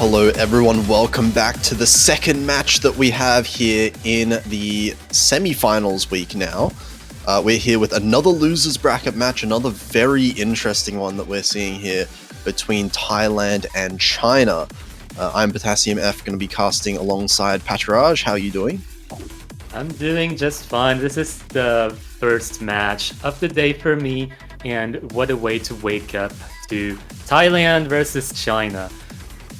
Hello everyone, welcome back to the second match that we have here in the semi-finals week now. We're here with another losers bracket match, another very interesting one that we're seeing here between Thailand and China. I'm Potassium F, going to be casting alongside Patraj. How are you doing? I'm doing just fine. This is the first match of the day for me, and what a way to wake up to Thailand versus China.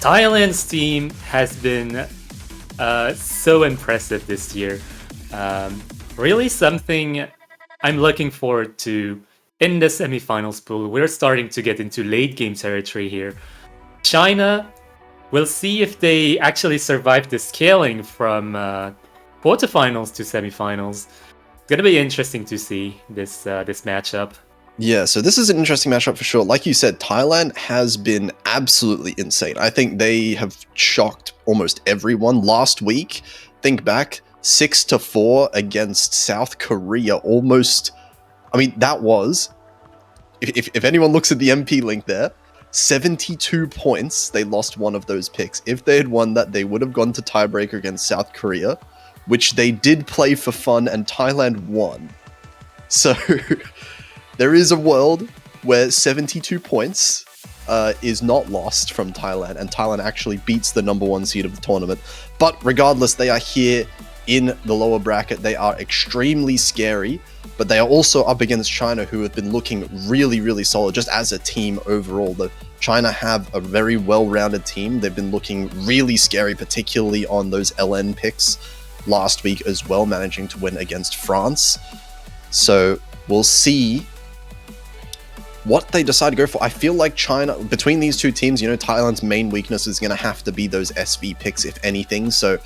Thailand's team has been so impressive this year. Really something I'm looking forward to in the semifinals pool. We're starting to get into late game territory here. China, we'll see if they actually survive the scaling from quarterfinals to semifinals. It's gonna be interesting to see this matchup. Yeah, so this is an interesting matchup for sure. Like you said, Thailand has been absolutely insane. I think they have shocked almost everyone. Last week, think back, 6-4 against South Korea. Almost, I mean, that was, if anyone looks at the MP link there, 72 points. They lost one of those picks. If they had won that, they would have gone to tiebreaker against South Korea, which they did play for fun, and Thailand won. So there is a world where 72 points is not lost from Thailand, and Thailand actually beats the number one seed of the tournament. But regardless, they are here in the lower bracket. They are extremely scary, but they are also up against China, who have been looking really, really solid just as a team overall. China have a very well-rounded team. They've been looking really scary, particularly on those LN picks last week as well, managing to win against France. So we'll see what they decide to go for. I feel like China, between these two teams, you know, Thailand's main weakness is going to have to be those SV picks, if anything. So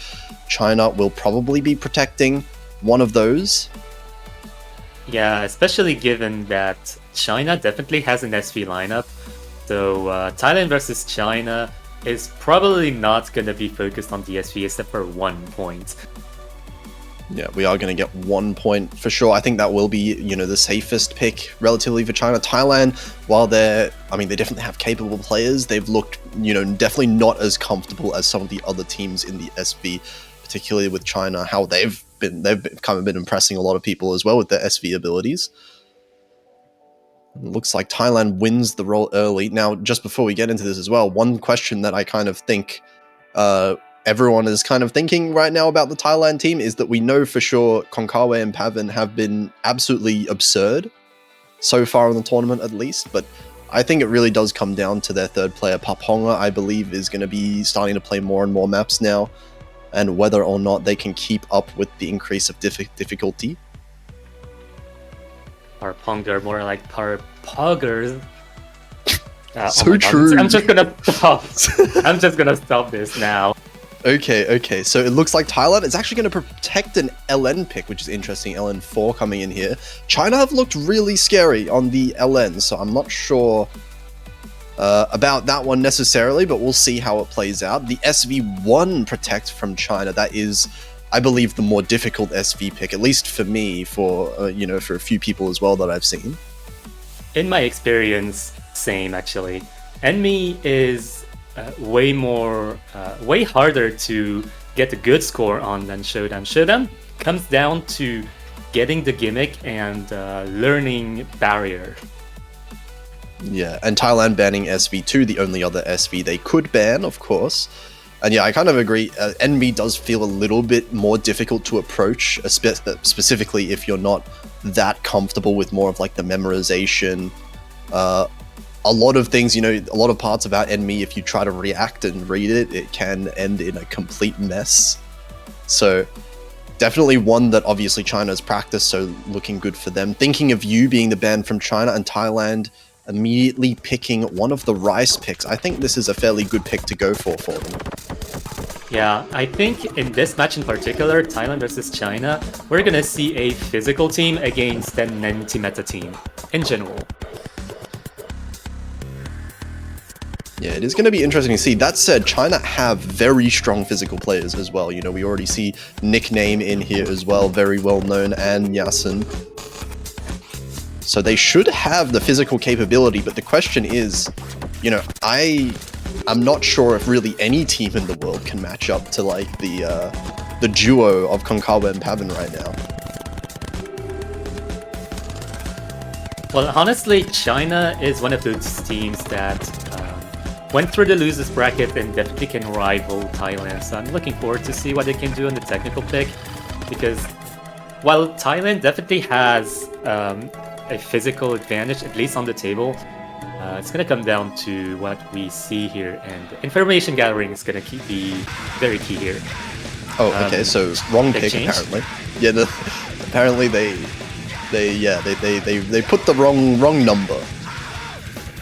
China will probably be protecting one of those. Yeah, especially given that China definitely has an SV lineup. So Thailand versus China is probably not going to be focused on the SV except for 1 point. Yeah, we are going to get 1 point for sure. I think that will be, you know, the safest pick relatively for China. Thailand, while they definitely have capable players, they've looked, you know, definitely not as comfortable as some of the other teams in the SV, particularly with China, how they've kind of been impressing a lot of people as well with their SV abilities. It looks like Thailand wins the roll early. Now, just before we get into this as well, one question that I kind of think everyone is kind of thinking right now about the Thailand team is that we know for sure Konkawa and Pavan have been absolutely absurd so far in the tournament, at least, but I think it really does come down to their third player. Paponga, I believe, is going to be starting to play more and more maps now, and whether or not they can keep up with the increase of difficulty. Parponger, more like Parpoggers. So true. I'm just gonna stop. I'm just gonna stop this now. Okay, so it looks like Thailand is actually going to protect an LN pick, which is interesting. LN4 coming in here. China have looked really scary on the LN, so I'm not sure about that one necessarily, but we'll see how it plays out. The SV1 protect from China, that is, I believe, the more difficult SV pick, at least for me, for for a few people as well that I've seen. In my experience, same actually. Enemy is way harder to get a good score on than Showdown. Showdown comes down to getting the gimmick and learning barrier. Yeah, and Thailand banning SV2, the only other SV they could ban, of course. And yeah, I kind of agree. NB does feel a little bit more difficult to approach, specifically if you're not that comfortable with more of like the memorization. A lot of things, you know, a lot of parts about enemy, if you try to react and read it, it can end in a complete mess. So definitely one that obviously China's practiced, so looking good for them. Thinking of you being the ban from China, and Thailand immediately picking one of the rice picks. I think this is a fairly good pick to go for them. Yeah, I think in this match in particular, Thailand versus China, we're gonna see a physical team against an anti-meta team in general. Yeah, it is going to be interesting to see. That said, China have very strong physical players as well. You know, we already see Nickname in here as well, very well known, and Yasin. So they should have the physical capability, but the question is, you know, I I'm not sure if really any team in the world can match up to like the duo of Konkawa and Pavan right now. Well, honestly, China is one of those teams that went through the losers bracket and definitely can rival Thailand. So I'm looking forward to see what they can do on the technical pick, because while Thailand definitely has a physical advantage, at least on the table, it's going to come down to what we see here, and information gathering is going to be very key here. Oh, okay, so wrong pick apparently. Yeah, apparently they put the wrong number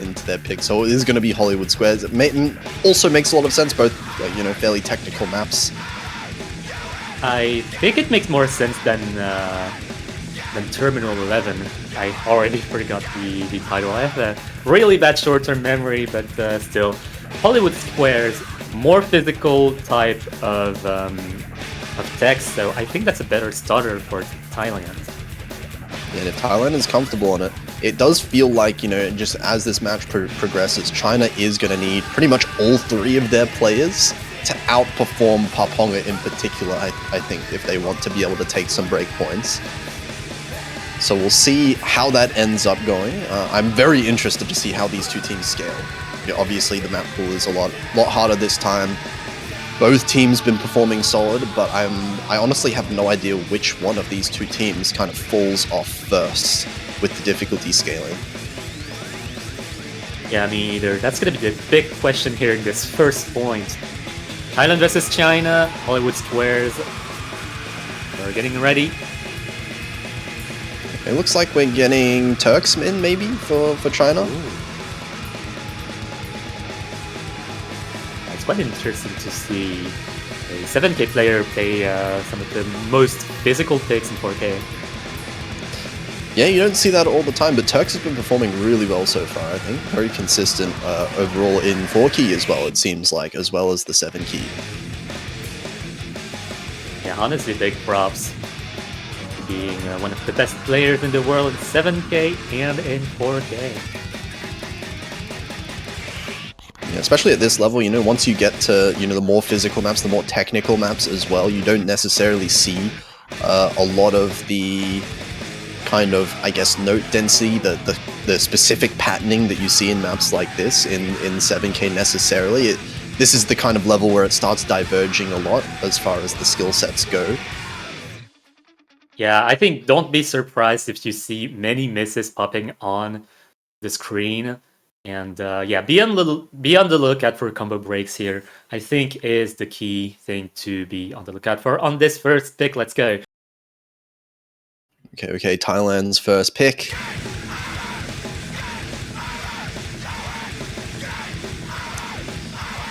into their pick, so it is going to be Hollywood Squares. It also makes a lot of sense, both fairly technical maps. I think it makes more sense than Terminal 11. I already forgot the title. I have a really bad short-term memory, but still, Hollywood Squares, more physical type of text, so I think that's a better starter for Thailand. And if Thailand is comfortable on it, it does feel like, just as this match progresses, China is going to need pretty much all three of their players to outperform Paponga in particular, I think, if they want to be able to take some break points. So we'll see how that ends up going. I'm very interested to see how these two teams scale. Obviously, the map pool is a lot harder this time. Both teams been performing solid, but I honestly have no idea which one of these two teams kind of falls off first with the difficulty scaling. Yeah, me either. That's going to be the big question here in this first point. Thailand versus China, Hollywood Squares. We're getting ready. It looks like we're getting Turks in, maybe, for China. Ooh. It's quite interesting to see a 7K player play some of the most physical picks in 4K. Yeah, you don't see that all the time, but Turks has been performing really well so far, I think. Very consistent overall in 4-key as well, it seems like, as well as the 7-key. Yeah, honestly, big props. Being one of the best players in the world in 7K and in 4K. Yeah, especially at this level, once you get to, the more physical maps, the more technical maps as well, you don't necessarily see a lot of the kind of, I guess, note density, the specific patterning that you see in maps like this in 7K necessarily. This is the kind of level where it starts diverging a lot as far as the skill sets go. Yeah, I think don't be surprised if you see many misses popping on the screen. And yeah, be on the lookout for combo breaks here. I think is the key thing to be on the lookout for on this first pick. Let's go. Okay, Thailand's first pick.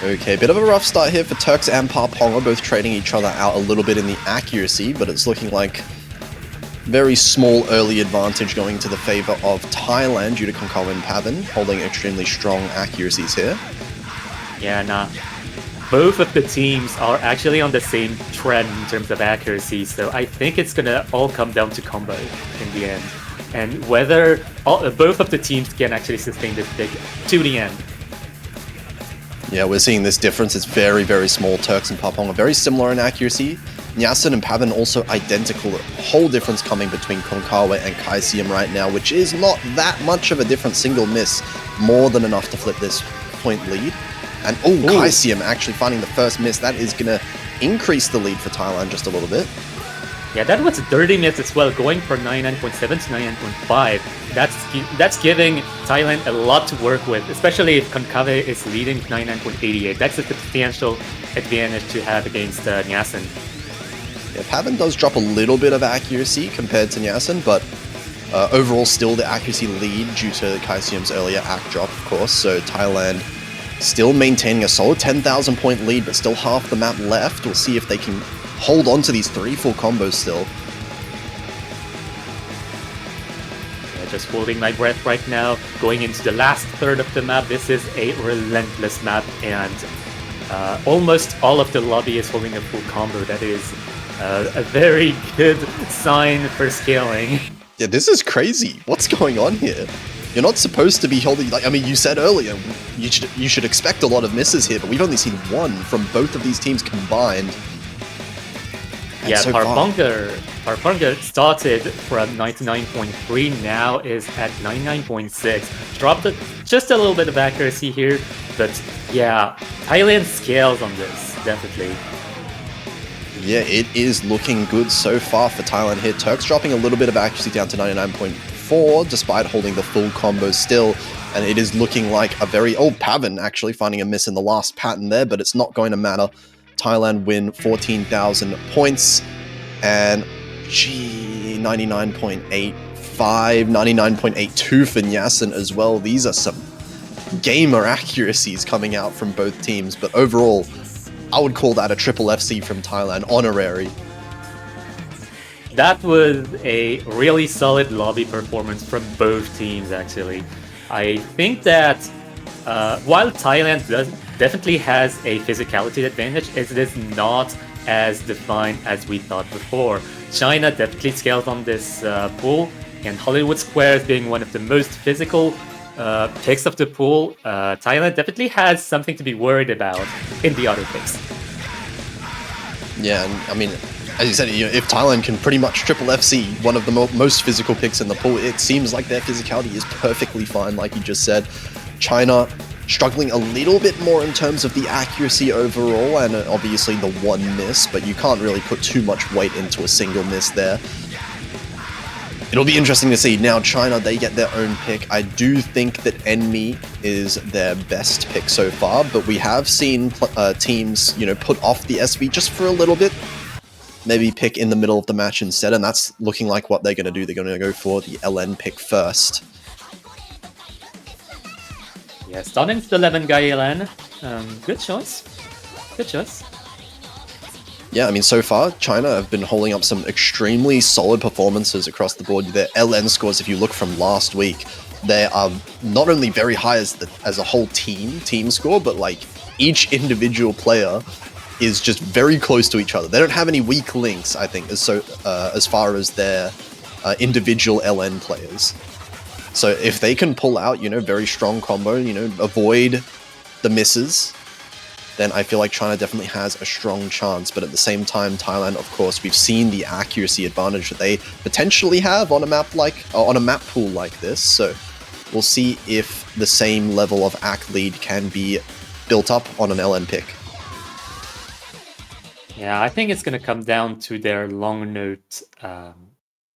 Okay, bit of a rough start here for Turks and Paponga, both trading each other out a little bit in the accuracy, but it's looking like very small early advantage going to the favor of Thailand due to Konkawa and Pavan holding extremely strong accuracies here. Yeah, nah. Both of the teams are actually on the same trend in terms of accuracy, so I think it's gonna all come down to combo in the end. And whether both of the teams can actually sustain this pick to the end. Yeah, we're seeing this difference. It's very, very small. Turks and Paponga very similar in accuracy. Nyasin and Pavan also identical. A whole difference coming between Konkawa and Kaisium right now, which is not that much of a different single miss. More than enough to flip this point lead. And Kaisium actually finding the first miss. That is going to increase the lead for Thailand just a little bit. Yeah, that was a dirty miss as well, going from 99.7 to 99.5. That's giving Thailand a lot to work with, especially if Konkawa is leading 99.88. That's a substantial advantage to have against Nyasin. Yeah, Pavan does drop a little bit of accuracy compared to Nyasin, but overall still the accuracy lead due to Kaisium's earlier act drop, of course. So Thailand still maintaining a solid 10,000 point lead, but still half the map left. We'll see if they can hold on to these 3 full combos still. Yeah, just holding my breath right now, going into the last third of the map. This is a relentless map, and almost all of the lobby is holding a full combo. That is a very good sign for scaling. Yeah, this is crazy. What's going on here? You're not supposed to be holding, like, I mean, you said earlier, you should expect a lot of misses here, but we've only seen one from both of these teams combined. And yeah, so Parfunga started from 99.3, now is at 99.6. Dropped just a little bit of accuracy here, but yeah, Thailand scales on this, definitely. Yeah, it is looking good so far for Thailand here. Turks dropping a little bit of accuracy down to 99.4, despite holding the full combo still. And it is looking like a very... Oh, Pavin actually finding a miss in the last pattern there, but it's not going to matter. Thailand win 14,000 points. And, gee, 99.85, 99.82 for Nyasin as well. These are some gamer accuracies coming out from both teams. But overall, I would call that a triple FC from Thailand, honorary. That was a really solid lobby performance from both teams, actually. I think that while Thailand definitely has a physicality advantage, it is not as defined as we thought before. China definitely scales on this pool, and Hollywood Squares being one of the most physical picks of the pool, Thailand definitely has something to be worried about in the other picks. Yeah, and I mean, as you said, if Thailand can pretty much triple FC one of the most physical picks in the pool, it seems like their physicality is perfectly fine, like you just said. China struggling a little bit more in terms of the accuracy overall, and obviously the one miss, but you can't really put too much weight into a single miss there. It'll be interesting to see. Now, China, they get their own pick. I do think that Enmi is their best pick so far, but we have seen teams, put off the SV just for a little bit. Maybe pick in the middle of the match instead, and that's looking like what they're going to do. They're going to go for the LN pick first. Yeah, starting with the 11 guy LN. Good choice. Good choice. Yeah, I mean, so far, China have been holding up some extremely solid performances across the board. Their LN scores, if you look from last week, they are not only very high as a whole team score, but like each individual player is just very close to each other. They don't have any weak links, I think, as far as their individual LN players. So if they can pull out, very strong combo, avoid the misses, then I feel like China definitely has a strong chance. But at the same time, Thailand, of course, we've seen the accuracy advantage that they potentially have on a map pool like this. So we'll see if the same level of AC lead can be built up on an LN pick. Yeah, I think it's going to come down to their long note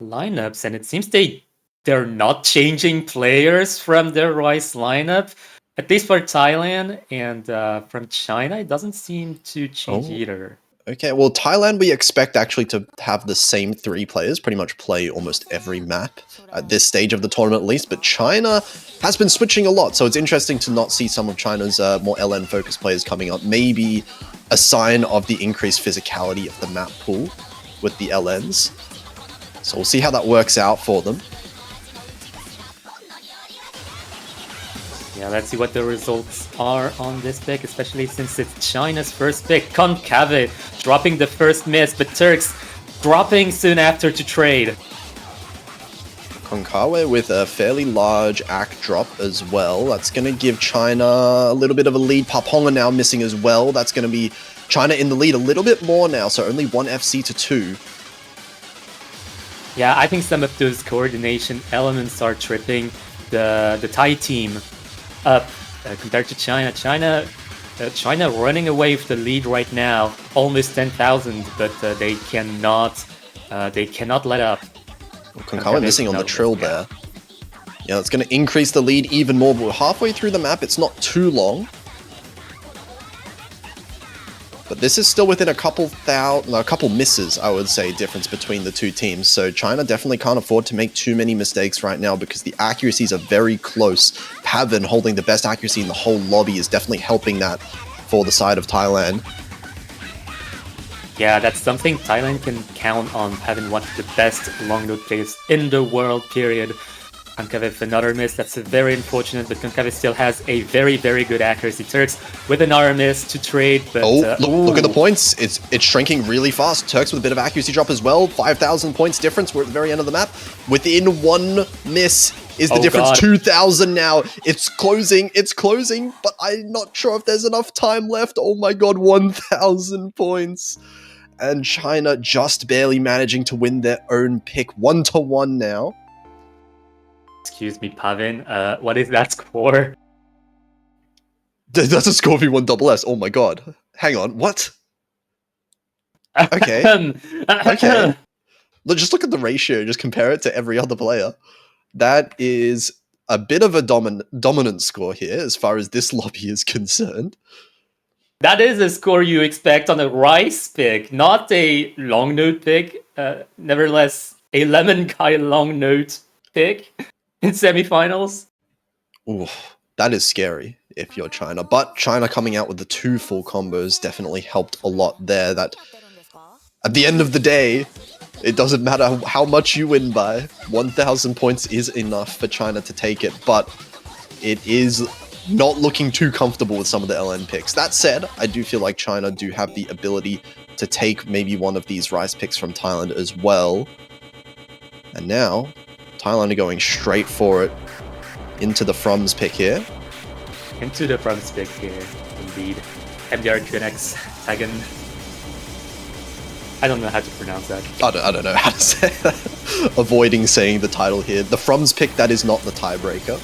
lineups, and it seems they're not changing players from their Rice lineup. At least for Thailand, and from China, it doesn't seem to change either. Okay, well, Thailand, we expect actually to have the same three players pretty much play almost every map at this stage of the tournament at least, but China has been switching a lot, so it's interesting to not see some of China's more LN-focused players coming up. Maybe a sign of the increased physicality of the map pool with the LNs. So we'll see how that works out for them. Yeah, let's see what the results are on this pick, especially since it's China's first pick. Concave dropping the first miss, but Turks dropping soon after to trade. Concave with a fairly large AC drop as well. That's going to give China a little bit of a lead. Paponga now missing as well. That's going to be China in the lead a little bit more now, so only 1 FC to 2. Yeah, I think some of those coordination elements are tripping the Thai team up compared to China. China running away with the lead right now, almost 10,000, but they cannot let up. Concave missing on the trill there. Yeah, that's going to increase the lead even more, but we're halfway through the map. It's not too long. But this is still within a couple misses, I would say, difference between the two teams. So China definitely can't afford to make too many mistakes right now because the accuracies are very close. Pavin holding the best accuracy in the whole lobby is definitely helping that for the side of Thailand. Yeah, that's something Thailand can count on. Pavin, one of the best long note players in the world, period. Concave with another miss, that's very unfortunate, but Concave still has a very, very good accuracy. Turks with another miss to trade, but... look at the points. It's shrinking really fast. Turks with a bit of accuracy drop as well. 5,000 points difference. We're at the very end of the map. Within 1 miss, Is the Oh, difference God. 2,000 now? It's closing, but I'm not sure if there's enough time left. Oh my god, 1,000 points. And China just barely managing to win their own pick. 1-1 now. Excuse me, Pavin. What is that score? That's a score v1SS. Oh my god. Hang on, what? Okay. Okay. Just look at the ratio, just compare it to every other player. That is a bit of a dominant score here as far as this lobby is concerned. That is a score you expect on a rice pick, not a long note pick. Nevertheless, a lemon guy long note pick in semifinals. Ooh, that is scary if you're China. But China coming out with the 2 full combos definitely helped a lot there. That at the end of the day, it doesn't matter how much you win by. 1,000 points is enough for China to take it, but it is not looking too comfortable with some of the LN picks. That said, I do feel like China do have the ability to take maybe one of these rice picks from Thailand as well. And now, Thailand are going straight for it into the Frums pick here. Into the Frums pick here, indeed. MDR QNX Tagan. I don't know how to pronounce that. I don't know how to say that. Avoiding saying the title here. The Frums pick, that is not the tiebreaker.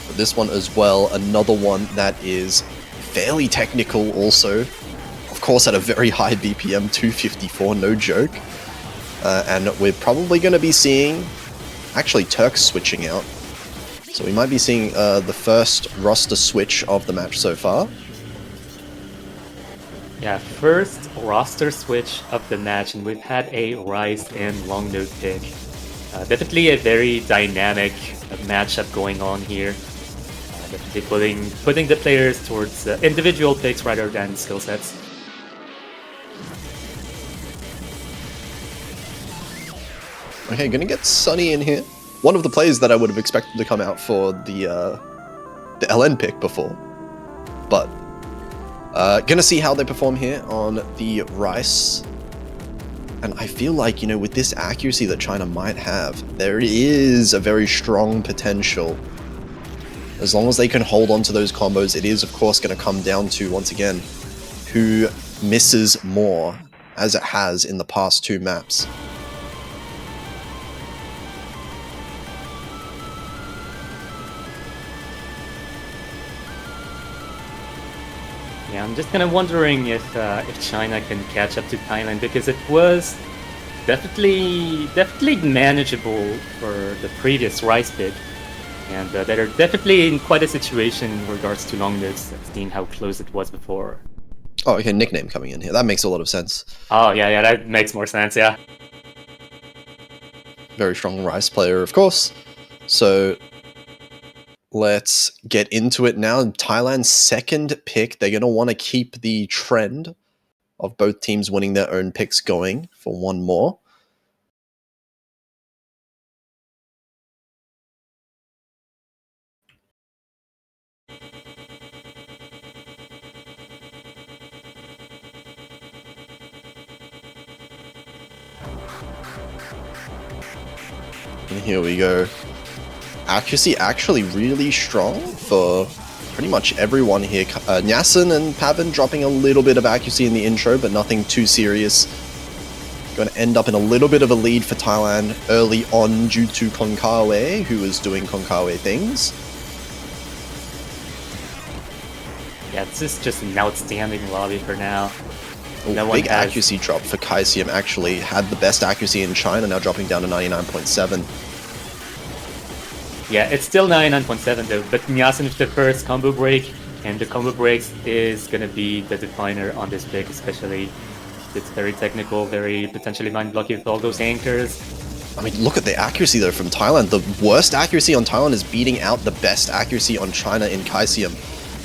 But this one as well, another one that is fairly technical also. Of course at a very high BPM, 254, no joke. And we're probably going to be seeing, actually Turks switching out. So we might be seeing the first roster switch of the match so far. Yeah, first roster switch of the match, and we've had a Rice and long note pick. Definitely a very dynamic matchup going on here. Definitely putting the players towards individual picks rather than skill sets. Okay, gonna get Sunny in here. One of the players that I would have expected to come out for the LN pick before, but gonna see how they perform here on the Rice. And I feel like, you know, with this accuracy that China might have, there is a very strong potential. As long as they can hold on to those combos, it is of course going to come down to, once again, who misses more, as it has in the past 2 maps. Yeah, I'm just kind of wondering if China can catch up to Thailand, because it was definitely manageable for the previous Rice pick, and they're definitely in quite a situation in regards to long notes, seeing how close it was before. Oh, okay, nickname coming in here. That makes a lot of sense. Oh yeah, that makes more sense. Yeah. Very strong Rice player, of course. So let's get into it now. Thailand's second pick. They're going to want to keep the trend of both teams winning their own picks going for one more. And here we go. Accuracy actually really strong for pretty much everyone here. Nyasin and Pavin dropping a little bit of accuracy in the intro, but nothing too serious. Going to end up in a little bit of a lead for Thailand early on due to Konkawe, who was doing Konkawe things. Yeah, this is just an outstanding lobby for now. Oh, big accuracy drop for Kaisium. Actually had the best accuracy in China, now dropping down to 99.7. Yeah, it's still 99.7 though, but Nyasin with the first combo break, and the combo breaks is gonna be the definer on this pick, especially. It's very technical, very potentially mind-blocking with all those anchors. I mean, look at the accuracy though from Thailand. The worst accuracy on Thailand is beating out the best accuracy on China in Kaisium.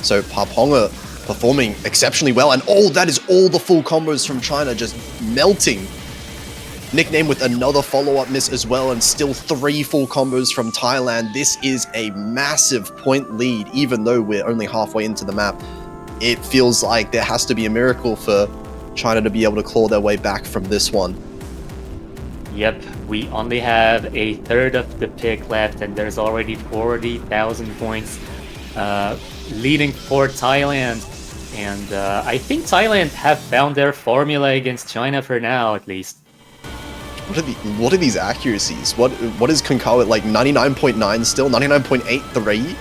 So Paponga performing exceptionally well, and that is all the full combos from China just melting. Nickname with another follow-up miss as well, and still 3 full combos from Thailand. This is a massive point lead, even though we're only halfway into the map. It feels like there has to be a miracle for China to be able to claw their way back from this one. Yep, we only have a third of the pick left, and there's already 40,000 points leading for Thailand. And I think Thailand have found their formula against China for now, at least. What are these accuracies? What is Konkawa like 99.9 still? 99.83?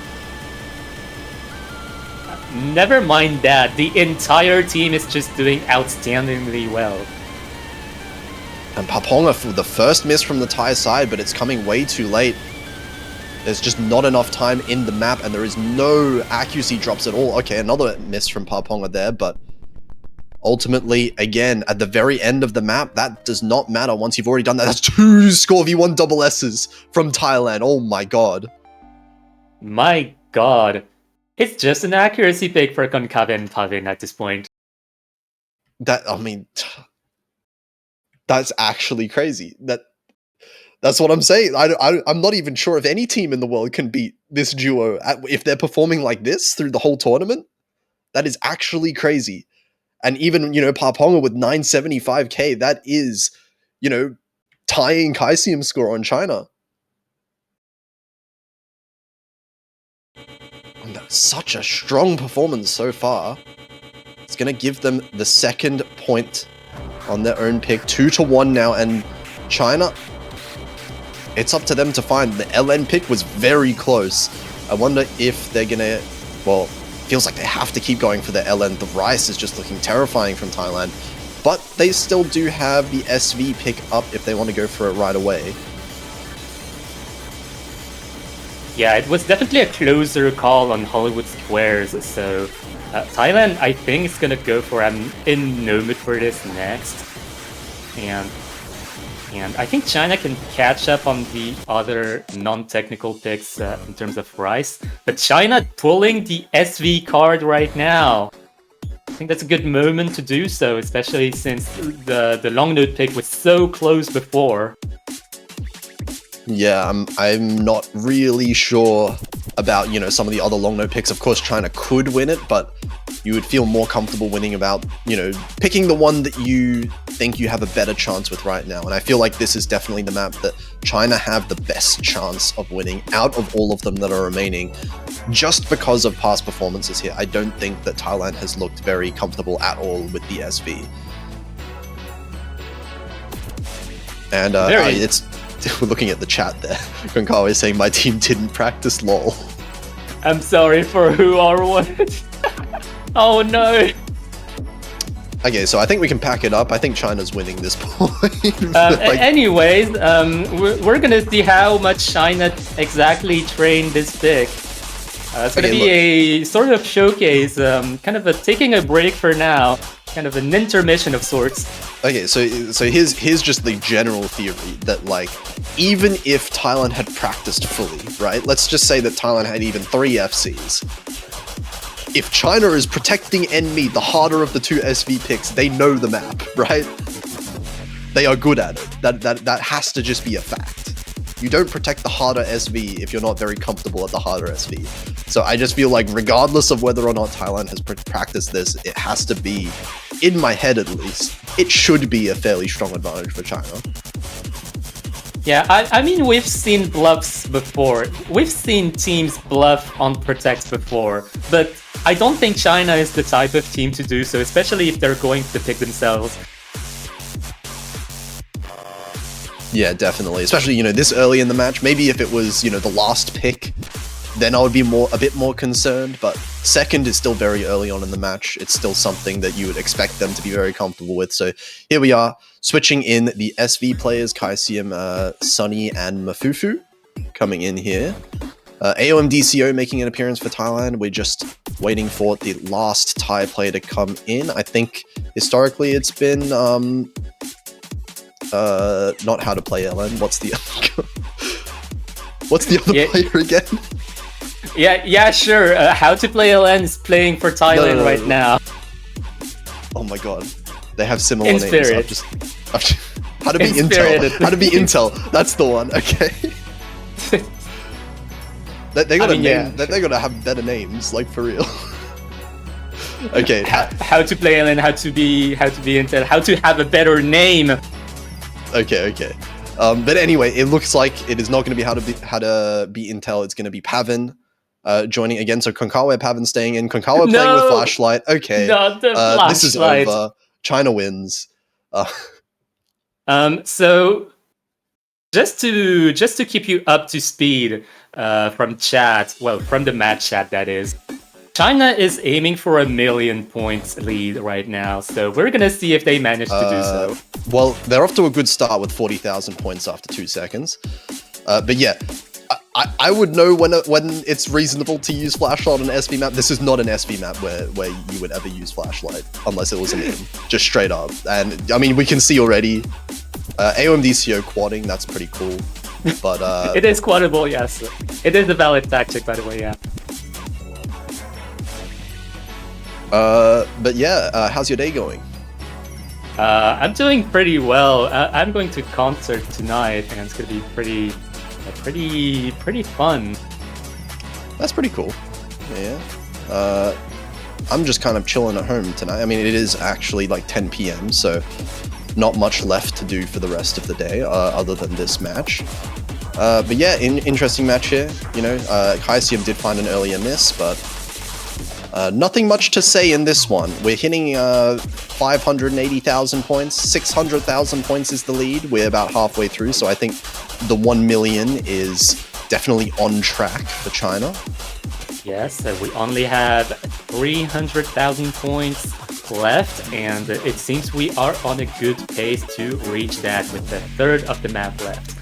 Never mind that. The entire team is just doing outstandingly well. And Paponga for the first miss from the Thai side, but it's coming way too late. There's just not enough time in the map, and there is no accuracy drops at all. Okay, another miss from Paponga there, but ultimately, again, at the very end of the map, that does not matter once you've already done that. That's 2 Score V1 double S's from Thailand. Oh my god. My god. It's just an accuracy pick for Konkawa and Pavin at this point. I mean, that's actually crazy. That's what I'm saying. I'm not even sure if any team in the world can beat this duo if they're performing like this through the whole tournament. That is actually crazy. And even, Paponga with 975k, that is, tying Kaisium score on China. And that's such a strong performance so far. It's going to give them the second point on their own pick. 2-1 now, and China, it's up to them to find. The LN pick was very close. I wonder if they're going to, well, feels like they have to keep going for the LN. The Rice is just looking terrifying from Thailand, but they still do have the SV pick up if they want to go for it right away. Yeah, it was definitely a closer call on Hollywood Squares, so Thailand, I think, is going to go for in Nomad for this next. And I think China can catch up on the other non-technical picks in terms of Rice. But China pulling the SV card right now. I think that's a good moment to do so, especially since the long node pick was so close before. Yeah, I'm not really sure about, some of the other long node picks. Of course, China could win it, but you would feel more comfortable winning about, picking the one that you think you have a better chance with right now. And I feel like this is definitely the map that China have the best chance of winning out of all of them that are remaining, just because of past performances here. I don't think that Thailand has looked very comfortable at all with the SV. And we're looking at the chat there. Konkawa is saying, my team didn't practice LOL. I'm sorry for who or what. Oh no. Okay, so I think we can pack it up. I think China's winning this point. Anyways, we're gonna see how much China exactly trained this pick. It's gonna be a sort of showcase, kind of taking a break for now, kind of an intermission of sorts. Okay, so here's just the general theory that, like, even if Thailand had practiced fully, right? Let's just say that Thailand had even 3 FCs. If China is protecting NME, the harder of the 2 SV picks, they know the map, right? They are good at it. That has to just be a fact. You don't protect the harder SV if you're not very comfortable at the harder SV. So I just feel like regardless of whether or not Thailand has practiced this, it has to be, in my head at least, it should be a fairly strong advantage for China. Yeah, I mean, we've seen bluffs before. We've seen teams bluff on protects before, but I don't think China is the type of team to do so, especially if they're going to pick themselves. Yeah, definitely. Especially, this early in the match. Maybe if it was, the last pick, then I would be a bit more concerned. But second is still very early on in the match. It's still something that you would expect them to be very comfortable with. So here we are, switching in the SV players, Kaisium, Sunny, and Mafufu coming in here. AOMDCO making an appearance for Thailand. We're just waiting for the last Thai player to come in. I think historically it's been not how to play LN. What's the other player again? Yeah, sure. How to play LN is playing for Thailand right now. Oh my god, they have similar names. How to be Inspirited. Intel? How to be Intel? That's the one. Okay. They gotta have better names, like, for real. Okay. How to play LN? How to be Intel? How to have a better name? Okay. But anyway, it looks like it is not going to be how to beat Intel. It's going to be Pavin joining again. So Konkawa, Pavin staying in. Konkawa playing with Flashlight. Okay, not the Flashlight. This is over. China wins. So just to keep you up to speed from chat, well, from the match chat, that is, China is aiming for 1 million points lead right now, so we're gonna see if they manage to do so. Well, they're off to a good start with 40,000 points after 2 seconds. But yeah, I would know when it's reasonable to use Flashlight on an SV map. This is not an SV map where you would ever use Flashlight, unless it was an in, just straight up. And I mean, we can see already, AOMDCO quadding, that's pretty cool. But it is quaddable, yes. It is a valid tactic, by the way, yeah. But yeah, how's your day going? I'm doing pretty well. I'm going to concert tonight, and it's gonna be pretty fun. That's pretty cool. Yeah. I'm just kind of chilling at home tonight. I mean, it is actually like 10 p.m., so not much left to do for the rest of the day, other than this match. But yeah, interesting match here. You know, Kaisium did find an earlier miss, but nothing much to say in this one. We're hitting 580,000 points. 600,000 points is the lead. We're about halfway through, so I think the 1 million is definitely on track for China. Yes, we only have 300,000 points left, and it seems we are on a good pace to reach that with a third of the map left.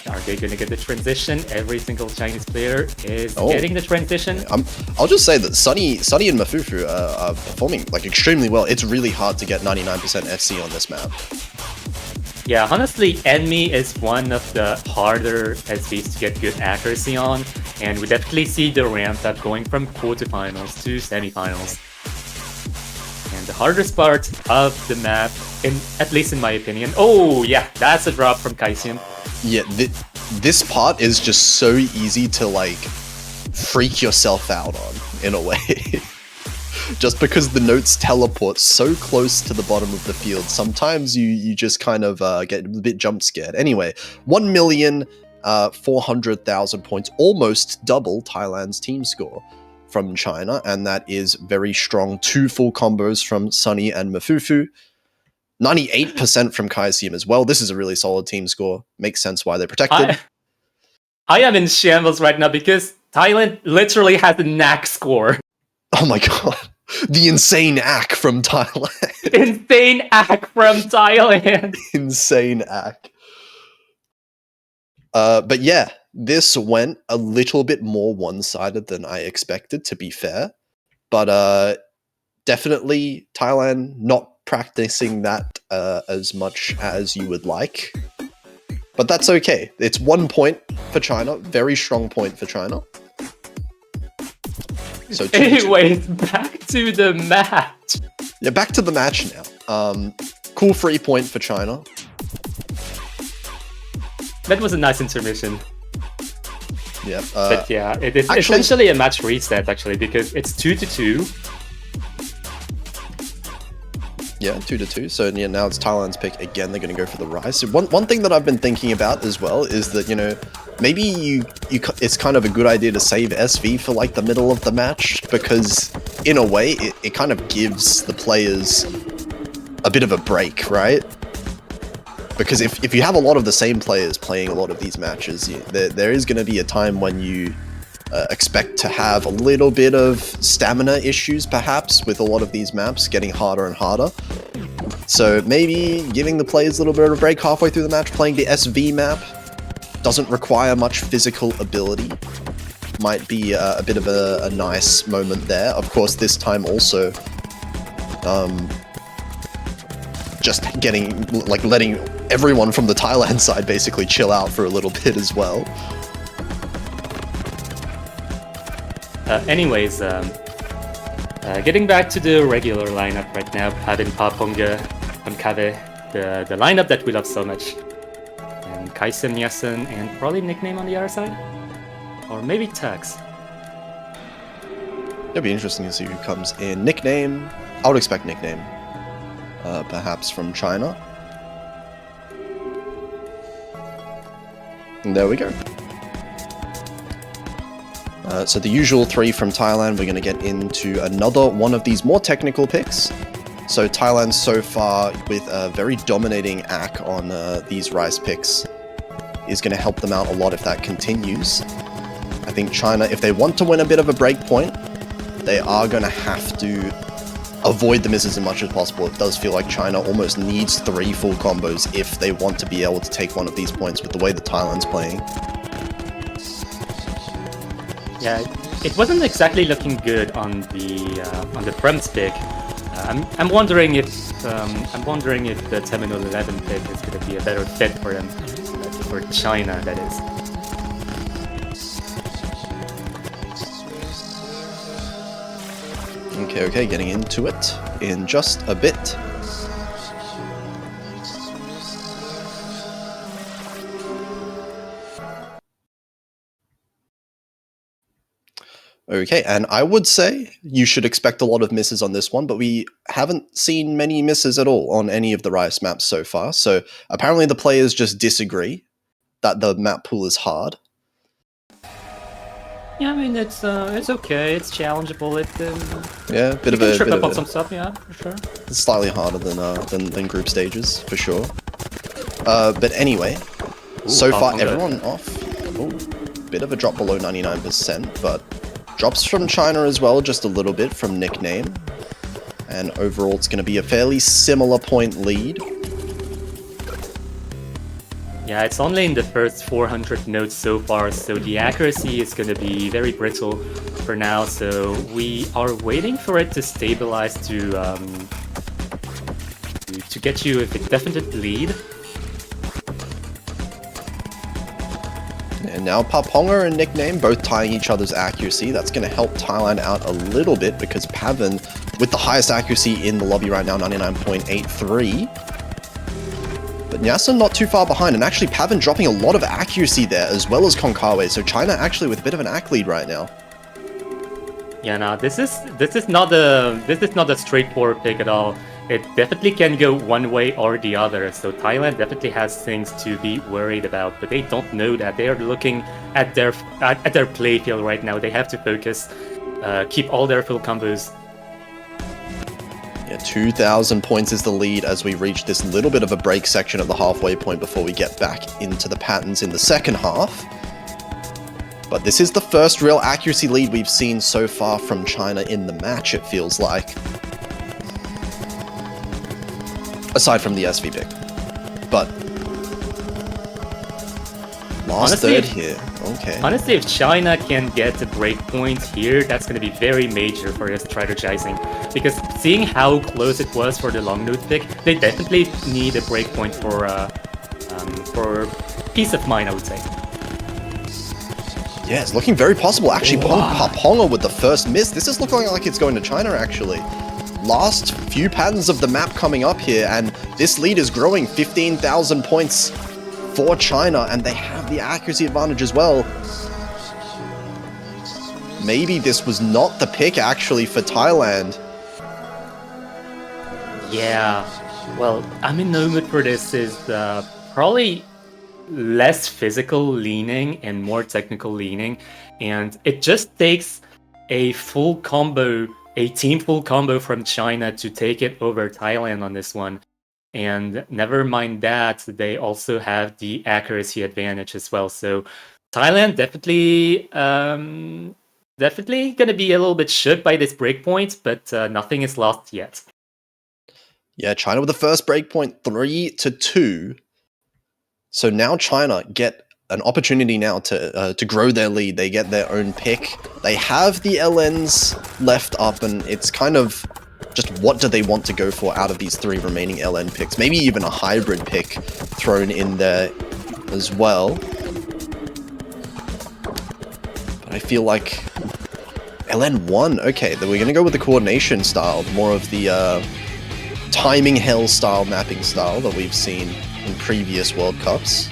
Are they going to get the transition? Every single Chinese player is getting the transition. I'll just say that Sunny and Mafufu are performing like extremely well. It's really hard to get 99% FC on this map. Yeah, honestly, Enemy is one of the harder SVs to get good accuracy on, and we definitely see the ramp up going from quarterfinals to semifinals. And the hardest part of the map, at least in my opinion, oh yeah, that's a drop from Kaisium. Yeah, this part is just so easy to like freak yourself out on, in a way. Just because the notes teleport so close to the bottom of the field, sometimes you just kind of get a bit jump scared. Anyway, 1,400,000 points, almost double Thailand's team score from China, and that is very strong. 2 full combos from Sunny and Mafufu. 98% from Kaisium as well. This is a really solid team score. Makes sense why they're protected. I am in shambles right now because Thailand literally has a knack score. Oh my god. The insane ack from Thailand. Insane ack from Thailand. Insane ack. But yeah, this went a little bit more one-sided than I expected, to be fair. But definitely Thailand not practicing that as much as you would like. But that's okay. It's 1 point for China. Very strong point for China. So anyways, back to the match. Yeah, back to the match now. Cool free point for China. That was a nice intermission. Yeah. But yeah, it is actually, essentially a match reset, actually, because it's 2-2. Yeah, 2-2. So yeah, now it's Thailand's pick again. They're going to go for the Rise. So one thing that I've been thinking about as well is that, you know, maybe it's kind of a good idea to save SV for like the middle of the match, because in a way it kind of gives the players a bit of a break, right? Because if you have a lot of the same players playing a lot of these matches, there is going to be a time when you expect to have a little bit of stamina issues, perhaps, with a lot of these maps getting harder and harder. So maybe giving the players a little bit of a break halfway through the match, playing the SV map, doesn't require much physical ability, might be a bit of a nice moment there. Of course, this time also just letting everyone from the Thailand side basically chill out for a little bit as well. Anyways, getting back to the regular lineup right now, Pavin, Paponga, Kave, the lineup that we love so much. And Kaisen, Yasen, and probably Nickname on the other side? Or maybe Tux. It'll be interesting to see who comes in. Nickname, I would expect Nickname, perhaps from China. And there we go. So the usual 3 from Thailand, we're going to get into another one of these more technical picks. So Thailand so far with a very dominating ACK on these Rice picks is going to help them out a lot if that continues. I think China, if they want to win a bit of a break point, they are going to have to avoid the misses as much as possible. It does feel like China almost needs 3 full combos if they want to be able to take one of these points with the way that Thailand's playing. Yeah, it wasn't exactly looking good on the Prems pick. I'm wondering if the Terminal 11 pick is going to be a better fit for them, for China, that is. Okay, getting into it in just a bit. Okay, and I would say you should expect a lot of misses on this one, but we haven't seen many misses at all on any of the Rice maps so far. So apparently the players just disagree that the map pool is hard. Yeah, I mean it's okay. It's challengeable. Yeah, bit of a trip up on some stuff. Yeah, for sure. It's slightly harder than group stages for sure. But anyway, so far everyone off. Ooh, bit of a drop below 99%, but drops from China as well, just a little bit from Nickname. And overall, it's going to be a fairly similar point lead. Yeah, it's only in the first 400 nodes so far, so the accuracy is going to be very brittle for now. So we are waiting for it to stabilize to get you a definite lead. And now Paponga and Nickname both tying each other's accuracy. That's going to help Thailand out a little bit because Pavan, with the highest accuracy in the lobby right now, 99.83. But Nyasa not too far behind, and actually Pavan dropping a lot of accuracy there as well as Konkawa. So China actually with a bit of an ACK lead right now. Yeah, no, this is not a straightforward pick at all. It definitely can go one way or the other, so Thailand definitely has things to be worried about, but they don't know that. They are looking at their playfield right now. They have to focus, keep all their full combos. Yeah, 2,000 points is the lead as we reach this little bit of a break section of the halfway point before we get back into the patterns in the second half. But this is the first real accuracy lead we've seen so far from China in the match, it feels like. Aside from the SV pick. But last third here. Okay. Honestly, if China can get a breakpoint here, that's going to be very major for their strategizing. Because seeing how close it was for the long node pick, they definitely need a breakpoint for peace of mind, I would say. Yeah, it's looking very possible. Actually, Paponga with the first miss. This is looking like it's going to China, actually. Last few patterns of the map coming up here, and this lead is growing. 15,000 points for China, and they have the accuracy advantage as well. Maybe this was not the pick, actually, for Thailand. Yeah, well, I'm in no mood for this. Is probably less physical leaning and more technical leaning, and it just takes a full combo, a team full combo from China to take it over Thailand on this one. And never mind that, they also have the accuracy advantage as well. So Thailand definitely going to be a little bit shook by this breakpoint, but nothing is lost yet. Yeah, China with the first breakpoint, 3-2. So now China get an opportunity now to grow their lead. They get their own pick. They have the LNs left up, and it's kind of just what do they want to go for out of these 3 remaining LN picks. Maybe even a hybrid pick thrown in there as well. But I feel like LN1, okay, then we're going to go with the coordination style, more of the timing hell style mapping style that we've seen in previous World Cups.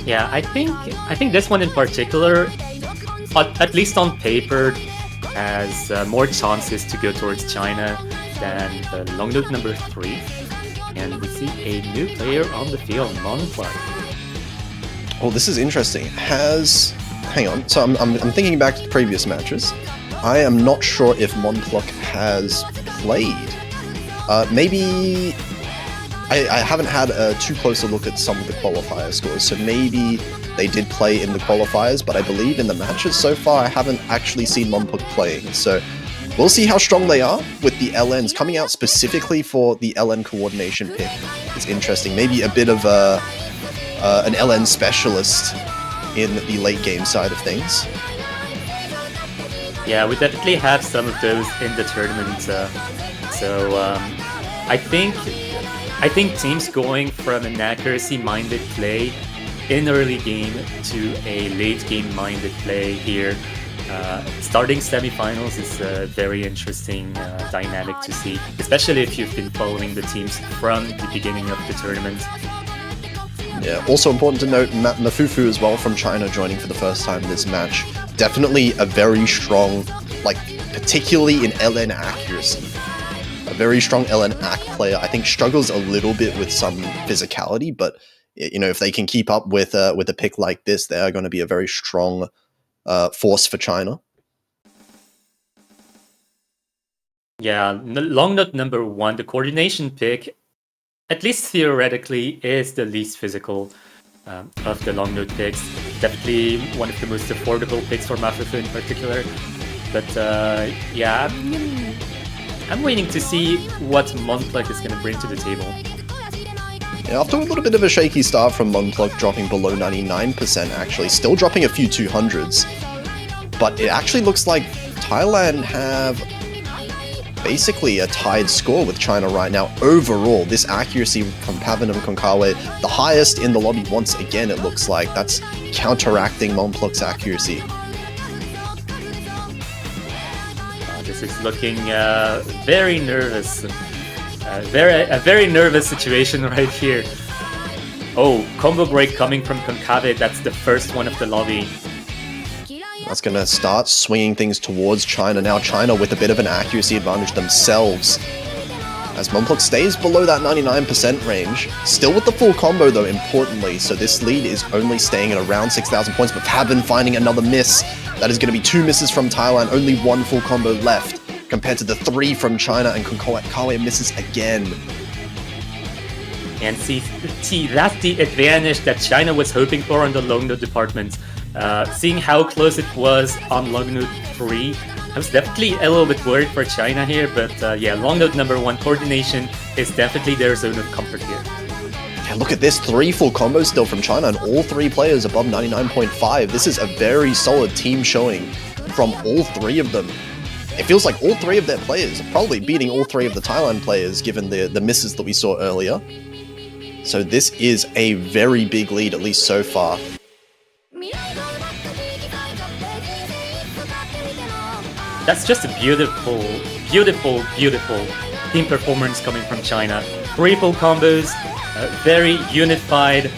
Yeah, I think this one in particular, at least on paper, has more chances to go towards China than the long node number 3. And we see a new player on the field, Monfly. Oh, this is interesting. Hang on. So I'm thinking back to the previous matches. I am not sure if Monplok has played. Maybe I haven't had a too close a look at some of the qualifier scores, so maybe they did play in the qualifiers, but I believe in the matches so far I haven't actually seen Monplok playing. So we'll see how strong they are with the LNs coming out specifically for the LN coordination pick. It's interesting. Maybe a bit of an LN specialist in the late game side of things. Yeah, we definitely have some of those in the tournament. I think teams going from an accuracy-minded play in early game to a late game-minded play here, starting semifinals is a very interesting dynamic to see, especially if you've been following the teams from the beginning of the tournament. Yeah, also important to note, Mafufu as well from China joining for the first time this match. Definitely a very strong, like, particularly in LN accuracy. A very strong LN AC player. I think struggles a little bit with some physicality, but you know, if they can keep up with a pick like this, they are going to be a very strong force for China. Yeah, long node number 1, the coordination pick, at least theoretically, is the least physical of the long node picks. Definitely one of the most affordable picks for Mafufu in particular. But yeah, I'm waiting to see what Monplok is going to bring to the table. Yeah, after a little bit of a shaky start from Monplok, dropping below 99% actually, still dropping a few 200s. But it actually looks like Thailand have basically a tied score with China right now. Overall, this accuracy from Pavan and Konkawa, the highest in the lobby once again, it looks like. That's counteracting Monplok's accuracy. This is looking very nervous. A very nervous situation right here. Oh, combo break coming from Konkawa. That's the first one of the lobby. That's going to start swinging things towards China. Now China with a bit of an accuracy advantage themselves. As Monplok stays below that 99% range. Still with the full combo though, importantly. So this lead is only staying at around 6,000 points. But Pavan finding another miss. That is going to be 2 misses from Thailand. Only 1 full combo left. Compared to the 3 from China, and Konkawa misses again. And see, that's the advantage that China was hoping for on the long node department. Seeing how close it was on long node 3, I was definitely a little bit worried for China here, but yeah, long node number 1 coordination is definitely their zone of comfort here. Yeah, look at this, 3 full combos still from China, and all 3 players above 99.5. This is a very solid team showing from all 3 of them. It feels like all 3 of their players are probably beating all 3 of the Thailand players, given the misses that we saw earlier. So this is a very big lead, at least so far. That's just a beautiful team performance coming from China. 3 full combos, very unified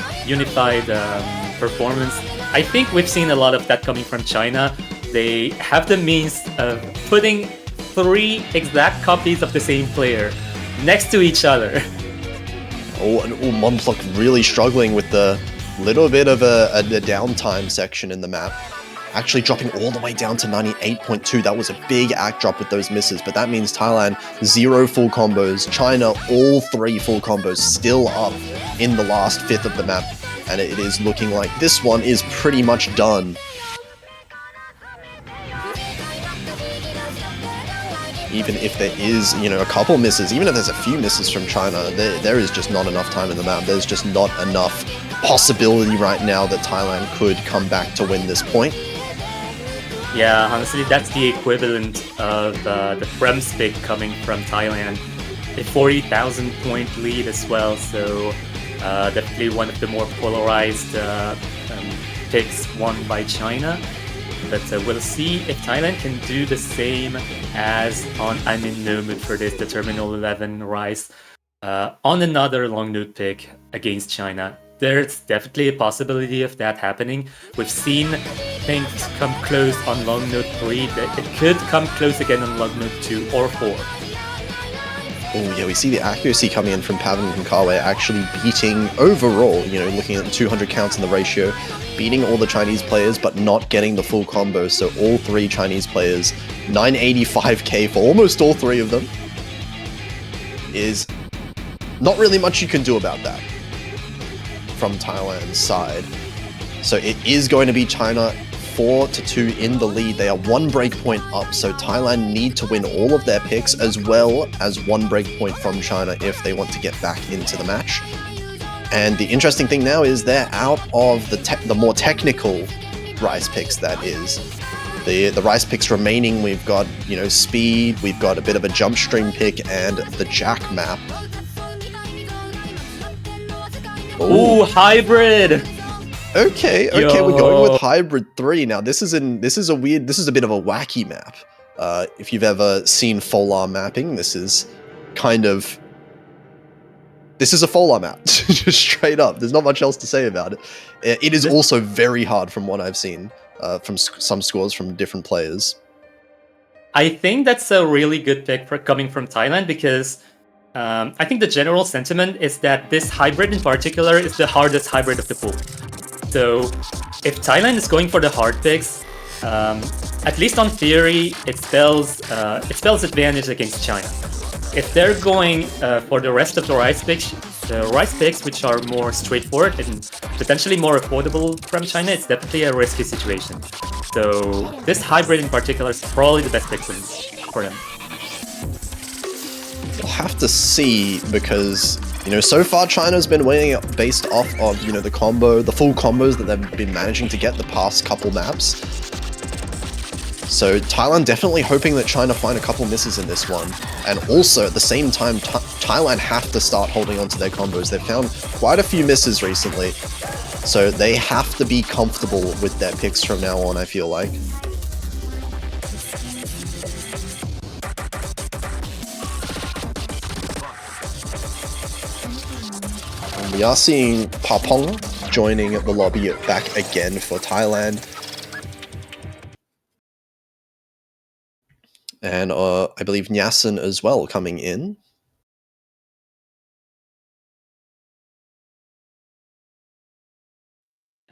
performance. I think we've seen a lot of that coming from China. They have the means of putting 3 exact copies of the same player next to each other. Oh, and Monplok really struggling with the little bit of a downtime section in the map. Actually dropping all the way down to 98.2. That was a big act drop with those misses, but that means Thailand, 0 full combos. China, all 3 full combos, still up in the last 5th of the map. And it is looking like this one is pretty much done. Even if there is, you know, a couple misses, even if there's a few misses from China, there is just not enough time in the map. There's just not enough possibility right now that Thailand could come back to win this point. Yeah, honestly, that's the equivalent of the Frems pick coming from Thailand. A 40,000 point lead as well, so definitely one of the more polarized picks won by China. But we'll see if Thailand can do the same as on I'm in no mood for this, the Terminal 11 Rise, on another long node pick against China. There's definitely a possibility of that happening. We've seen things come close on long node 3, that it could come close again on long node 2 or 4. Oh yeah, we see the accuracy coming in from Pavan and Konkawa actually beating overall, you know, looking at the 200 counts in the ratio, beating all the Chinese players, but not getting the full combo. So all three Chinese players, 985k for almost all three of them, is not really much you can do about that from Thailand's side. So it is going to be China 4-2 in the lead. They are one breakpoint up, so Thailand need to win all of their picks as well as one breakpoint from China if they want to get back into the match. And the interesting thing now is they're out of the more technical rice picks, that is. The rice picks remaining, we've got, you know, speed, we've got a bit of a jump stream pick, and the jack map. Ooh, hybrid! Okay, we're going with Hybrid 3. Now this is a bit of a wacky map. If you've ever seen Folar mapping, this is a Folar map, just straight up. There's not much else to say about it. It is also very hard from what I've seen, from some scores from different players. I think that's a really good pick for coming from Thailand because I think the general sentiment is that this hybrid in particular is the hardest hybrid of the pool. So if Thailand is going for the hard picks, at least on theory, it spells advantage against China. If they're going for the rest of the rice picks, which are more straightforward and potentially more affordable from China, it's definitely a risky situation. So this hybrid in particular is probably the best pick for them. We'll have to see because, you know, so far China's been winning based off of, you know, the full combos that they've been managing to get the past couple maps. So Thailand definitely hoping that China find a couple misses in this one. And also at the same time, Thailand have to start holding on to their combos. They've found quite a few misses recently. So they have to be comfortable with their picks from now on, I feel like. We are seeing Papong joining the lobby back again for Thailand. And I believe Nyasin as well coming in.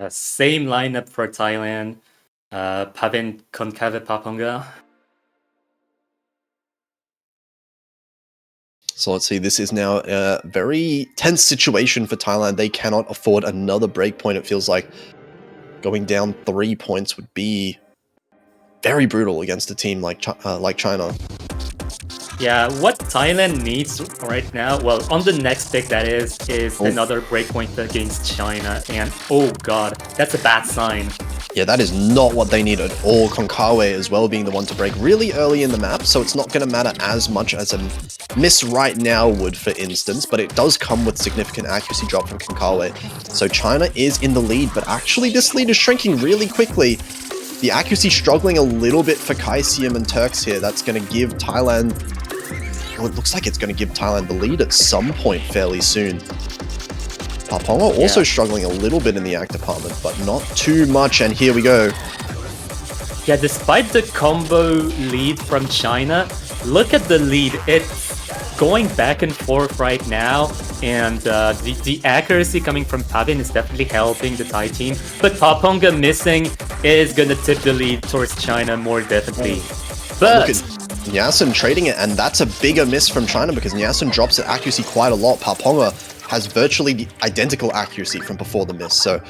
Same lineup for Thailand. Pavin Konkawa Paponga. So let's see, this is now a very tense situation for Thailand. They cannot afford another breakpoint. It feels like going down 3 points would be very brutal against a team like China. Yeah, what Thailand needs right now, well, on the next pick that is another breakpoint against China. And oh god, that's a bad sign. Yeah, that is not what they need at all. Konkawa as well being the one to break really early in the map, so it's not going to matter as much as a miss right now would, for instance, but it does come with significant accuracy drop from Konkawa. So China is in the lead, but actually this lead is shrinking really quickly. The accuracy struggling a little bit for Kaisium and Turks here. That's going to give Thailand... Well, it looks like it's going to give Thailand the lead at some point fairly soon. Paponga also struggling a little bit in the act department, but not too much, and here we go. Yeah, despite the combo lead from China, look at the lead. It's going back and forth right now, and the accuracy coming from Pavin is definitely helping the Thai team, but Paponga missing is gonna tip the lead towards China more definitely. But look at Nyasin trading it, and that's a bigger miss from China because Nyasin drops the accuracy quite a lot. Paponga has virtually the identical accuracy from before the miss, so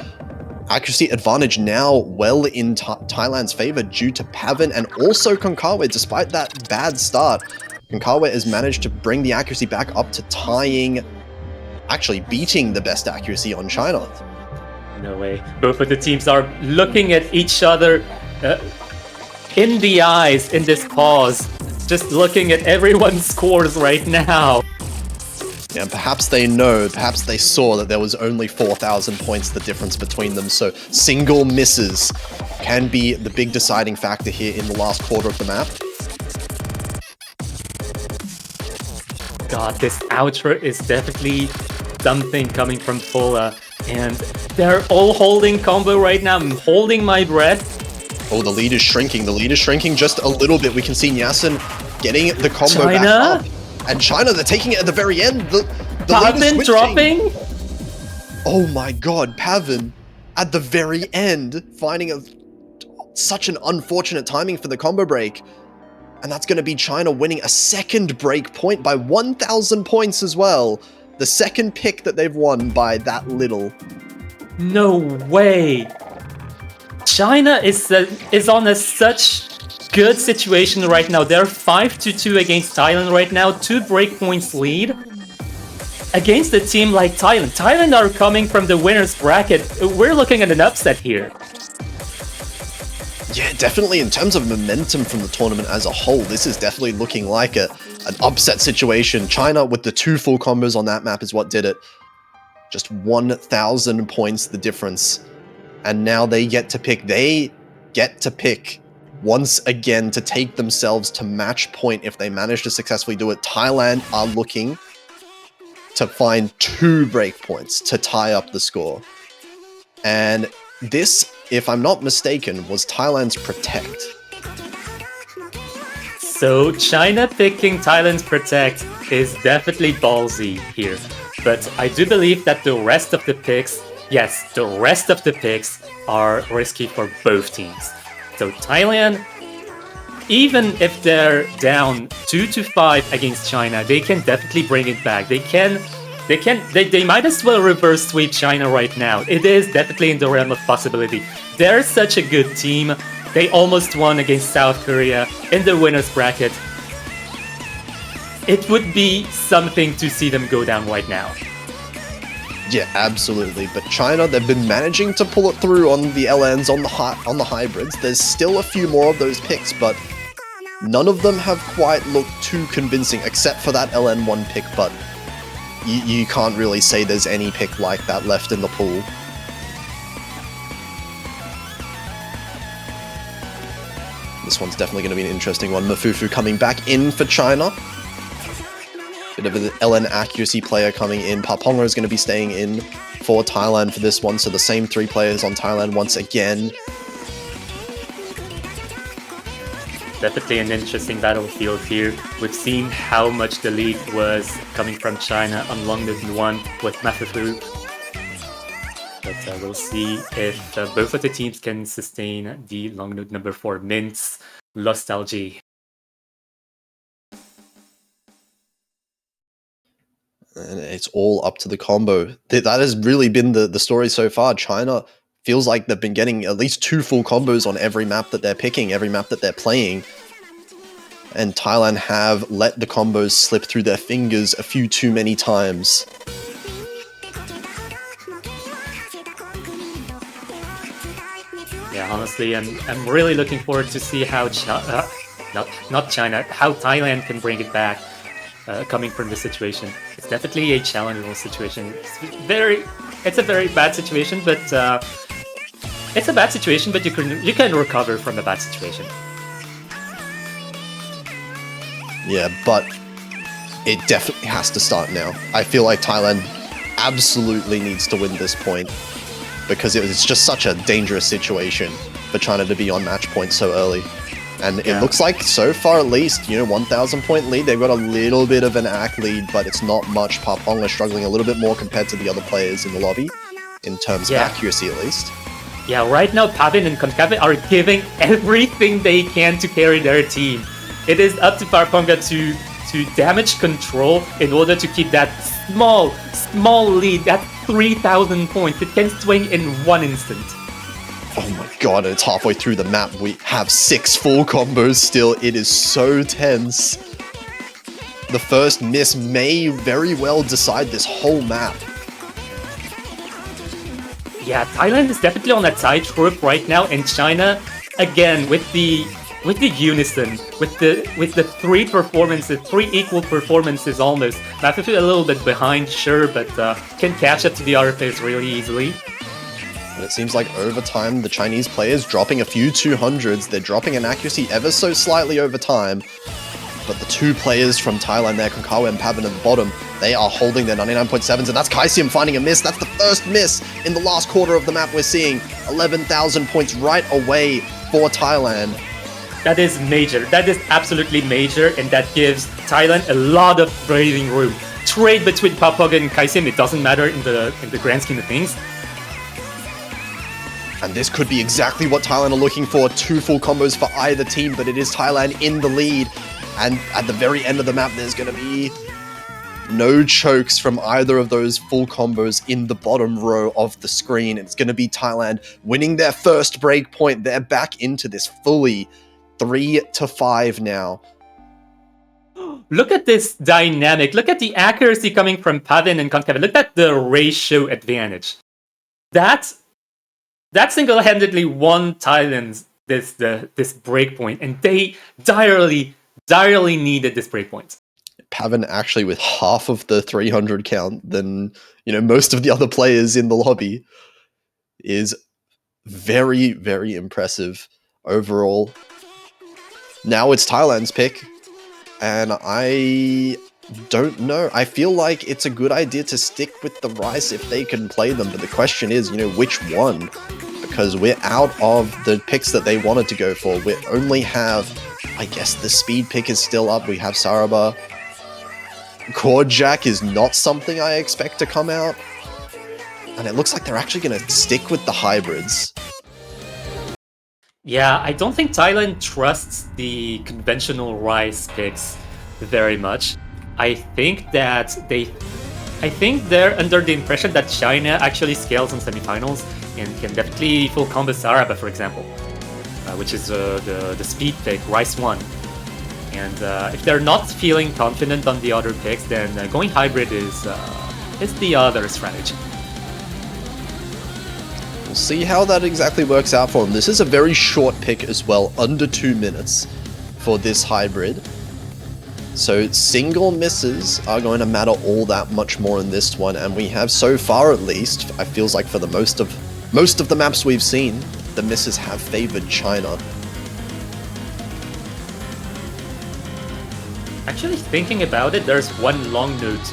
accuracy advantage now well in Thailand's favor due to Pavin and also Konkawa. Despite that bad start, Konkawa has managed to bring the accuracy back up to actually beating the best accuracy on China. No way. Both of the teams are looking at each other in the eyes in this pause, just looking at everyone's scores right now. Yeah, perhaps they saw that there was only 4,000 points the difference between them, so single misses can be the big deciding factor here in the last quarter of the map. God, this outro is definitely something coming from Fola, and they're all holding combo right now. I'm holding my breath. Oh, the lead is shrinking. The lead is shrinking just a little bit. We can see Nyasin getting the combo China? back up. And China, they're taking it at the very end. The lead is Pavin switching. dropping? Oh my god, Pavin at the very end, finding such an unfortunate timing for the combo break. And that's going to be China winning a second break point by 1,000 points as well. The second pick that they've won by that little. No way. China is on a such good situation right now. They're 5-2 against Thailand right now, 2 breakpoints lead. Against a team like Thailand. Thailand are coming from the winner's bracket. We're looking at an upset here. Yeah, definitely in terms of momentum from the tournament as a whole, this is definitely looking like an upset situation. China with the 2 full combos on that map is what did it. Just 1,000 points the difference. And now they get to pick once again to take themselves to match point if they manage to successfully do it. Thailand are looking to find 2 breakpoints to tie up the score. And this, if I'm not mistaken, was Thailand's Protect. So China picking Thailand's Protect is definitely ballsy here. But I do believe that the rest of the picks, yes, the rest of the picks are risky for both teams. So Thailand, even if they're down 2-5 against China, they can definitely bring it back. They might as well reverse sweep China right now. It is definitely in the realm of possibility. They're such a good team. They almost won against South Korea in the winner's bracket. It would be something to see them go down right now. Yeah, absolutely. But China, they've been managing to pull it through on the LNs, on the hybrids. There's still a few more of those picks, but none of them have quite looked too convincing, except for that LN1 pick, but you can't really say there's any pick like that left in the pool. This one's definitely going to be an interesting one. Mafufu coming back in for China. Bit of an LN accuracy player coming in. Paponga is going to be staying in for Thailand for this one, so the same 3 players on Thailand once again. Definitely an interesting battlefield here. We've seen how much the lead was coming from China on long node 1 with Mafufu. But we'll see if both of the teams can sustain the long node number 4 Mint's Nostalgie. And it's all up to the combo. That has really been the story so far. China feels like they've been getting at least 2 full combos on every map that they're picking, every map that they're playing. And Thailand have let the combos slip through their fingers a few too many times. Yeah, honestly, I'm really looking forward to see how not China, how Thailand can bring it back. Coming from this situation, it's definitely a challengeable situation. It's a very bad situation, but it's a bad situation. But you can recover from a bad situation. Yeah, but it definitely has to start now. I feel like Thailand absolutely needs to win this point because it's just such a dangerous situation for China to be on match point so early. And it looks like, so far at least, 1,000 point lead. They've got a little bit of an ACK lead, but it's not much. Paponga struggling a little bit more compared to the other players in the lobby, in terms of accuracy at least. Yeah, right now Pavin and Konkave are giving everything they can to carry their team. It is up to Paponga to damage control in order to keep that small lead, that 3,000 points. It can swing in 1 instant. Oh my god, and it's halfway through the map. We have 6 full combos still. It is so tense. The first miss may very well decide this whole map. Yeah, Thailand is definitely on a tightrope right now, and China, again, with the unison, with the 3 performances, 3 equal performances almost. Mafufu a little bit behind, sure, but can catch up to the other players really easily. And it seems like over time, the Chinese players dropping a few 200s. They're dropping an accuracy ever so slightly over time. But the 2 players from Thailand there, Konkawa and Pavin at the bottom, they are holding their 99.7s. And that's Kaisium finding a miss. That's the first miss in the last quarter of the map we're seeing. 11,000 points right away for Thailand. That is major. That is absolutely major, and that gives Thailand a lot of breathing room. Trade between Papaga and Kaisem, it doesn't matter in the grand scheme of things. And this could be exactly what Thailand are looking for. 2 full combos for either team, but it is Thailand in the lead. And at the very end of the map, there's going to be no chokes from either of those full combos in the bottom row of the screen. It's going to be Thailand winning their first break point. They're back into this fully 3-5 now. Look at this dynamic. Look at the accuracy coming from Pavin and Concave. Look at the ratio advantage. That single-handedly won Thailand this breakpoint, and they direly needed this breakpoint. Pavin actually with half of the 300 count than most of the other players in the lobby is very, very impressive overall. Now it's Thailand's pick, and I don't know. I feel like it's a good idea to stick with the Rice if they can play them, but the question is, which one? Because we're out of the picks that they wanted to go for. We only have, I guess the speed pick is still up. We have Saraba. Chord Jack is not something I expect to come out. And it looks like they're actually going to stick with the hybrids. Yeah, I don't think Thailand trusts the conventional Rice picks very much. I think they're under the impression that China actually scales in semifinals and can definitely full combo Saraba, for example, which is the speed pick, Rice 1. And if they're not feeling confident on the other picks, then going hybrid is the other strategy. We'll see how that exactly works out for them. This is a very short pick as well, under 2 minutes for this hybrid. So single misses are going to matter all that much more in this one, and we have so far at least, it feels like for the most of the maps we've seen, the misses have favored China. Actually, thinking about it, there's one long note.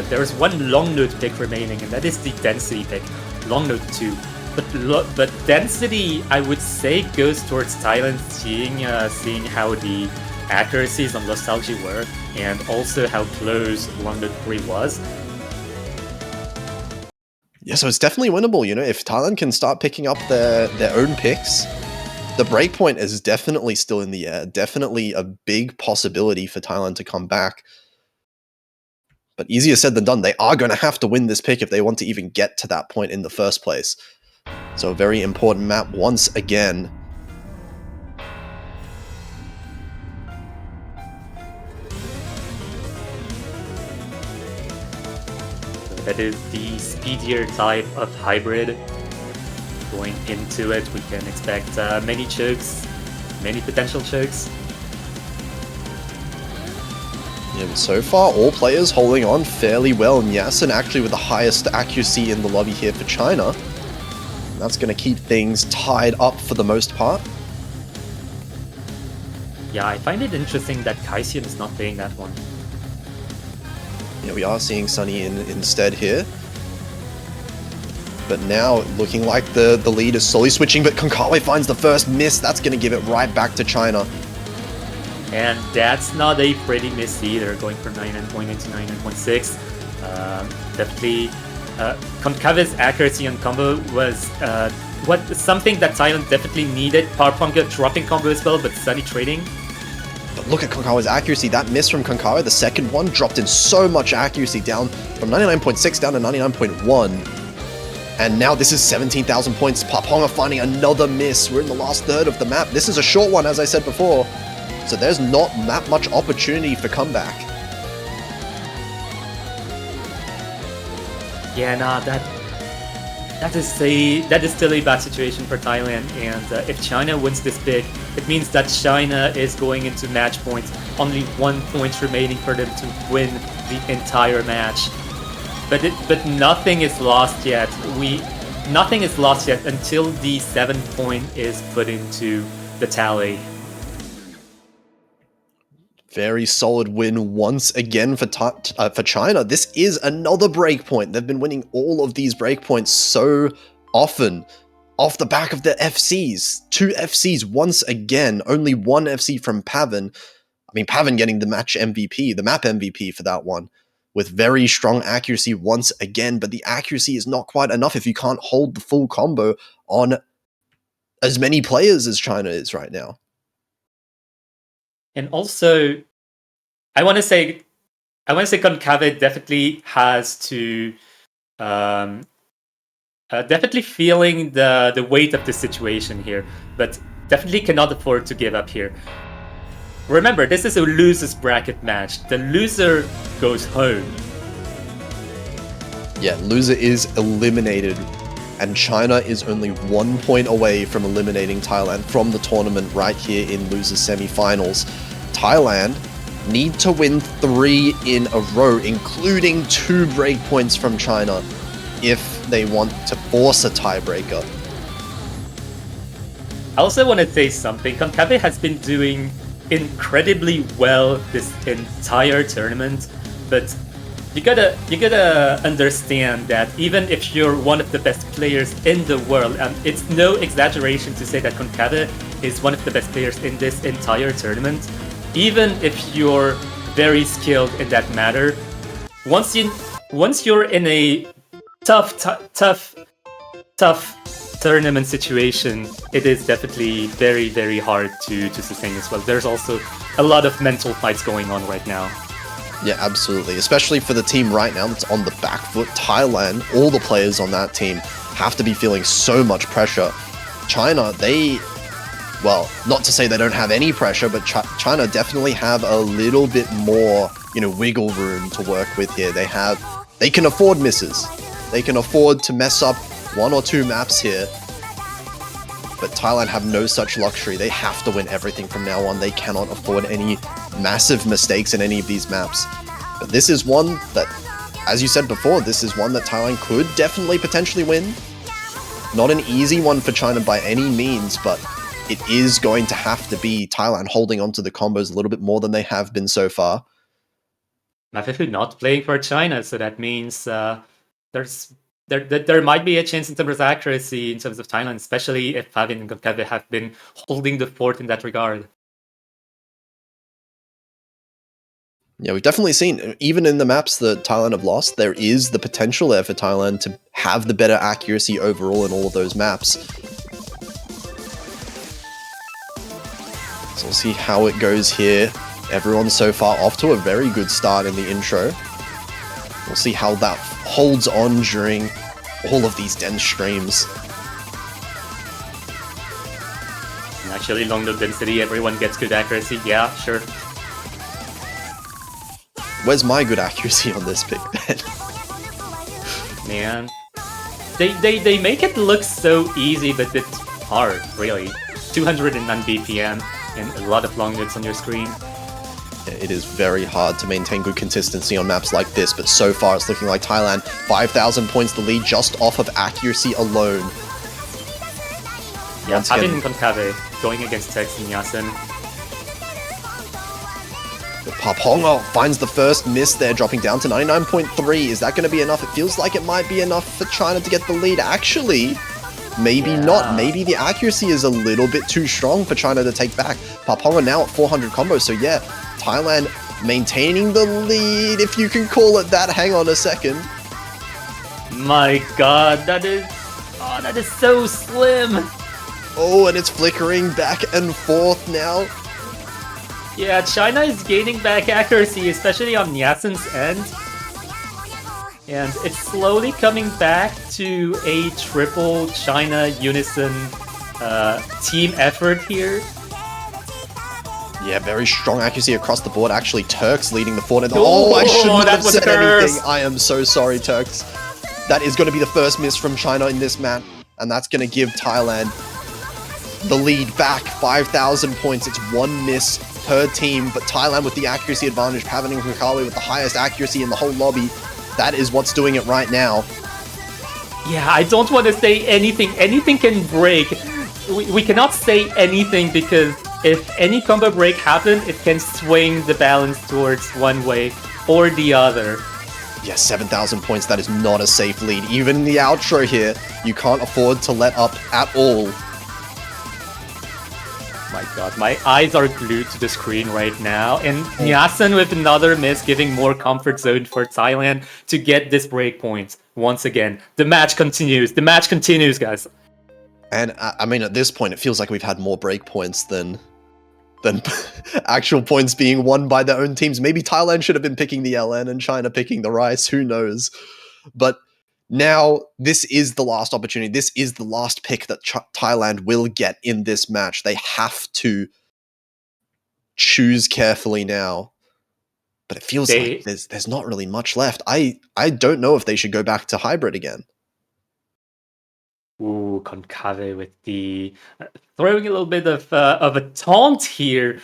There's one long note pick remaining, and that is the density pick, long note 2. But density, I would say, goes towards Thailand, seeing how the accuracies on Nostalgia were, and also how close long note 3 was. Yeah, so it's definitely winnable. If Thailand can start picking up their own picks, the breakpoint is definitely still in the air. Definitely a big possibility for Thailand to come back. But easier said than done. They are going to have to win this pick if they want to even get to that point in the first place. So a very important map once again. That is the speedier type of hybrid. Going into it, we can expect many chokes, many potential chokes. Yeah, but so far, all players holding on fairly well. Yasin actually with the highest accuracy in the lobby here for China. And that's going to keep things tied up for the most part. Yeah, I find it interesting that Kaisian is not playing that one. Yeah, we are seeing Sunny instead here. But now, looking like the lead is slowly switching, but Konkawa finds the first miss. That's going to give it right back to China. And that's not a pretty miss either, going from 99.8 to 99.6. Definitely, Konkawa's accuracy on combo was something that Thailand definitely needed. Powerpunker dropping combo as well, but Sunny trading. But look at Konkawa's accuracy. That miss from Konkawa, the second one, dropped in so much accuracy, down from 99.6 down to 99.1. And now this is 17,000 points. Paponga finding another miss. We're in the last third of the map. This is a short one, as I said before. So there's not that much opportunity for comeback. Yeah, nah, that is still a bad situation for Thailand. And if China wins this pick, it means that China is going into match points. Only 1 point remaining for them to win the entire match. But nothing is lost yet. Nothing is lost yet until the 7 point is put into the tally. Very solid win once again for China. This is another breakpoint. They've been winning all of these breakpoints so often off the back of the FCs. 2 FCs once again, only 1 FC from Pavan. I mean, Pavan getting the match MVP, the map MVP for that one, with very strong accuracy once again, but the accuracy is not quite enough if you can't hold the full combo on as many players as China is right now. And also, I want to say Concave definitely has to definitely feeling the weight of the situation here, but definitely cannot afford to give up here. Remember, this is a losers bracket match. The loser goes home. Yeah, loser is eliminated, and China is only 1 point away from eliminating Thailand from the tournament right here in losers semifinals. Thailand need to win 3 in a row, including 2 breakpoints from China, if they want to force a tiebreaker. I also want to say something. Concave has been doing incredibly well this entire tournament, but you gotta understand that even if you're one of the best players in the world, and it's no exaggeration to say that Concave is one of the best players in this entire tournament, even if you're very skilled in that matter, once you're in a tough tournament situation, it is definitely very, very hard to sustain as well. There's also a lot of mental fights going on right now. Yeah, absolutely. Especially for the team right now that's on the back foot. Thailand, all the players on that team have to be feeling so much pressure. China, well, not to say they don't have any pressure, but China definitely have a little bit more, wiggle room to work with here. They can afford misses. They can afford to mess up 1 or 2 maps here, but Thailand have no such luxury. They have to win everything from now on. They cannot afford any massive mistakes in any of these maps. But this is one that, as you said before, this is one that Thailand could definitely potentially win. Not an easy one for China by any means, but it is going to have to be Thailand holding on to the combos a little bit more than they have been so far. Mafifu not playing for China, so that means there might be a chance in terms of accuracy in terms of Thailand, especially if Pavan and Concave have been holding the fort in that regard. Yeah, we've definitely seen, even in the maps that Thailand have lost, there is the potential there for Thailand to have the better accuracy overall in all of those maps. So we'll see how it goes here. Everyone's so far off to a very good start in the intro. We'll see how that holds on during all of these dense streams. Actually, long loop density, everyone gets good accuracy. Yeah, sure. Where's my good accuracy on this pick, then? Man. They make it look so easy, but it's hard, really. 209 BPM and a lot of long loops on your screen. It is very hard to maintain good consistency on maps like this, but so far it's looking like Thailand, 5,000 points the lead just off of accuracy alone. Yeah, Pavan and Concave going against Tex and Yasin. Papongo finds the first miss there, dropping down to 99.3. Is that going to be enough? It feels like it might be enough for China to get the lead. Actually, maybe not. Maybe the accuracy is a little bit too strong for China to take back. Papongo now at 400 combos, so yeah, Thailand maintaining the lead, if you can call it that. Hang on a second. My god, that is so slim. Oh, and it's flickering back and forth now. Yeah, China is gaining back accuracy, especially on Yasin's end. And it's slowly coming back to a triple China unison team effort here. Yeah, very strong accuracy across the board. Actually, Turks leading the fort. Oh, I shouldn't have said anything. I am so sorry, Turks. That is going to be the first miss from China in this map, and that's going to give Thailand the lead back. 5,000 points. It's 1 miss per team, but Thailand with the accuracy advantage. Pavan and Concave with the highest accuracy in the whole lobby. That is what's doing it right now. Yeah, I don't want to say anything. Anything can break. We cannot say anything because if any combo break happens, it can swing the balance towards one way or the other. Yeah, 7,000 points. That is not a safe lead. Even in the outro here, you can't afford to let up at all. My god, my eyes are glued to the screen right now. And Nyasen with another miss, giving more comfort zone for Thailand to get this breakpoint. Once again, the match continues. The match continues, guys. And I mean, at this point, it feels like we've had more breakpoints than actual points being won by their own teams. Maybe Thailand should have been picking the LN and China picking the rice. Who knows? But now this is the last opportunity. This is the last pick that Thailand will get in this match. They have to choose carefully now. But it feels like there's not really much left. I don't know if they should go back to hybrid again. Ooh, Konkave with the throwing a little bit of a taunt here.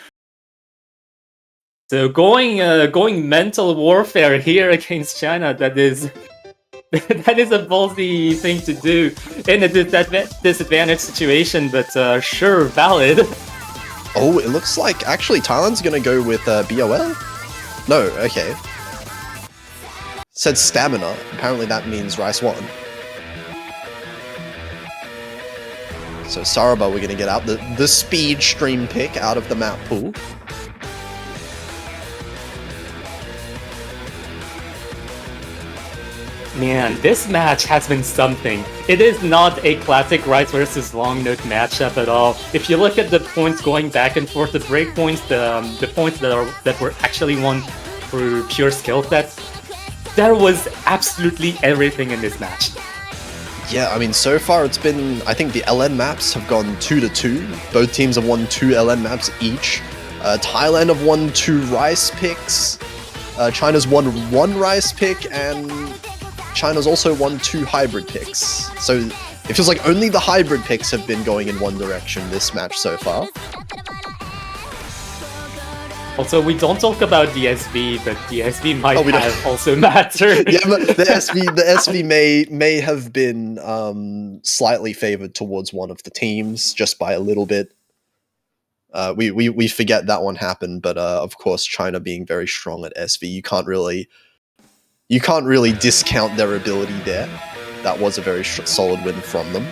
So going mental warfare here against China. That is that is a ballsy thing to do in a disadvantaged situation, but sure, valid. Oh, it looks like actually Thailand's gonna go with BOL. No, okay. Said stamina. Apparently that means Rice 1. So Saraba, we're going to get out the speed stream pick out of the map pool. Man, this match has been something. It is not a classic Rice versus Longnook matchup at all. If you look at the points going back and forth, the breakpoints, the points that were actually won through pure skill sets, there was absolutely everything in this match. Yeah, I mean, so far it's been, I think the LN maps have gone 2-2. Both teams have won 2 LN maps each. Thailand have won 2 Rice picks. China's won 1 Rice pick, and China's also won 2 hybrid picks. So it feels like only the hybrid picks have been going in one direction this match so far. Also, we don't talk about the SV, but the SV might have also mattered. Yeah, but the SV may have been slightly favored towards one of the teams just by a little bit. We forget that one happened, but of course, China being very strong at SV, you can't really discount their ability there. That was a very solid win from them.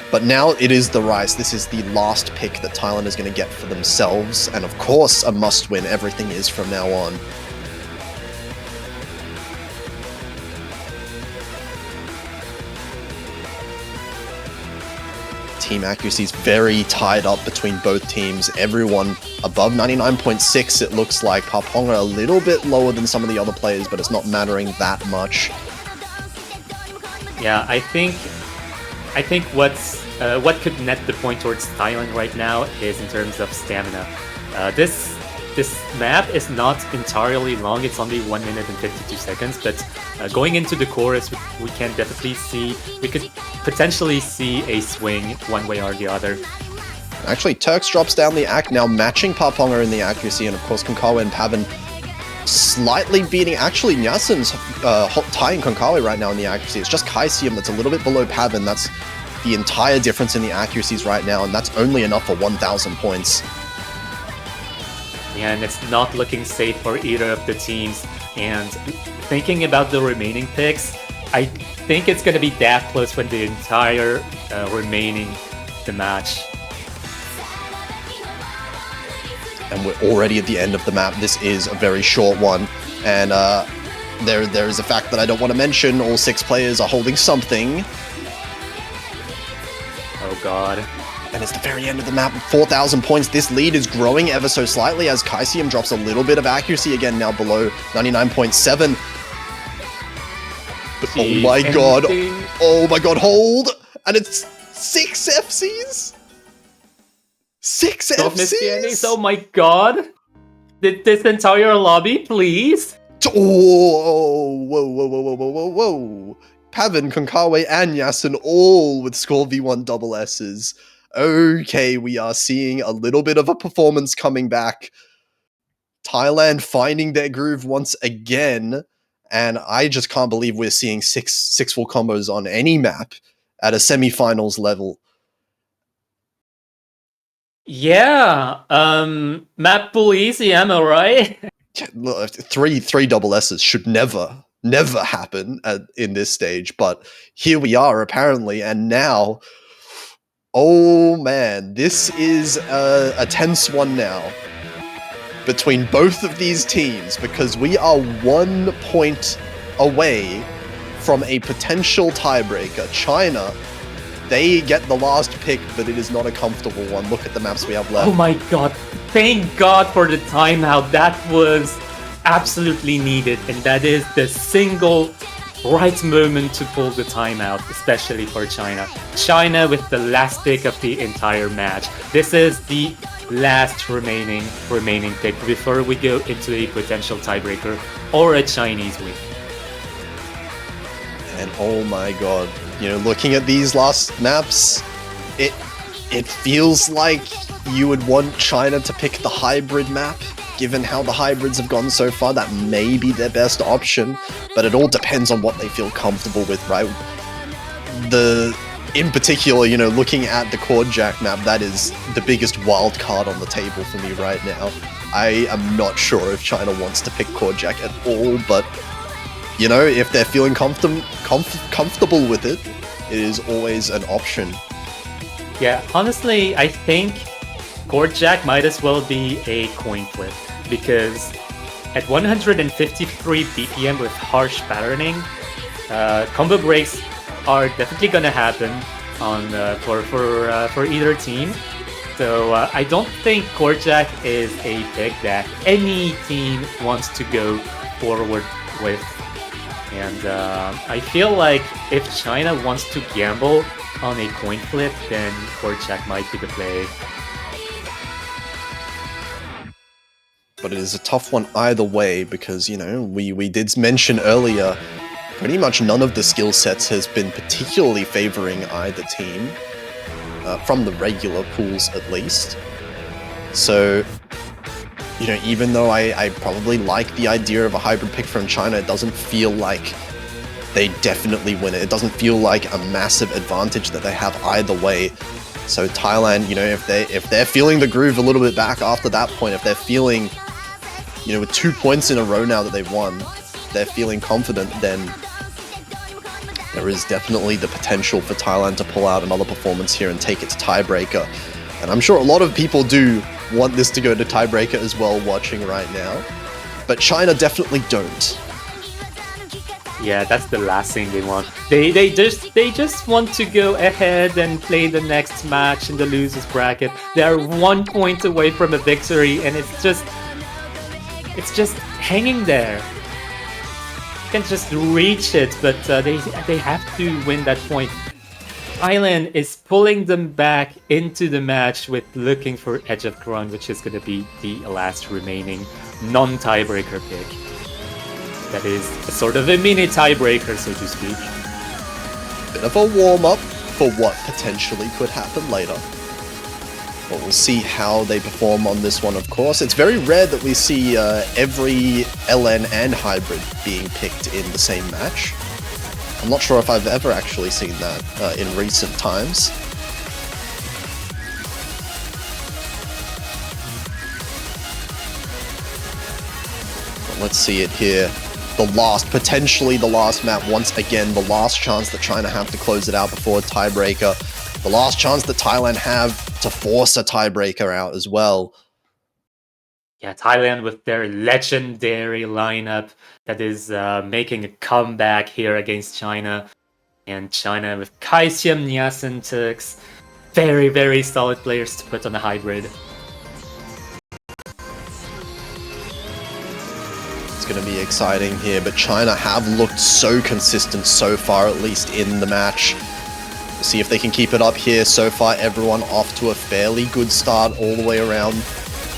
But now it is the Rice. This is the last pick that Thailand is going to get for themselves. And of course, a must-win. Everything is from now on. Team accuracy is very tied up between both teams. Everyone above 99.6, it looks like. Paponga a little bit lower than some of the other players, but it's not mattering that much. Yeah, I think what could net the point towards Thailand right now is in terms of stamina. This map is not entirely long, it's only 1 minute and 52 seconds, but going into the chorus, we can definitely see, we could potentially see a swing one way or the other. Actually, Turks drops down the act now, matching Paponga in the accuracy, and of course Konkawa and Pavan slightly beating, actually Nyasen's tying Konkawa right now in the accuracy. It's just Kaisium that's a little bit below Pavan. That's the entire difference in the accuracies right now, and that's only enough for 1,000 points. Yeah, and it's not looking safe for either of the teams. And thinking about the remaining picks, I think it's going to be that close for the entire remaining the match. And we're already at the end of the map. This is a very short one, and there is a fact that I don't want to mention. All 6 players are holding something. Oh god. And it's the very end of the map, 4,000 points. This lead is growing ever so slightly as Kaisium drops a little bit of accuracy again, now below 99.7. But oh my god, hold! And it's 6 FCs? 6 FCs? Oh my god! This entire lobby, please? Oh, whoa. Pavan, Konkawa, and Yasin all with score V1 double S's. Okay, we are seeing a little bit of a performance coming back. Thailand finding their groove once again, and I just can't believe we're seeing six full combos on any map at a semifinals level. Yeah, map pool easy, am I right? Three double S's should never never happen in this stage, but here we are apparently, and now, oh man, this is a tense one now between both of these teams, because we are 1 point away from a potential tiebreaker. China, they get the last pick, but it is not a comfortable one. Look at the maps we have left. Oh my god, thank god for the timeout. That was absolutely needed, and that is the single right moment to pull the timeout, especially for China. China with the last pick of the entire match. This is the last remaining pick before we go into a potential tiebreaker or a Chinese win. And oh my god, you know, looking at these last maps, it feels like you would want China to pick the hybrid map. Given how the hybrids have gone so far, that may be their best option, but it all depends on what they feel comfortable with, right? In particular, you know, looking at the Chord Jack map, that is the biggest wild card on the table for me right now. I am not sure if China wants to pick Chord Jack at all, but, you know, if they're feeling comfortable with it, it is always an option. Yeah, honestly, I think Chord Jack might as well be a coin flip, because at 153 BPM with harsh patterning, combo breaks are definitely gonna happen on for either team. So I don't think Chord Jack is a pick that any team wants to go forward with. And I feel like if China wants to gamble on a coin flip, then Chord Jack might be the play. But it is a tough one either way, because, you know, we did mention earlier, pretty much none of the skill sets has been particularly favoring either team, from the regular pools at least. So, you know, even though I probably like the idea of a hybrid pick from China, it doesn't feel like they definitely win it. It doesn't feel like a massive advantage that they have either way. So Thailand, you know, if they're feeling the groove a little bit back after that point, if they're feeling, you know, with 2 points in a row now that they've won, they're feeling confident, then there is definitely the potential for Thailand to pull out another performance here and take it to tiebreaker. And I'm sure a lot of people do want this to go to tiebreaker as well, watching right now. But China definitely don't. Yeah, that's the last thing they want. They just want to go ahead and play the next match in the losers bracket. They are 1 point away from a victory, and it's just hanging there. You can just reach it, but they have to win that point. Thailand is pulling them back into the match with looking for Edge of Ground, which is going to be the last remaining non-tiebreaker pick. That is a sort of a mini tiebreaker, so to speak. Bit of a warm-up for what potentially could happen later. But we'll see how they perform on this one, of course. It's very rare that we see every LN and hybrid being picked in the same match. I'm not sure if I've ever actually seen that in recent times. But let's see it here. Potentially the last map, once again, the last chance that China have to close it out before a tiebreaker. The last chance that Thailand have to force a tiebreaker out as well. Yeah, Thailand with their legendary lineup that is making a comeback here against China. And China with Kaisiam, Nyasen, Tux. Very, very solid players to put on a hybrid. It's going to be exciting here, but China have looked so consistent so far, at least in the match. We'll see if they can keep it up here. So far, everyone off to a fairly good start all the way around.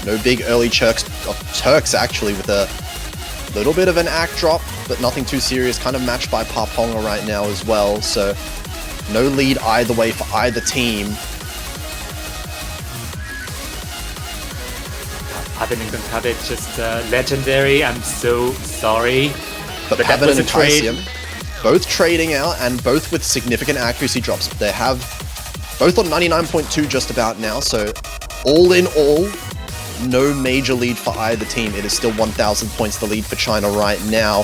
No big early Turks actually, with a little bit of an act drop, but nothing too serious. Kind of matched by Paponga right now as well, so no lead either way for either team. Pavan and Kavit just legendary. I'm so sorry. But Pavan and Kaisiam, both trading out and both with significant accuracy drops. They have both on 99.2 just about now, so all in all, no major lead for either team. It is still 1,000 points the lead for China right now.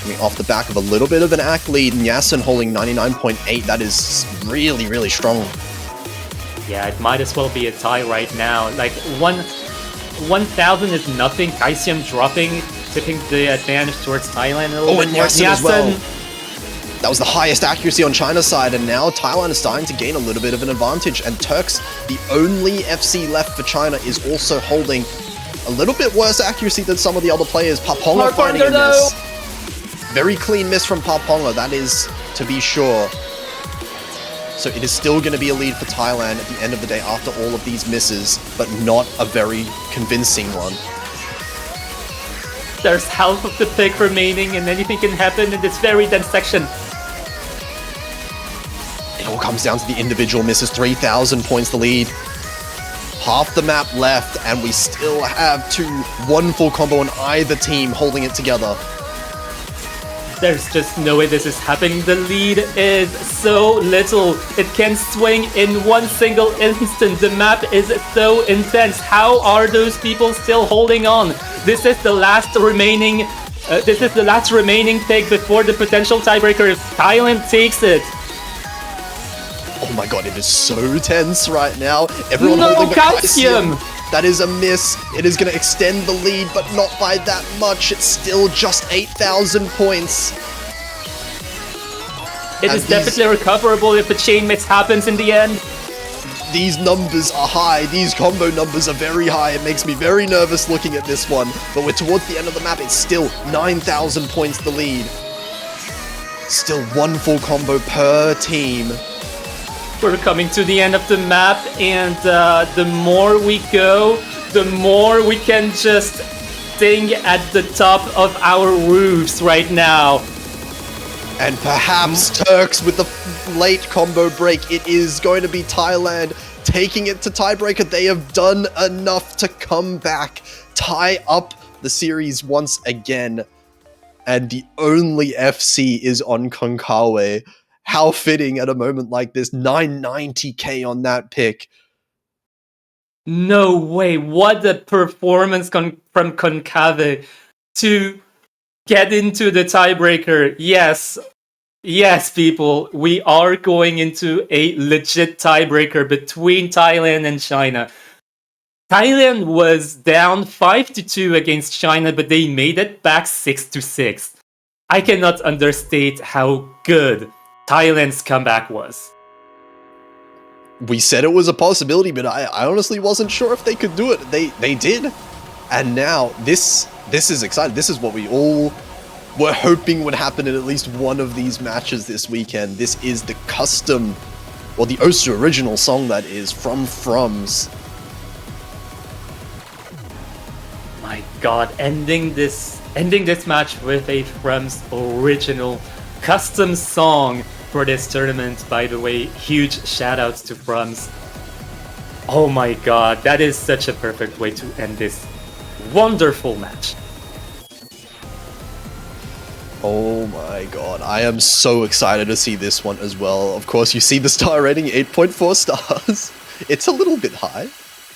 Coming off the back of a little bit of an ACK lead, Nyasen holding 99.8. That is really, really strong. Yeah, it might as well be a tie right now. Like 1,000 is nothing. Kaisium dropping, tipping the advantage towards Thailand a little bit. And Nyasen as well. That was the highest accuracy on China's side, and now Thailand is starting to gain a little bit of an advantage. And Turks, the only FC left for China, is also holding a little bit worse accuracy than some of the other players. Paponga finding a miss. Very clean miss from Paponga, that is to be sure. So it is still going to be a lead for Thailand at the end of the day after all of these misses, but not a very convincing one. There's half of the pick remaining and anything can happen in this very dense section. It all comes down to the individual misses. 3,000 points the lead. Half the map left, and we still have one full combo on either team holding it together. There's just no way this is happening. The lead is so little. It can swing in one single instant. The map is so intense. How are those people still holding on? This is the last remaining pick before the potential tiebreaker if Thailand takes it. Oh my god, it is so tense right now. Everyone holding the Kaisium. That is a miss. It is going to extend the lead, but not by that much. It's still just 8,000 points. It is definitely recoverable if a chain mix happens in the end. These numbers are high. These combo numbers are very high. It makes me very nervous looking at this one. But we're towards the end of the map. It's still 9,000 points the lead. Still one full combo per team. We're coming to the end of the map, and the more we go, the more we can just sing at the top of our roofs right now. And perhaps Turks with the late combo break. It is going to be Thailand taking it to tiebreaker. They have done enough to come back, tie up the series once again. And the only FC is on Konkawa. How fitting at a moment like this. 990k on that pick. No way. What a performance from Konkawa to get into the tiebreaker. Yes, people. We are going into a legit tiebreaker between Thailand and China. Thailand was down 5-2 against China, but they made it back 6-6. I cannot understate how good Thailand's comeback was. We said it was a possibility, but I honestly wasn't sure if they could do it. They did. And now this is exciting. This is what we all were hoping would happen in at least one of these matches this weekend. This is the custom, or the Osu original song that is from Frums. My god, ending this match with a Frums original custom song for this tournament. By the way, huge shoutouts to Frums. Oh my god, that is such a perfect way to end this wonderful match. Oh my god, I am so excited to see this one as well. Of course, you see the star rating, 8.4 stars. It's a little bit high,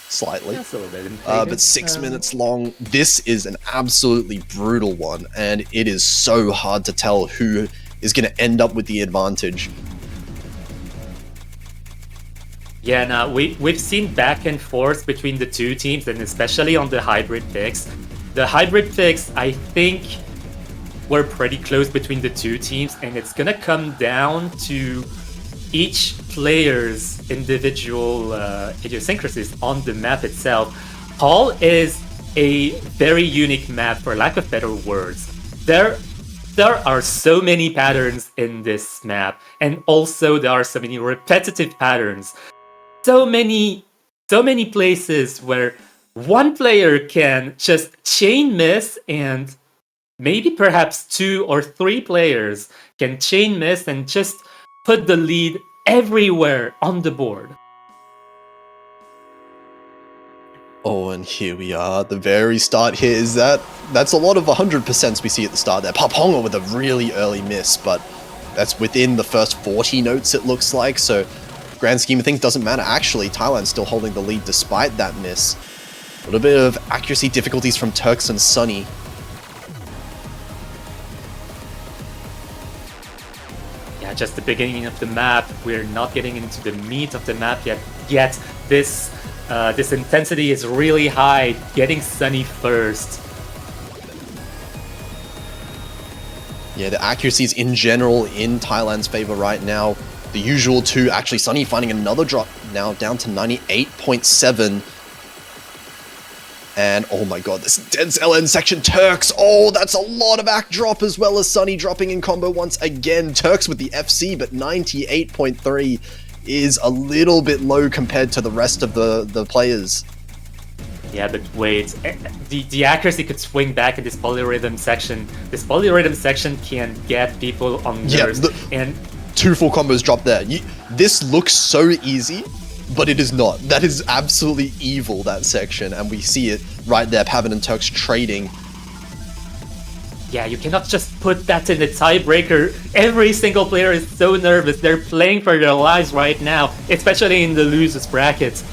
slightly. That's a little bit but 6 minutes long. This is an absolutely brutal one, and it is so hard to tell who is going to end up with the advantage. Yeah, now we've seen back and forth between the two teams, and especially on the hybrid picks. The hybrid picks, I think, were pretty close between the two teams, and it's gonna come down to each player's individual idiosyncrasies on the map itself. Hall is a very unique map, for lack of better words. There are so many patterns in this map, and also there are so many repetitive patterns. So many places where one player can just chain miss, and maybe perhaps 2 or 3 players can chain miss and just put the lead everywhere on the board. Oh, and here we are. The very start here is that's a lot of 100% we see at the start there. Paponga with a really early miss, but that's within the first 40 notes it looks like, so grand scheme of things doesn't matter. Actually, Thailand's still holding the lead despite that miss. A little bit of accuracy difficulties from Turks and Sunny. just the beginning of the map. We're not getting into the meat of the map yet. This intensity is really high. Getting Sunny first. Yeah, the accuracies in general in Thailand's favor right now. The usual 2, actually Sunny finding another drop now down to 98.7. And oh my god, this dense LN section, Turks, oh, that's a lot of act drop, as well as Sunny dropping in combo once again. Turks with the FC, but 98.3 is a little bit low compared to the rest of the players. Yeah, but wait, the accuracy could swing back in this polyrhythm section. This polyrhythm section can get people on nerves, and 2 full combos dropped there. This looks so easy, but it is not. That is absolutely evil, that section, and we see it right there, Pavan and Turks trading. Yeah, you cannot just put that in the tiebreaker. Every single player is so nervous. They're playing for their lives right now, especially in the losers bracket.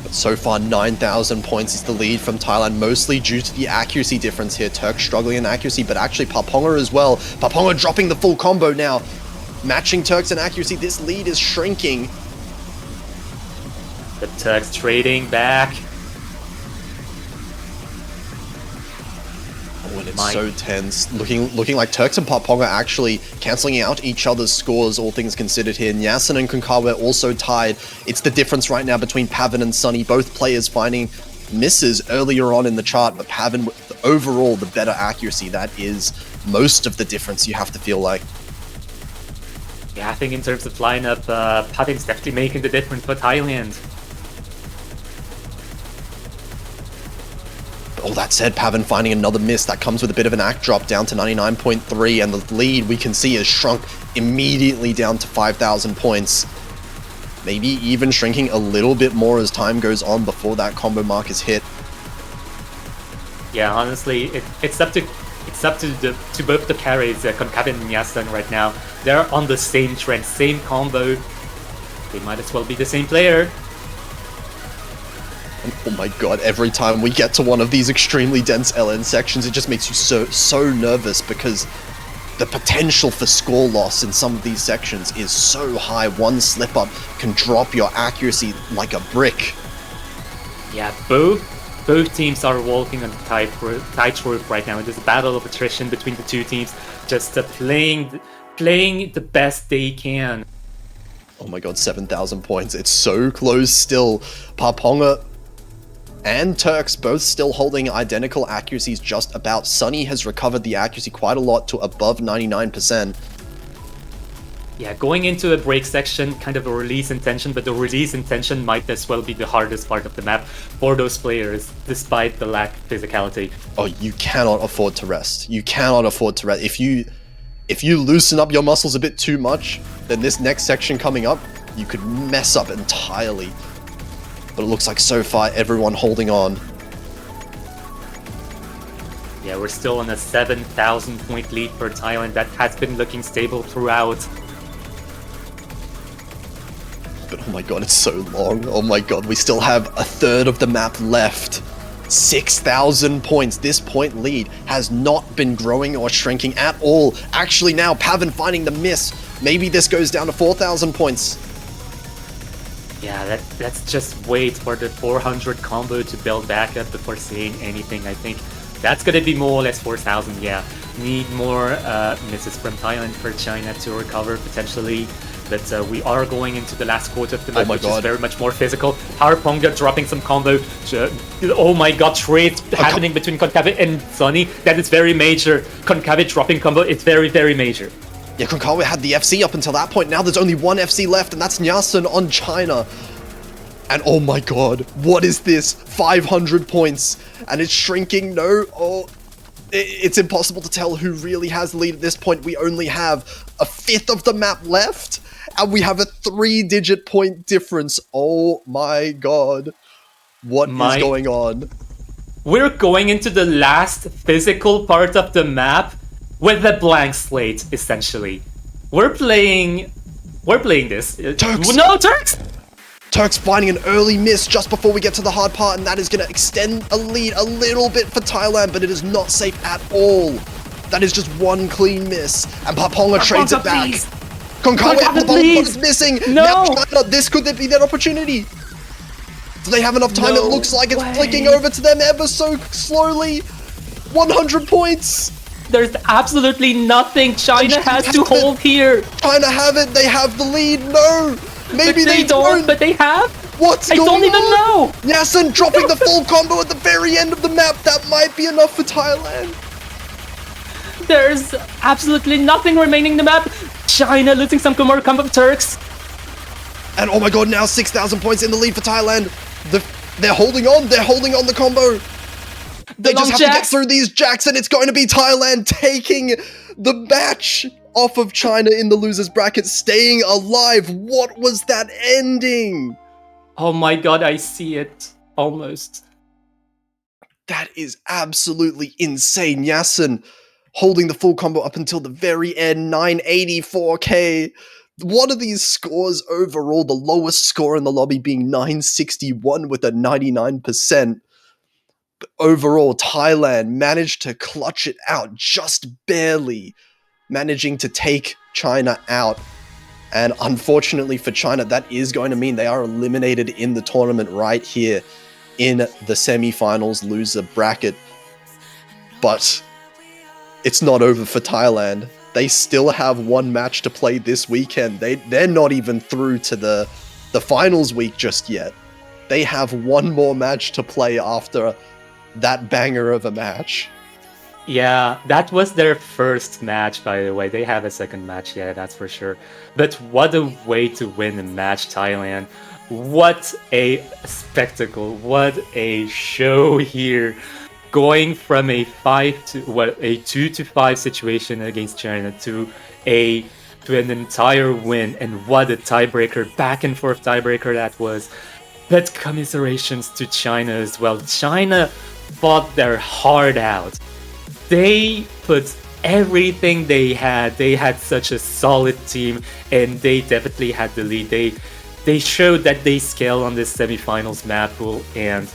But so far, 9,000 points is the lead from Thailand, mostly due to the accuracy difference here. Turks struggling in accuracy, but actually Paponga as well. Paponga dropping the full combo now. Matching Turks in accuracy, this lead is shrinking. The Turks trading back. Oh, and it's so tense. Looking like Turks and Paponga actually cancelling out each other's scores, all things considered here. Nyasan and Konkawa also tied. It's the difference right now between Pavan and Sunny. Both players finding misses earlier on in the chart, but Pavan with overall the better accuracy. That is most of the difference, you have to feel like. Yeah, I think in terms of lineup, Pavan's definitely making the difference for Thailand. All that said, Pavan finding another miss. That comes with a bit of an act drop down to 99.3, and the lead we can see has shrunk immediately down to 5,000 points. Maybe even shrinking a little bit more as time goes on before that combo mark is hit. Yeah, honestly, it's up to both the carries, Konkawa and Nyasan right now. They're on the same trend, same combo. They might as well be the same player. Oh my god, every time we get to one of these extremely dense LN sections, it just makes you so nervous, because the potential for score loss in some of these sections is so high. One slip up can drop your accuracy like a brick. Yeah, both teams are walking on the tightrope right now. There's a battle of attrition between the two teams, just playing the best they can. Oh my god, 7,000 points. It's so close still. Paponga and Turks both still holding identical accuracies just about. Sunny has recovered the accuracy quite a lot to above 99%. Yeah, going into a break section, kind of a release intention, but the release intention might as well be the hardest part of the map for those players, despite the lack of physicality. Oh, you cannot afford to rest. You cannot afford to rest. If you loosen up your muscles a bit too much, then this next section coming up, you could mess up entirely. But it looks like so far everyone holding on. Yeah, we're still on a 7,000 point lead for Thailand. That has been looking stable throughout. But oh my god, it's so long. Oh my god, we still have a third of the map left. 6,000 points. This point lead has not been growing or shrinking at all. Actually now, Pavan finding the miss. Maybe this goes down to 4,000 points. Yeah, let's just wait for the 400 combo to build back up before saying anything. I think that's gonna be more or less 4,000, yeah. Need more misses from Thailand for China to recover, potentially. But we are going into the last quarter of the match, which is very much more physical. Paponga dropping some combo. Oh my god, trade happening between Konkawa and Sunny. That is very major. Konkawa dropping combo, it's very, very major. Yeah, Konkawa had the FC up until that point. Now there's only one FC left, and that's Nyasan on China. And oh my god, what is this? 500 points, and it's shrinking. No, oh, it's impossible to tell who really has the lead at this point. We only have a fifth of the map left, and we have a 3-digit point difference. Oh my god, what is going on? We're going into the last physical part of the map with a blank slate, essentially. We're playing this. Turks! No, Turks! Turks finding an early miss just before we get to the hard part, and that is going to extend a lead a little bit for Thailand, but it is not safe at all. That is just one clean miss. And Paponga trades it back. Please. Konkawa, Konkawa, Paponga please. is missing. No. Now China, this could be that opportunity. Do they have enough time? No It looks like it's way. flicking over to them ever so slowly. 100 points. There's absolutely nothing China has to have hold here. China have it. They have the lead. No. Maybe But they don't. but they have? What's I going don't even on? know. Yasin dropping the full combo at the very end of the map. That might be enough for Thailand. There's absolutely nothing remaining in the map. China losing some more combo Turks. And oh my god, now 6,000 points in the lead for Thailand. They're holding on. They're holding on the combo. They just have to get through these jacks, and it's going to be Thailand taking the match off of China in the losers bracket, staying alive. What was that ending? Oh my god, I see it. Almost. That is absolutely insane. Yasin holding the full combo up until the very end, 984k. What are these scores overall? The lowest score in the lobby being 961 with a 99%. But overall, Thailand managed to clutch it out just barely, managing to take China out. And unfortunately for China, that is going to mean they are eliminated in the tournament right here in the semifinals loser bracket. But it's not over for Thailand. They still have one match to play this weekend. They're not even through to the finals week just yet. They have one more match to play after that banger of a match. Yeah, that was their first match, by the way. They have a second match, yeah, that's for sure. But what a way to win a match, Thailand. What a spectacle. What a show here. Going from a 2-5 situation against China to an entire win, and what a tiebreaker, back and forth tiebreaker that was. But commiserations to China as well. China fought their heart out. They put everything they had. They had such a solid team, and they definitely had the lead. They showed that they scale on this semifinals map pool, and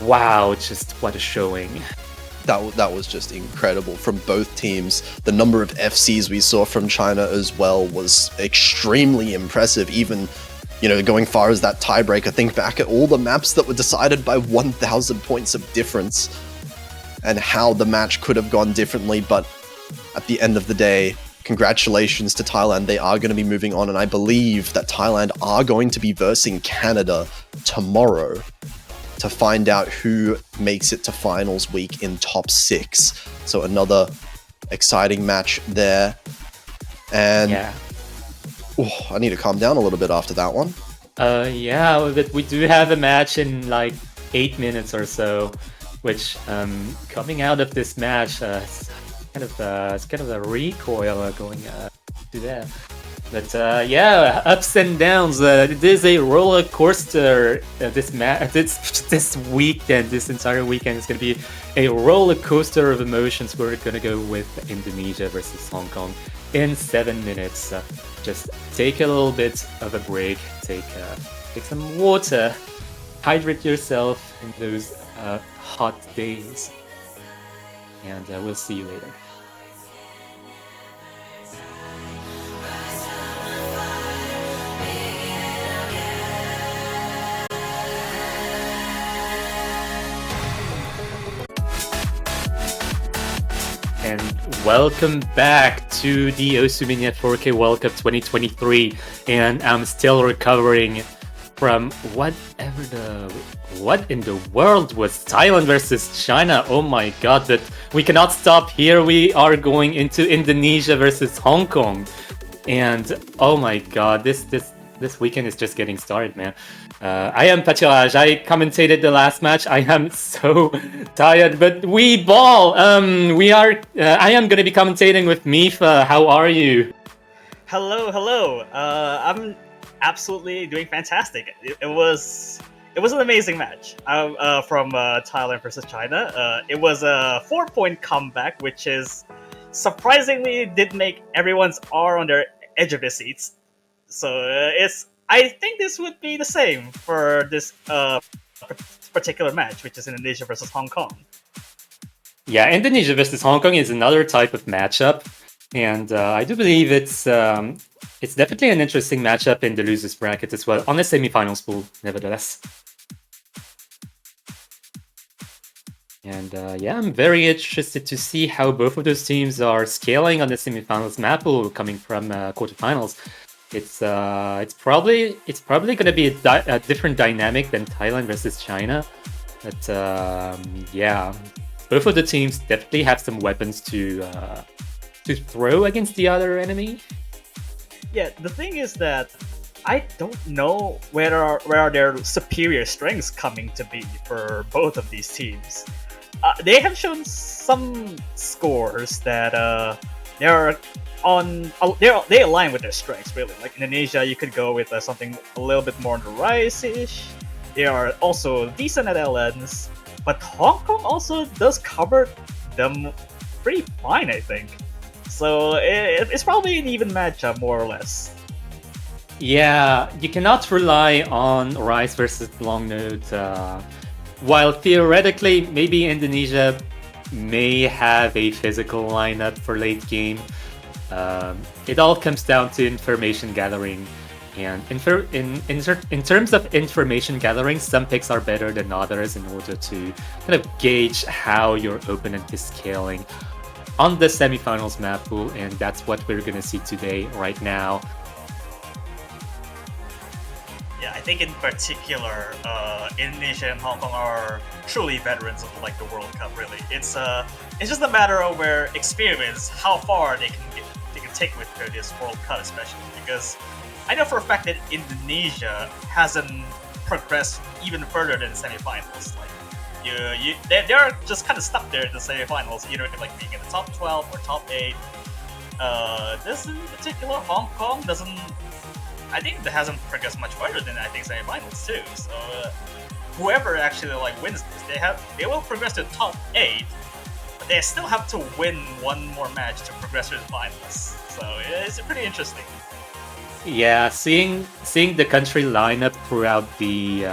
wow, just what a showing. That was just incredible from both teams. The number of FCs we saw from China as well was extremely impressive, even, you know, going far as that tiebreaker. Think back at all the maps that were decided by 1,000 points of difference and how the match could have gone differently. But at the end of the day, congratulations to Thailand. They are going to be moving on, and I believe that Thailand are going to be versing Canada tomorrow to find out who makes it to finals week in top 6. So another exciting match there. And yeah. I need to calm down a little bit after that one. Yeah, but we do have a match in like 8 minutes or so, which coming out of this match, it's kind of a recoil going to that. But yeah, ups and downs. It is a roller coaster. This weekend, this entire weekend is going to be a roller coaster of emotions. We're going to go with Indonesia versus Hong Kong in 7 minutes. Just take a little bit of a break. Take some water. Hydrate yourself in those hot days. And we'll see you later. And welcome back to the Osumini at 4K World Cup 2023. And I'm still recovering from what in the world was Thailand versus China? Oh my god, but we cannot stop here. We are going into Indonesia versus Hong Kong. And oh my god, this weekend is just getting started, man. I am Pachiraj. I commentated the last match. I am so tired, but we ball. I am gonna be commentating with Mifa. How are you? Hello. I'm absolutely doing fantastic. It was an amazing match from Thailand versus China. It was a 4-point comeback, which is surprisingly did make everyone's R on their edge of their seats. So I think this would be the same for this particular match, which is Indonesia versus Hong Kong. Yeah, Indonesia versus Hong Kong is another type of matchup, and I do believe it's definitely an interesting matchup in the losers bracket as well, on the semifinals pool, nevertheless. And yeah, I'm very interested to see how both of those teams are scaling on the semifinals map pool coming from quarterfinals. It's probably going to be a different dynamic than Thailand versus China, but yeah, both of the teams definitely have some weapons to throw against the other enemy. Yeah, the thing is that I don't know where are their superior strengths coming to be for both of these teams. They have shown some scores that they're on they align with their strengths really. Like Indonesia, you could go with something a little bit more on the rise-ish. They are also decent at LNs, but Hong Kong also does cover them pretty fine, I think. So it's probably an even matchup, more or less. Yeah, you cannot rely on Rise versus Longnote. While theoretically, maybe Indonesia may have a physical lineup for late game, it all comes down to information gathering. And in terms of information gathering, some picks are better than others in order to kind of gauge how your opponent is scaling on the semifinals map pool, and that's what we're gonna see today, right now. Yeah, I think in particular, Indonesia and Hong Kong are truly veterans of like the World Cup. Really, it's just a matter of where experience, how far they can take with this World Cup, especially because I know for a fact that Indonesia hasn't progressed even further than semifinals. Like they're just kind of stuck there in the semifinals, either like being in the top 12 or top 8. This in particular, Hong Kong doesn't. I think that hasn't progressed much further than I think semifinals too. So whoever actually like wins this, they will progress to top 8, but they still have to win one more match to progress to the finals. So it's pretty interesting. Yeah, seeing the country lineup throughout the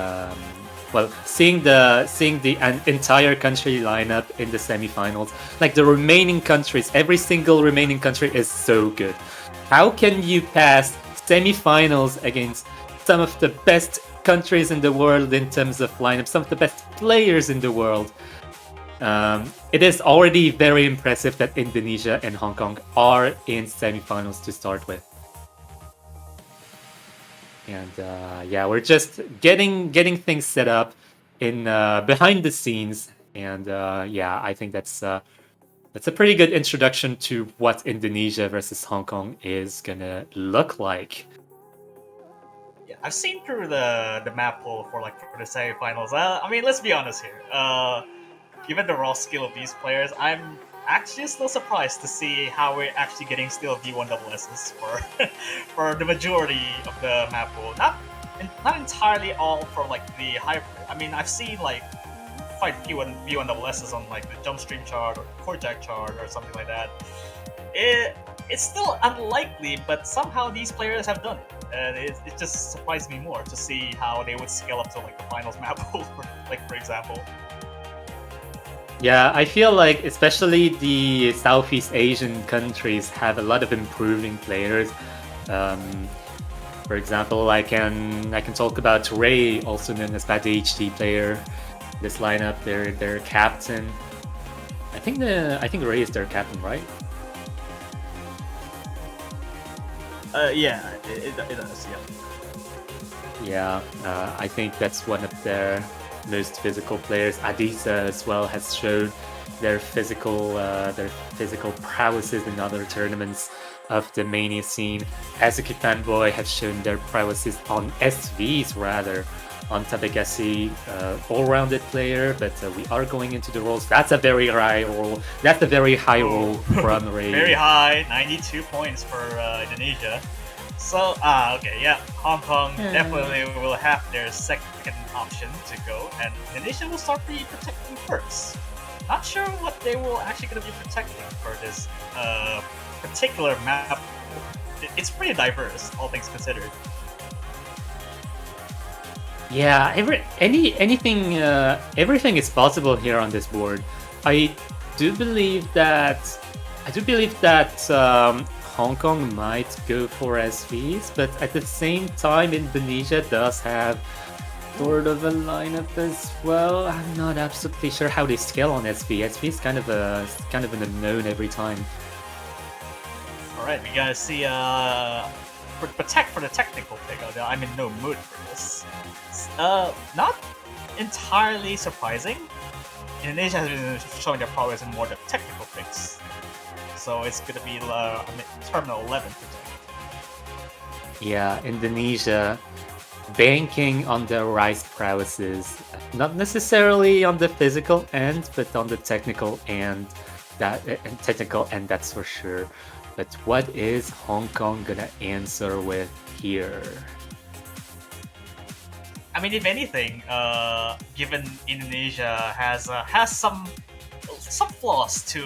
seeing the entire country lineup in the semifinals, like the remaining countries, every single remaining country is so good. How can you pass semifinals against some of the best countries in the world in terms of lineup, some of the best players in the world? It is already very impressive that Indonesia and Hong Kong are in semifinals to start with. And yeah, we're just getting things set up in behind the scenes, and yeah, I think that's a pretty good introduction to what Indonesia versus Hong Kong is gonna look like. Yeah, I've seen through the map pool for the semifinals. I mean, let's be honest here. Given the raw skill of these players, I'm actually still surprised to see how we're actually getting still v1SSs for for the majority of the map pool. Not entirely all for like the higher. I mean, I've seen like quite few v1SSs on like the jump stream chart or core jack chart or something like that. It's still unlikely, but somehow these players have done it, and it just surprised me more to see how they would scale up to like the finals map pool, for example. Yeah, I feel like especially the Southeast Asian countries have a lot of improving players. For example, I can talk about Ray, also known as Bad HT player. This lineup, their captain. I think Ray is their captain, right? Yeah, it does. Yeah, I think that's one of their most physical players. Adisa as well has shown their physical prowesses in other tournaments of the mania scene. Azuki Fanboy have shown their prowesses on SVs rather. On Tabegasi, all-rounded player, but we are going into the rolls. That's a very high roll. That's a very high roll from Ray. Very high, 92 points for Indonesia. So, okay, yeah, Hong Kong definitely will have their second option to go, and Indonesia will start the protecting first. Not sure what they will actually going to be protecting for this particular map. It's pretty diverse, all things considered. Yeah, everything is possible here on this board. I do believe that Hong Kong might go for SVs, but at the same time, Indonesia does have sort of a lineup as well. I'm not absolutely sure how they scale on SV. SV is kind of an unknown every time. All right, we gotta see. Protect for the technical pick. I'm in no mood for this. Not entirely surprising. Indonesia has been showing their progress in more the technical picks, so it's gonna be Terminal 11 protect. Yeah, Indonesia banking on their Rice prowesses, not necessarily on the physical end, but on the technical end. That's for sure. But what is Hong Kong gonna answer with here? I mean, if anything, given Indonesia has some flaws to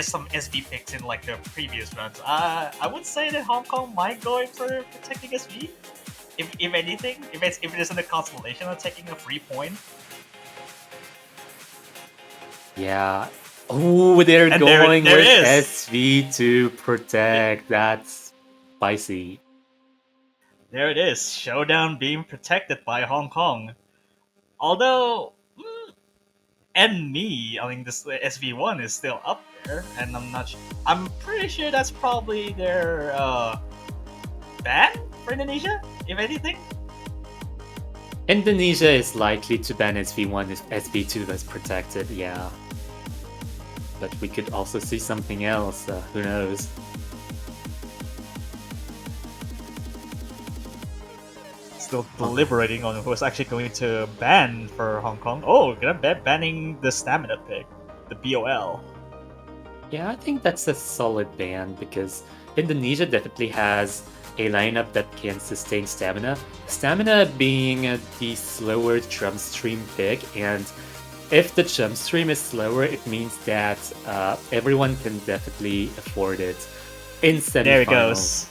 some SV picks in like their previous runs, I would say that Hong Kong might go in for protecting SV. If anything, if it isn't a consolation of taking a free point. Yeah. Oh, they're And going there with is. SV to protect. That's spicy. There it is. Showdown being protected by Hong Kong. Although, and me, I mean, this SV1 is still up there, and I'm pretty sure that's probably their ban for Indonesia, if anything. Indonesia is likely to ban SV1 if SV2 is protected, yeah. But we could also see something else, who knows. Still deliberating on who's actually going to ban for Hong Kong. Oh, gonna banning the stamina pick, the BOL. Yeah, I think that's a solid ban because Indonesia definitely has a lineup that can sustain stamina. Stamina being the slower jump stream pick, and if the jump stream is slower, it means that everyone can definitely afford it in semifinals. There it goes.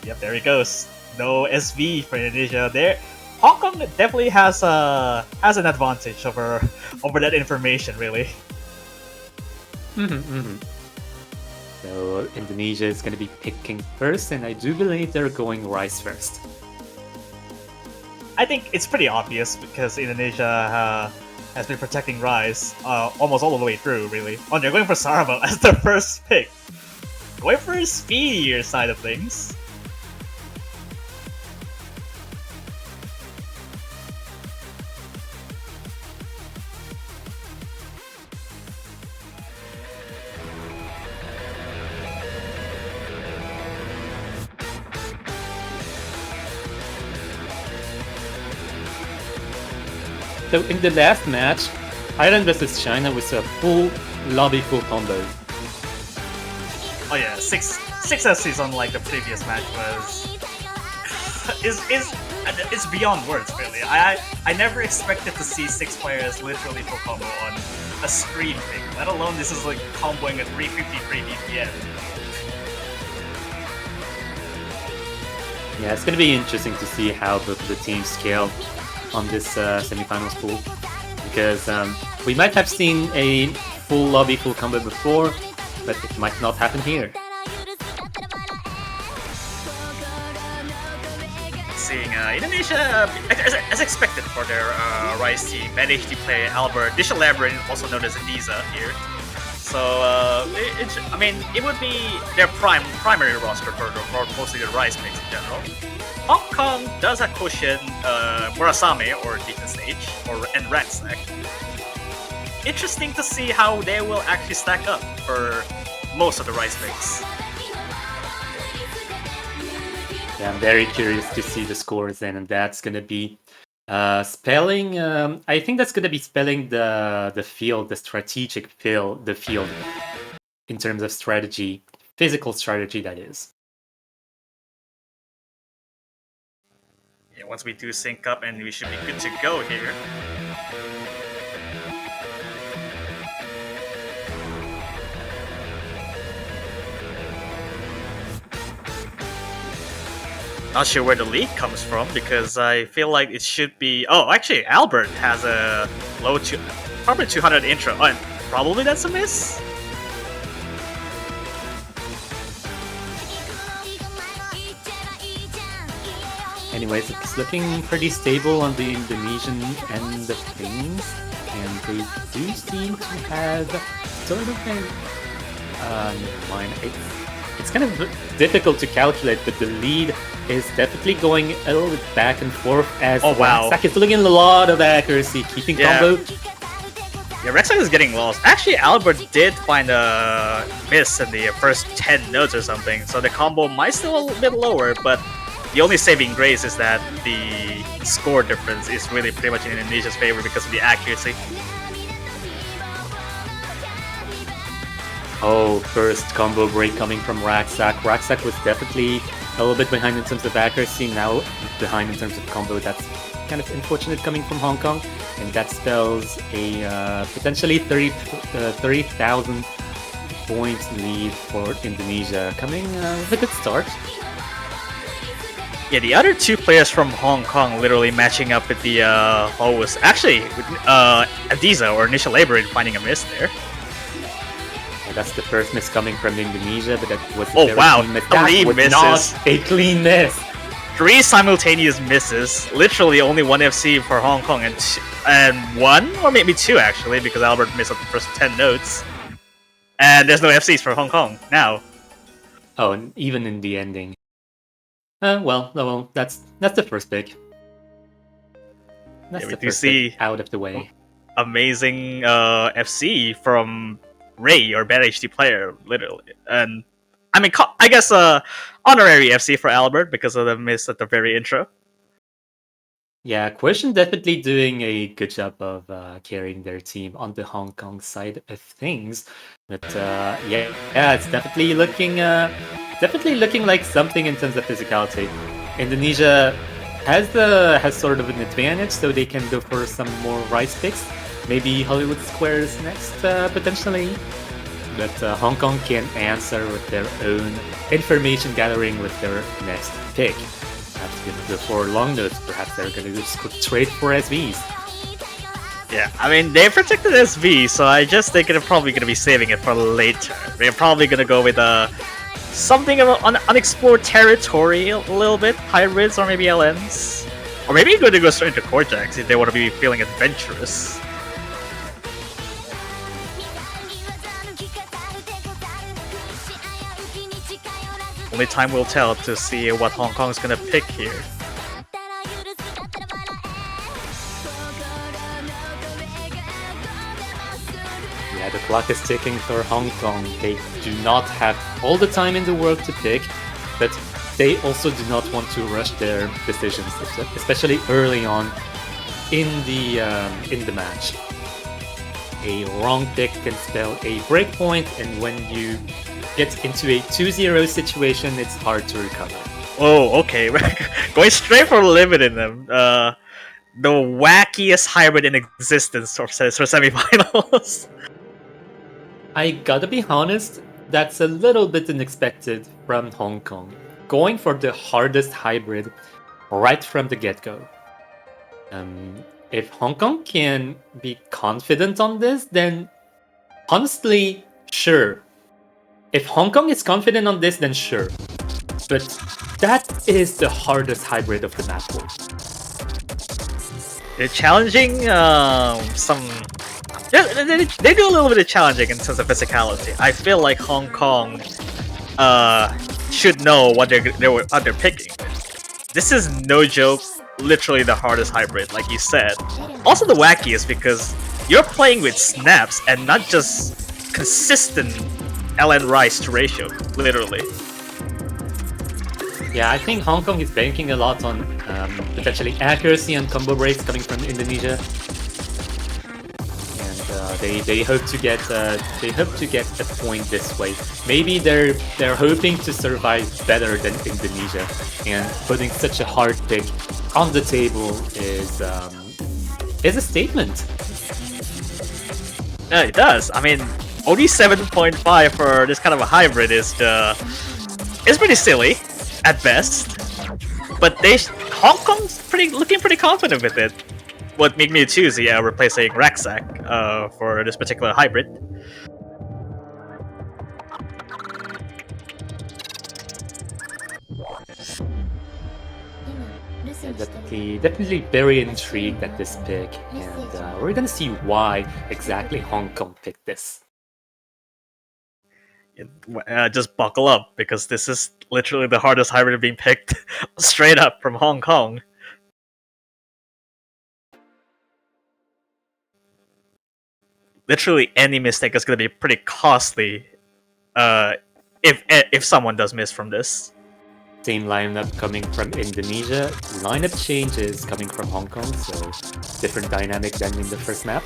Yep, there it goes. No SV for Indonesia. There, Hong Kong definitely has an advantage over that information, really. So Indonesia is going to be picking first, and I do believe they're going Rice first. I think it's pretty obvious because Indonesia has been protecting Rice almost all the way through, really. Oh, they're going for Sarvo as their first pick. Going for a speedier side of things. So in the last match, Ireland versus China was a full lobby full combo. Oh yeah, six SCs on like the previous match was it's beyond words, really. I never expected to see 6 players literally full combo on a screen thing, let alone this is like comboing at 353 BPM. Yeah, it's going to be interesting to see how both of the teams scale on this semifinals pool, because we might have seen a full lobby full combo before, but it might not happen here. Seeing Indonesia, as expected for their Rice team, managed to play Albert, Digital Labyrinth, also known as Anisa here. So, I mean, it would be their primary roster for mostly the Rice picks in general. Hong Kong does have cushion Murasame or Deacon Stage and Ransnack. Interesting to see how they will actually stack up for most of the Rice picks. Yeah, I'm very curious to see the scores then, and that's gonna be spelling. I think that's gonna be spelling the field, the strategic field, the field in terms of strategy, physical strategy, that is. Yeah, once we do sync up, and we should be good to go here. Not sure where the lead comes from because I feel like it should be. Oh, actually, Albert has a low probably 200 intro. Oh, and probably that's a miss. Anyways, it's looking pretty stable on the Indonesian end of things, and they do seem to have sort of a line. It's kind of difficult to calculate, but the lead is definitely going a little bit back and forth as Rexac is looking at a lot of accuracy, keeping combo. Yeah, Rexac is getting lost. Actually, Albert did find a miss in the first 10 notes or something, so the combo might still a bit lower, but the only saving grace is that the score difference is really pretty much in Indonesia's favor because of the accuracy. Oh, first combo break coming from Rexac. Rexac was definitely a little bit behind in terms of accuracy, now behind in terms of combo. That's kind of unfortunate coming from Hong Kong, and that spells a potentially 30,000 points lead for Indonesia, coming with a good start. Yeah, the other two players from Hong Kong literally matching up with the host. Actually, with Adiza or Initial Labor finding a miss there. That's the first miss coming from Indonesia, but that was a clean miss. That was misses. Not a clean miss. 3 simultaneous misses. Literally only 1 FC for Hong Kong and 1 or maybe 2 actually, because Albert missed up the first 10 notes. And there's no FCs for Hong Kong now. Oh, and even in the ending. Well, that's the first pick. That's the first pick out of the way. Amazing FC from Ray, or bad HD player, literally. And I mean, I guess honorary FC for Albert because of the miss at the very intro. Yeah, Question definitely doing a good job of carrying their team on the Hong Kong side of things. But yeah, it's definitely looking like something in terms of physicality. Indonesia has sort of an advantage, so they can go for some more rice picks. Maybe Hollywood Squares next, potentially. But Hong Kong can answer with their own information gathering with their next pick. Perhaps before long notes, perhaps they're going to go straight for SVs. Yeah, I mean, they protected SV, so I just think they're probably going to be saving it for later. They're probably going to go with something of an unexplored territory a little bit, hybrids or maybe LNs. Or maybe you're going to go straight into Cortex if they want to be feeling adventurous. Only time will tell to see what Hong Kong's gonna pick here. Yeah, the clock is ticking for Hong Kong. They do not have all the time in the world to pick, but they also do not want to rush their decisions, especially early on in the match. A wrong pick can spell a breakpoint, and when you get into a 2-0 situation, it's hard to recover. Oh, okay. Going straight for limiting them. The wackiest hybrid in existence for semifinals. I gotta be honest, that's a little bit unexpected from Hong Kong. Going for the hardest hybrid right from the get-go. If Hong Kong can be confident on this, then honestly, sure. If Hong Kong is confident on this, then sure. But that is the hardest hybrid of the map board. They're challenging they do a little bit of challenging in terms of physicality. I feel like Hong Kong should know what they're picking. This is no joke, literally the hardest hybrid, like you said. Also the wackiest because you're playing with snaps and not just consistent LN Rice to ratio, literally. Yeah, I think Hong Kong is banking a lot on potentially accuracy and combo breaks coming from Indonesia, and they hope to get a point this way. Maybe they're hoping to survive better than Indonesia, and putting such a hard pick on the table is a statement. Yeah, it does. I mean, only 7.5 for this kind of a hybrid is pretty silly, at best. but Hong Kong's looking pretty confident with it. What made me choose replacing Raksak for this particular hybrid. Yeah, definitely very intrigued at this pick, and we're gonna see why exactly Hong Kong picked this. Just buckle up, because this is literally the hardest hybrid being picked straight up from Hong Kong. Literally any mistake is going to be pretty costly if someone does miss from this. Same lineup coming from Indonesia, lineup changes coming from Hong Kong, so different dynamic than in the first map.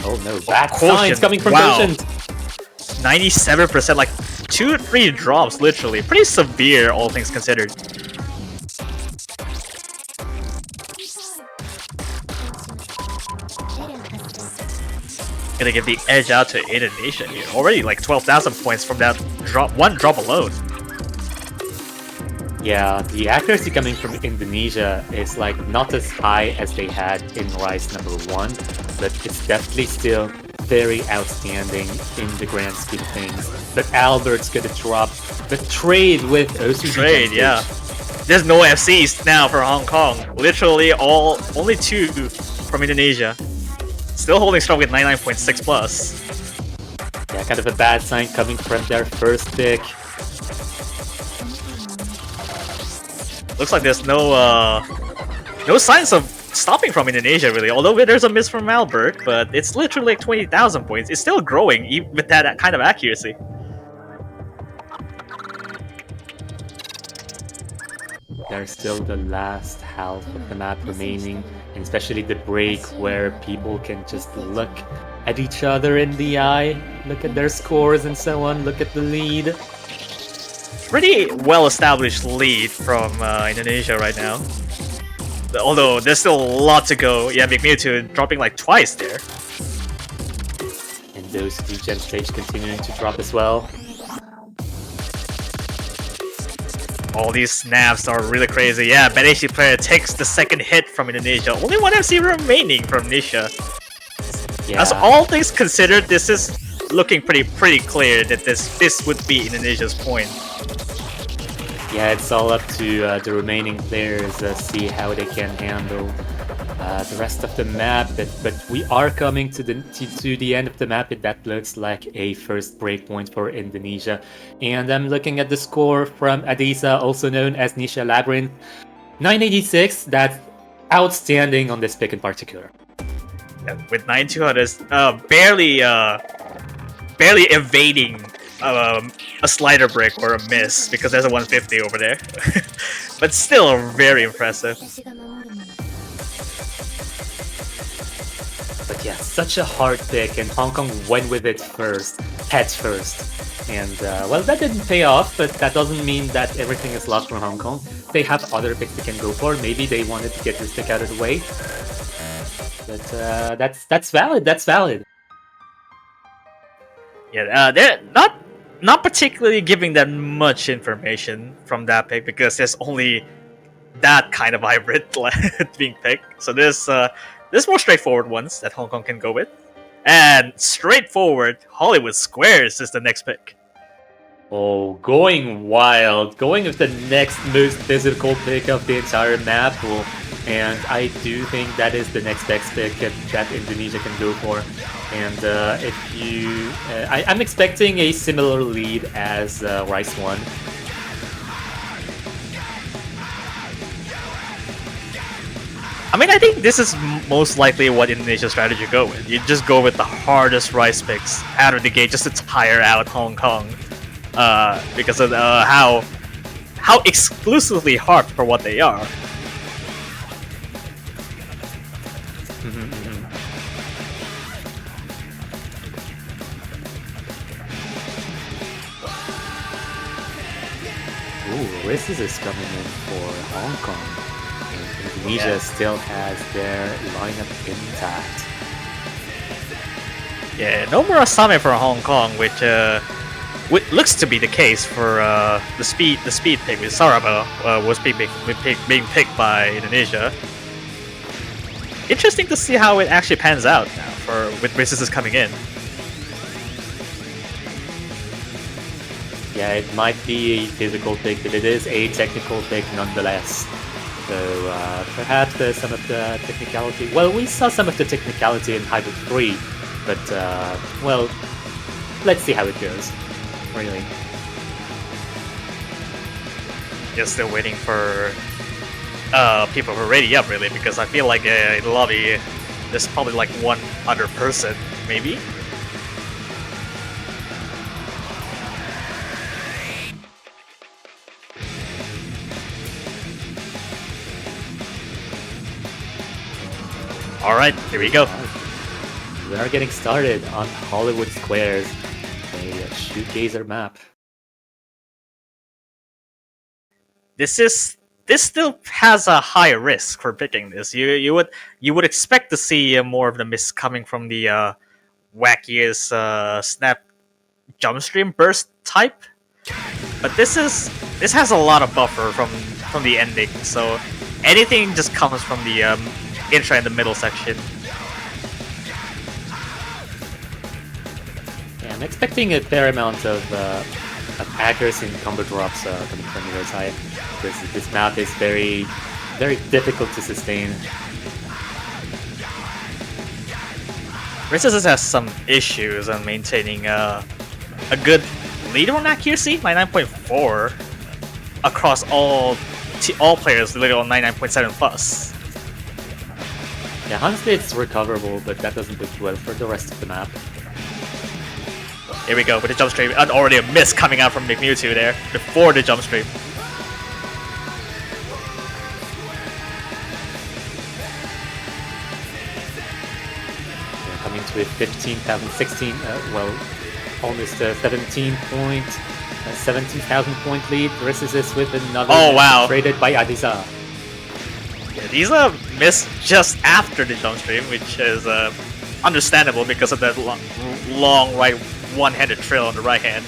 Oh no, bad signs coming from Quotient! 97%, like 2 or 3 drops, literally. Pretty severe, all things considered. Gonna give the edge out to Indonesia here. Already like 12,000 points from that one drop alone. Yeah, the accuracy coming from Indonesia is like not as high as they had in Rise #1, but it's definitely still very outstanding in the grand scheme of things. But Albert's gonna drop the trade with Osu. Trade, yeah. There's no FCs now for Hong Kong. Literally only 2 from Indonesia. Still holding strong with 99.6 plus. Yeah, kind of a bad sign coming from their first pick. Looks like there's no signs of stopping from Indonesia, really. Although there's a miss from Albert, but it's literally like 20,000 points. It's still growing even with that kind of accuracy. There's still the last half of the map remaining, and especially the break where people can just look at each other in the eye, look at their scores and so on, look at the lead. Pretty well-established lead from Indonesia right now. Although there's still a lot to go. Yeah, Mewtwo dropping like twice there. And those 2 gem stage continuing to drop as well. All these snaps are really crazy. Yeah, Beneshi player takes the second hit from Indonesia. Only 1 FC remaining from Nisha. Yeah. As all things considered, this is looking pretty clear that this would be Indonesia's point. Yeah, it's all up to the remaining players, see how they can handle the rest of the map. But we are coming to the end of the map. That looks like a first breakpoint for Indonesia. And I'm looking at the score from Adisa, also known as Nisha Labyrinth. 986, that's outstanding on this pick in particular. Yeah, with 9200, barely evading a slider brick or a miss, because there's a 150 over there. But still very impressive. But yeah, such a hard pick, and Hong Kong went with it first, heads first. And well, that didn't pay off, but that doesn't mean that everything is lost for Hong Kong. They have other picks they can go for. Maybe they wanted to get this pick out of the way. But that's valid. That's valid. Yeah, they're not particularly giving that much information from that pick, because there's only that kind of hybrid being picked. So there's more straightforward ones that Hong Kong can go with. And straightforward, Hollywood Squares is the next pick. Oh, going wild. Going with the next most physical pick of the entire map. And I do think that is the next best pick that Indonesia can go for. And if you... I'm expecting a similar lead as Rise 1. I mean, I think this is most likely what Indonesia's strategy go with. You just go with the hardest Rise picks out of the gate just to tire out Hong Kong. Because of how exclusively hard for what they are. Ooh, Rises is coming in for Hong Kong. And Indonesia still has their lineup intact. Yeah, no Murasame for Hong Kong, which what looks to be the case for the speed pick with Saraba was being picked by Indonesia. Interesting to see how it actually pans out now with Resistance coming in. Yeah, it might be a physical pick, but it is a technical pick nonetheless. So perhaps some of the technicality. Well, we saw some of the technicality in Hybrid 3, but well, let's see how it goes. Really. Just still waiting for people who are ready up, really, because I feel like in the lobby there's probably like one other person, maybe. All right, here we go. We are getting started on Hollywood Squares, a shootgazer map. This still has a higher risk for picking this. You would expect to see more of the miss coming from the wackiest snap jump stream burst type, but this has a lot of buffer from the ending, so anything just comes from the intro in the middle section. Yeah, I'm expecting a fair amount of accuracy and combo drops coming from your side. This map is very, very difficult to sustain. Resistance has some issues on maintaining a good lead on accuracy, 99.4 across all players, literally on 99.7 plus. Yeah, honestly it's recoverable, but that doesn't look well for the rest of the map. Here we go with the jump stream, and already a miss coming out from McMewtwo there before the jump stream. Coming to a 15,016, well, almost 17,000 point lead. Resistance with another traded by Adiza. Yeah, these missed just after the jump stream, which is understandable because of that long right one-handed trail on the right hand.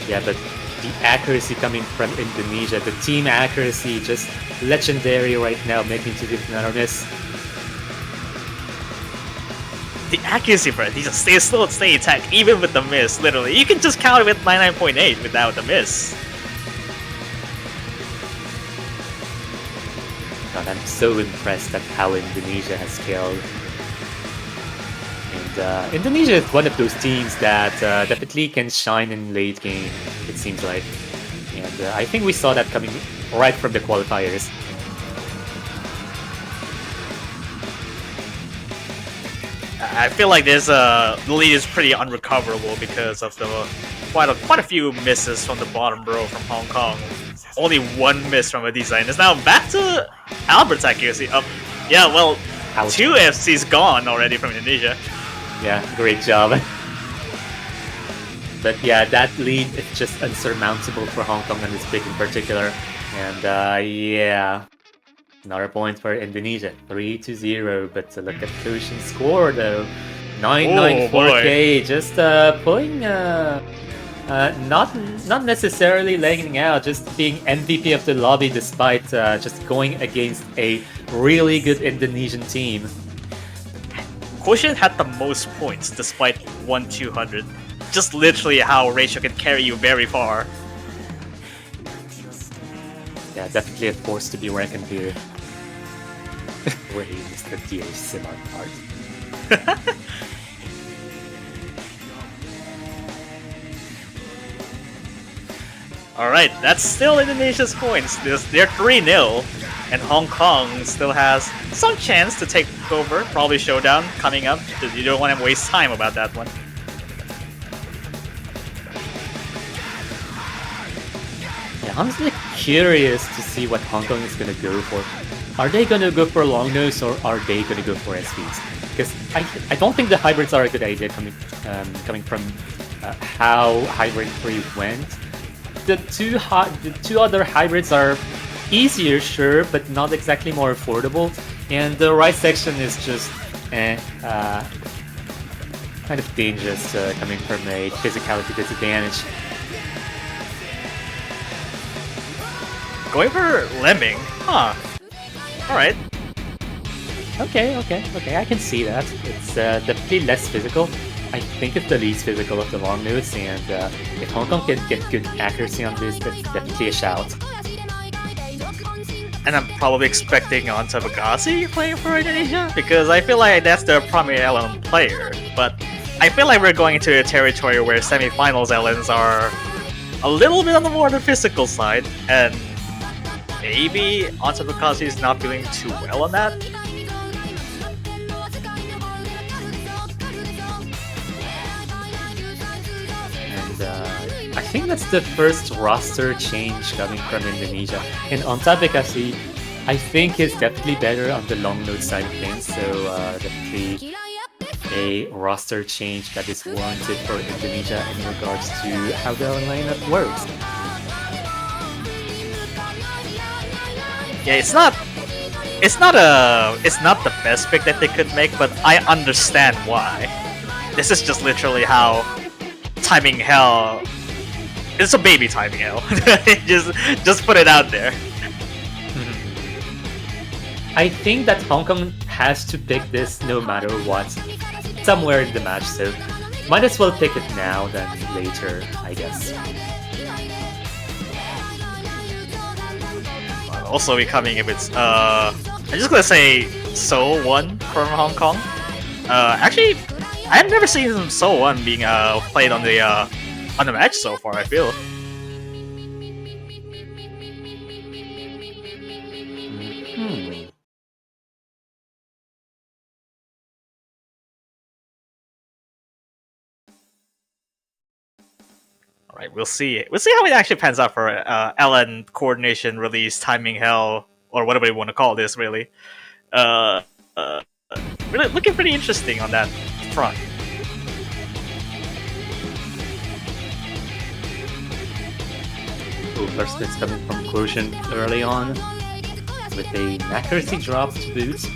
Yeah, but the accuracy coming from Indonesia, the team accuracy, just legendary right now, making to another miss. The accuracy for it, still stay intact, even with the miss, literally. You can just count it with 99.8 without the miss. God, I'm so impressed at how Indonesia has scaled. And Indonesia is one of those teams that definitely can shine in late game, it seems like. And I think we saw that coming right from the qualifiers. I feel like the lead is pretty unrecoverable because of the quite a few misses from the bottom row from Hong Kong. Only one miss from a design. It's now back to Albert's accuracy. Yeah, well, Ouch. 2 FC's gone already from Indonesia. Yeah, great job. But yeah, that lead is just unsurmountable for Hong Kong on this pick in particular. And yeah, another point for Indonesia, 3-0. But look at Koshin's score though, 994k, just pulling, not necessarily laying out, just being MVP of the lobby despite just going against a really good Indonesian team. Koshin had the most points despite 1-200. Just literally how ratio can carry you very far. Yeah, definitely a force to be reckoned here. Where is the dear Simon part? Alright, that's still Indonesia's points. They're 3-0, and Hong Kong still has some chance to take over. Probably Showdown coming up. You don't want to waste time about that one. Yeah, I'm just curious to see what Hong Kong is gonna go for. Are they gonna go for long nose or are they gonna go for SVs? Because I don't think the hybrids are a good idea coming from how Hybrid 3 went. The two other hybrids are easier, sure, but not exactly more affordable. And the right section is just kind of dangerous coming from a physicality disadvantage. Going for Lemming, huh? All right. Okay, I can see that. It's definitely less physical. I think it's the least physical of the long notes, and if Hong Kong can get good accuracy on this, that's definitely a shout. And I'm probably expecting on Tabagasi playing for Indonesia, because I feel like that's the primary LN player. But I feel like we're going into a territory where semifinals LNs are a little bit on the more the physical side, and maybe on Tabagasi is not feeling too well on that. I think that's the first roster change coming from Indonesia. And on Tabekasi, I think he's definitely better on the long note side of things, so definitely a roster change that is warranted for Indonesia in regards to how the lineup works. Yeah, it's not the best pick that they could make, but I understand why. This is just literally how Timing Hell. It's a baby Timing Hell. just put it out there. I think that Hong Kong has to pick this no matter what, somewhere in the match, so might as well pick it now than later, I guess. Also becoming a bit, I'm just gonna say Seoul 1 from Hong Kong. Actually, I've never seen Seoul 1 being played on the match so far, I feel. Alright, we'll see. We'll see how it actually pans out for LN coordination, release, timing hell, or whatever you want to call this, really. Really looking pretty interesting on that front. Ooh, first it's coming from Quotient early on, with an accuracy drop to boot.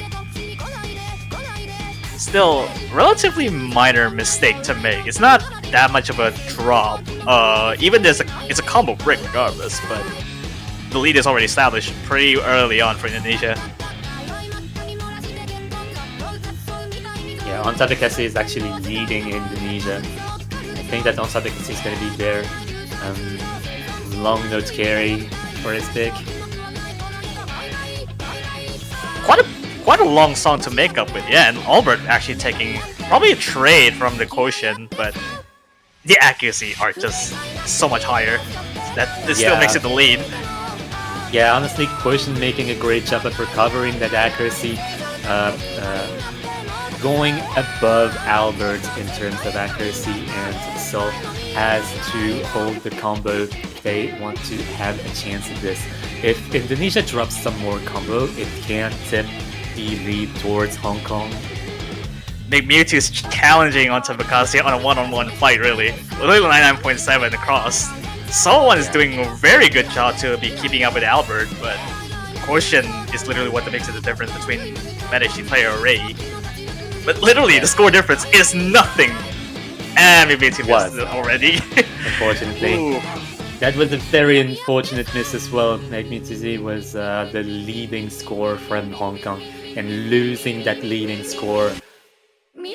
Still, relatively minor mistake to make. It's not that much of a drop. Even it's a combo break regardless, but the lead is already established pretty early on for Indonesia. Yeah, Ontabekasi is actually leading Indonesia. I think that Ontabekasi is going to be their long note carry for his pick. Quite a long song to make up with, yeah, and Albert actually taking probably a trade from the Quotient, but the accuracy are just so much higher that it still makes it the lead. Yeah, honestly, Quotient making a great job at recovering that accuracy, going above Albert in terms of accuracy, and Seoul has to hold the combo if they want to have a chance at this. If Indonesia drops some more combo, it can tip the lead towards Hong Kong. Mewtwo is challenging on Tabakasi on a one-on-one fight, really. Literally 99.7 across. Someone is doing a very good job to be keeping up with Albert, but Quotient is literally what makes it the difference between Medici player or Ray. But literally, the score difference is nothing. And maybe it's missed already. Unfortunately. Ooh. That was a very unfortunate miss as well. Magnitude was the leading score from Hong Kong, and losing that leading score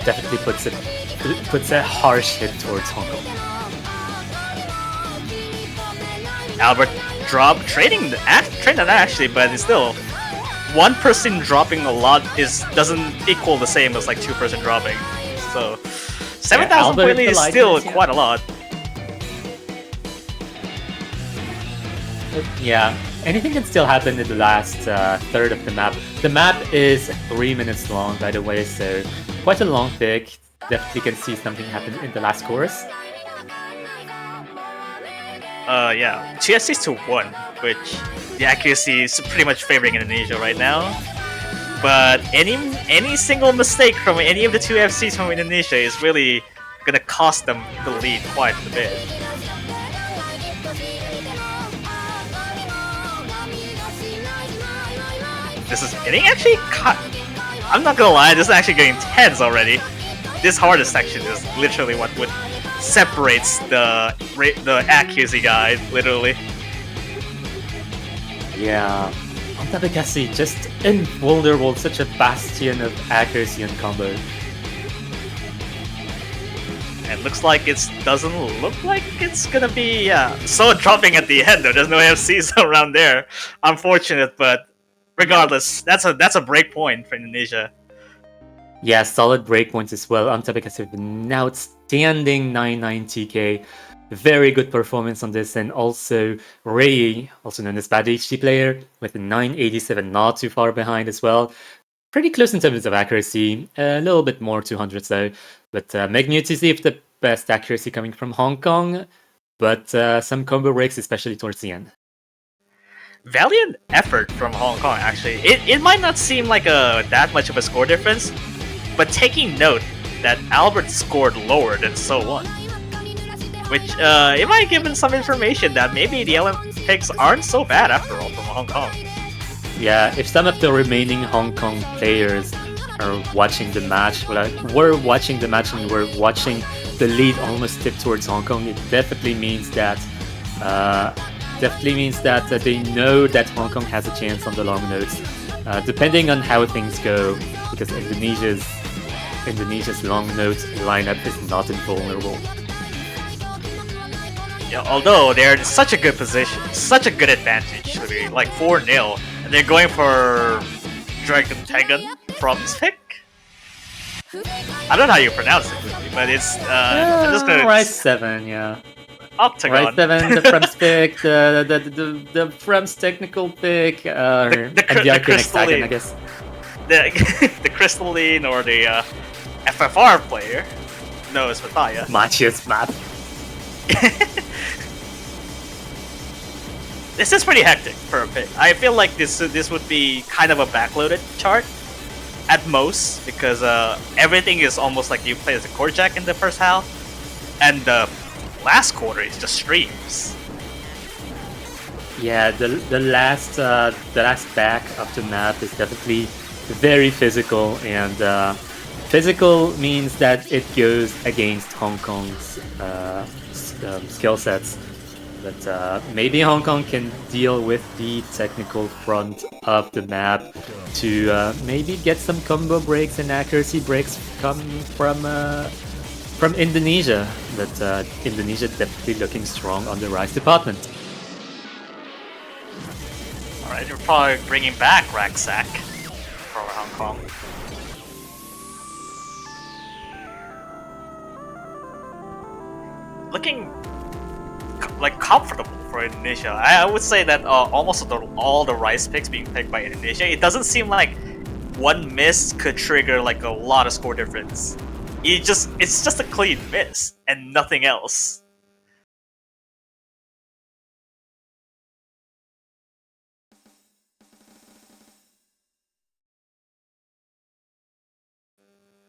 definitely puts a harsh hit towards Hong Kong. Albert trading that actually, but it's still one person dropping a lot doesn't equal the same as like 2-person dropping. So 7,000 really is still quite a lot. Yeah, anything can still happen in the last third of the map. The map is 3 minutes long, by the way, so quite a long pick. Definitely can see something happen in the last course. Yeah, 2 SCs to 1, which the accuracy is pretty much favoring Indonesia right now. But any single mistake from any of the 2 FCs from Indonesia is really gonna cost them the lead quite a bit. This is getting actually cut. I'm not gonna lie, this is actually getting tense already. this hardest section is literally what would separates the accuracy guy, literally. Yeah, Ontabekasi just invulnerable, such a bastion of accuracy and combo. And looks like it doesn't look like it's gonna be so dropping at the end though. There's no FCs around there. Unfortunate, but regardless, that's a break point for Indonesia. Yeah, solid breakpoints as well. Ontabekasi with an outstanding 9-9 TK. Very good performance on this, and also Ray, also known as Bad HT player, with a 987, not too far behind as well. Pretty close in terms of accuracy, a little bit more 200s though. But Magnew to see if the best accuracy coming from Hong Kong, but some combo breaks, especially towards the end. Valiant effort from Hong Kong, actually. It might not seem like that much of a score difference, but taking note that Albert scored lower than So Won, which it might give him some information that maybe the Olympics aren't so bad after all from Hong Kong. Yeah, if some of the remaining Hong Kong players are watching the match, we're watching the match and we're watching the lead almost tip towards Hong Kong, it definitely means that they know that Hong Kong has a chance on the long notes, depending on how things go, because Indonesia's long note lineup is not invulnerable. Yeah, although they're in such a good position, such a good advantage to be like 4-0, and they're going for Dragon Tegan from pick. I don't know how you pronounce it, really, but it's I'm just gonna Rise 7, yeah. Octagon. Rise 7, the Frum's pick, the Frum's technical pick, and the iconic second, I guess. The Crystalline or the FFR player. No, it's Mataya. Machia's map. This is pretty hectic for a pick. I feel like this would be kind of a backloaded chart at most, because everything is almost like you play as a core jack in the first half, and the last quarter is just streams. Yeah, the last back of the map is definitely very physical, and physical means that it goes against Hong Kong's skill sets. But maybe Hong Kong can deal with the technical front of the map to maybe get some combo breaks and accuracy breaks come from Indonesia. But Indonesia definitely looking strong on the Rise department. Alright, we're probably bringing back Raksak for Hong Kong. Looking like comfortable for Indonesia. I would say that almost all the Rise picks being picked by Indonesia, it doesn't seem like one miss could trigger like a lot of score difference. It's just a clean miss and nothing else.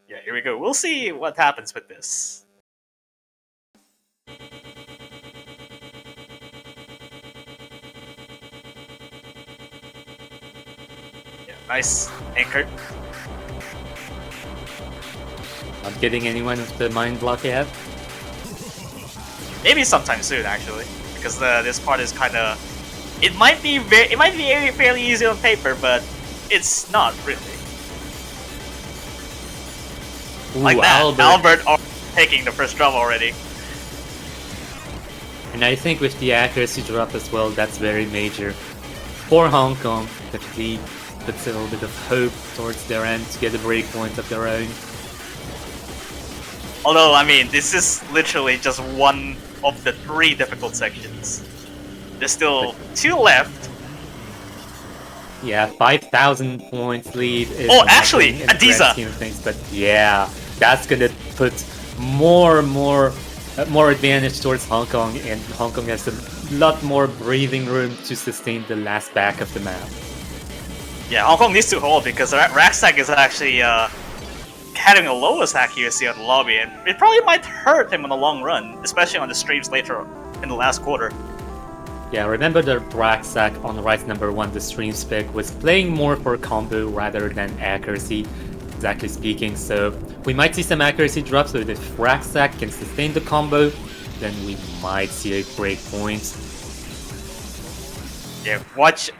Yeah, here we go. We'll see what happens with this. Nice anchor. Not getting anyone with the mind block yet. Maybe sometime soon, actually, because this part is kind of. It might be fairly easy on paper, but it's not really. Ooh, like that, Albert taking the first drum already. And I think with the accuracy drop as well, that's very major for Hong Kong. Definitely puts a little bit of hope towards their end to get a breakpoint of their own. Although, I mean, this is literally just one of the 3 difficult sections. There's still 2 left. Yeah, 5,000 points lead is actually, Adiza! Things, but yeah, that's gonna put more advantage towards Hong Kong, and Hong Kong has a lot more breathing room to sustain the last back of the map. Yeah, Hong Kong needs to hold because Raksak is actually having the lowest accuracy on the lobby, and it probably might hurt him in the long run, especially on the streams later in the last quarter. Yeah, remember the Raksak on Rise number 1, the stream spec, was playing more for combo rather than accuracy. exactly speaking. So we might see some accuracy drops, but if Raxac can sustain the combo, then we might see a break point. Yeah, watch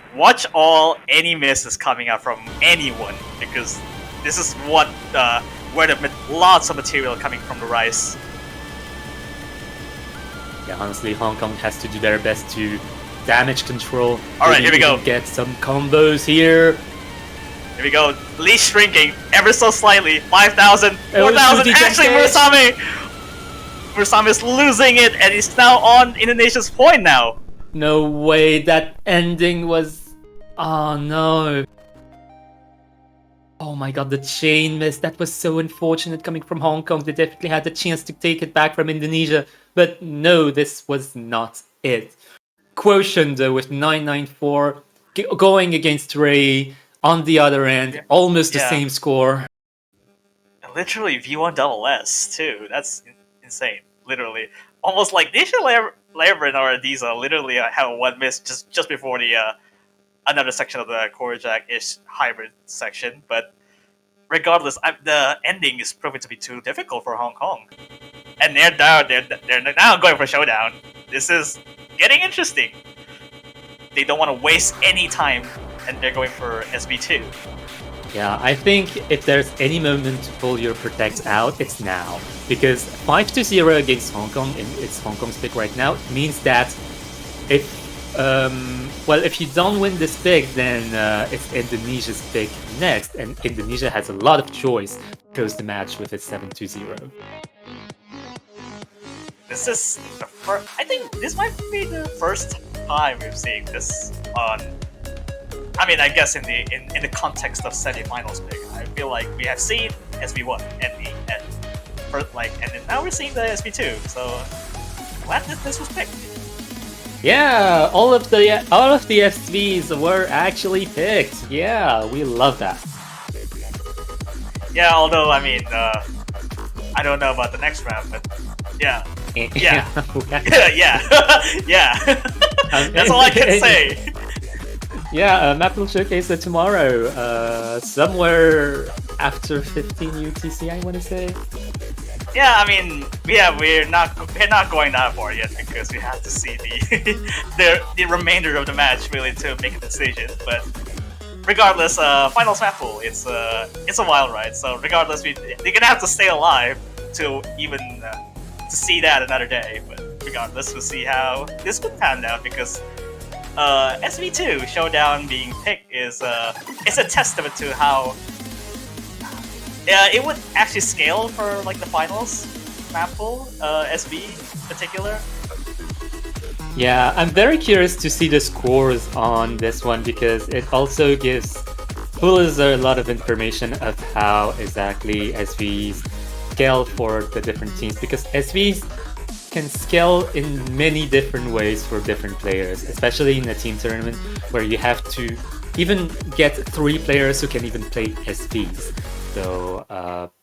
all any misses coming out from anyone, because this is what where lots of material coming from the Rise. Yeah, honestly, Hong Kong has to do their best to damage control. All right, here we go. Get some combos here. Here we go. Lee shrinking ever so slightly. 5,000, 4,000. Actually, Murasame is losing it, and he's now on Indonesia's point now. No way, that ending was... Oh no. Oh my god, the chain miss. That was so unfortunate coming from Hong Kong. They definitely had the chance to take it back from Indonesia. But no, this was not it. Quotient though with 994 going against Ray on the other end. Almost the same score. Literally V1 double S too. That's insane. Literally. Almost like Nisha Levin or Adiza literally have one miss just before the another section of the Korajak-ish hybrid section, but regardless, the ending is proving to be too difficult for Hong Kong, and they're now going for showdown. This is getting interesting. They don't want to waste any time, and they're going for SB2. Yeah, I think if there's any moment to pull your protect out, it's now. Because 5-0 against Hong Kong, and it's Hong Kong's pick right now, means that if if you don't win this pick, then it's Indonesia's pick next, and Indonesia has a lot of choice to close the match with its 7-0. This is the first. I think this might be the first time we've seen this on. I mean, I guess in the context of semifinals pick, I feel like we have seen SB1 and then now we're seeing the SB2. So glad that this was picked. Yeah, all of the SVs were actually picked. Yeah, we love that. Yeah, although I mean, I don't know about the next round, but yeah. Yeah. Yeah. That's all I can say. Yeah, map will showcase it tomorrow, somewhere after 15 UTC, I want to say. Yeah, I mean, we're not going that far yet because we have to see the remainder of the match really to make a decision. But regardless, finals map pool, it's a wild ride. So regardless, they're gonna have to stay alive to even to see that another day. But regardless, we'll see how this could pan out because SV2 Showdown being picked is it's a testament to how it would actually scale for like the finals map pool, SV in particular. Yeah, I'm very curious to see the scores on this one because it also gives pullers a lot of information of how exactly SVs scale for the different teams, because SVs can scale in many different ways for different players, especially in a team tournament where you have to even get 3 players who can even play SVs. So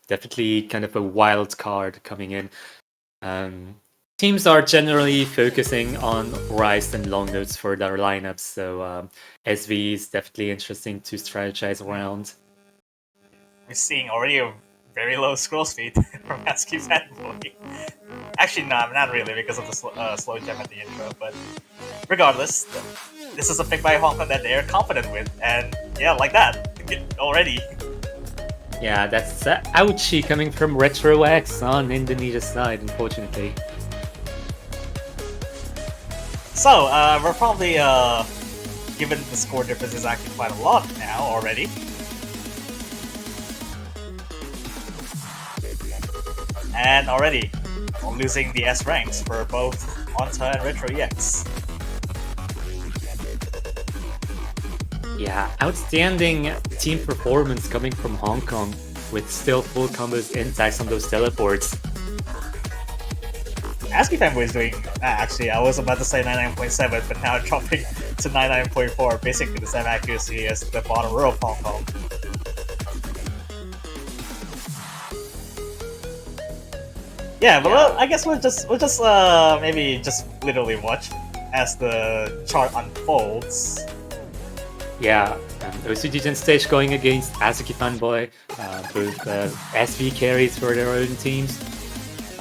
definitely kind of a wild card coming in. Teams are generally focusing on Rise and long notes for their lineups, so SV is definitely interesting to strategize around. We're seeing already a very low scroll speed from Askew Fanboy. Actually, no, not really because of the slow gem at the intro, but regardless, this is a pick by Hong Kong that they're confident with, and yeah, like that, already. Yeah, that's ouchie coming from Retro X on Indonesia's side, unfortunately. So, we're probably, given the score difference is actually quite a lot now already. And already, losing the S ranks for both Onta and Retro EX. Yeah, outstanding team performance coming from Hong Kong with still full combos intact on those teleports. Askew Fanboy is doing... actually, I was about to say 99.7, but now dropping to 99.4, basically the same accuracy as the bottom row of Hong Kong. Yeah, but well, I guess we'll just maybe just literally watch as the chart unfolds. Yeah, OCG stage going against Azuki Fanboy, both SV carries for their own teams.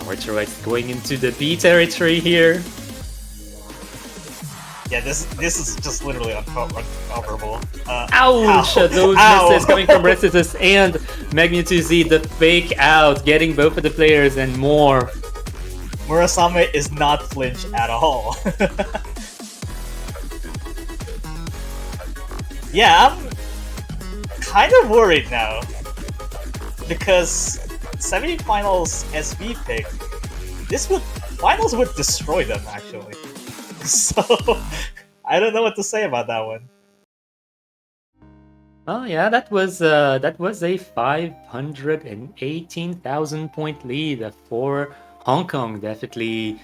Retroites going into the B territory here. Yeah, this is just literally uncoverable. Ouch! Ow. Those misses coming from Resitus and Magnitude-Z, the fake out, getting both of the players and more. Murasame is not flinch at all. Yeah, I'm kind of worried now. Because semifinals SV pick, finals would destroy them actually. So I don't know what to say about that one. Oh yeah, that was a 518,000 point lead for Hong Kong. Definitely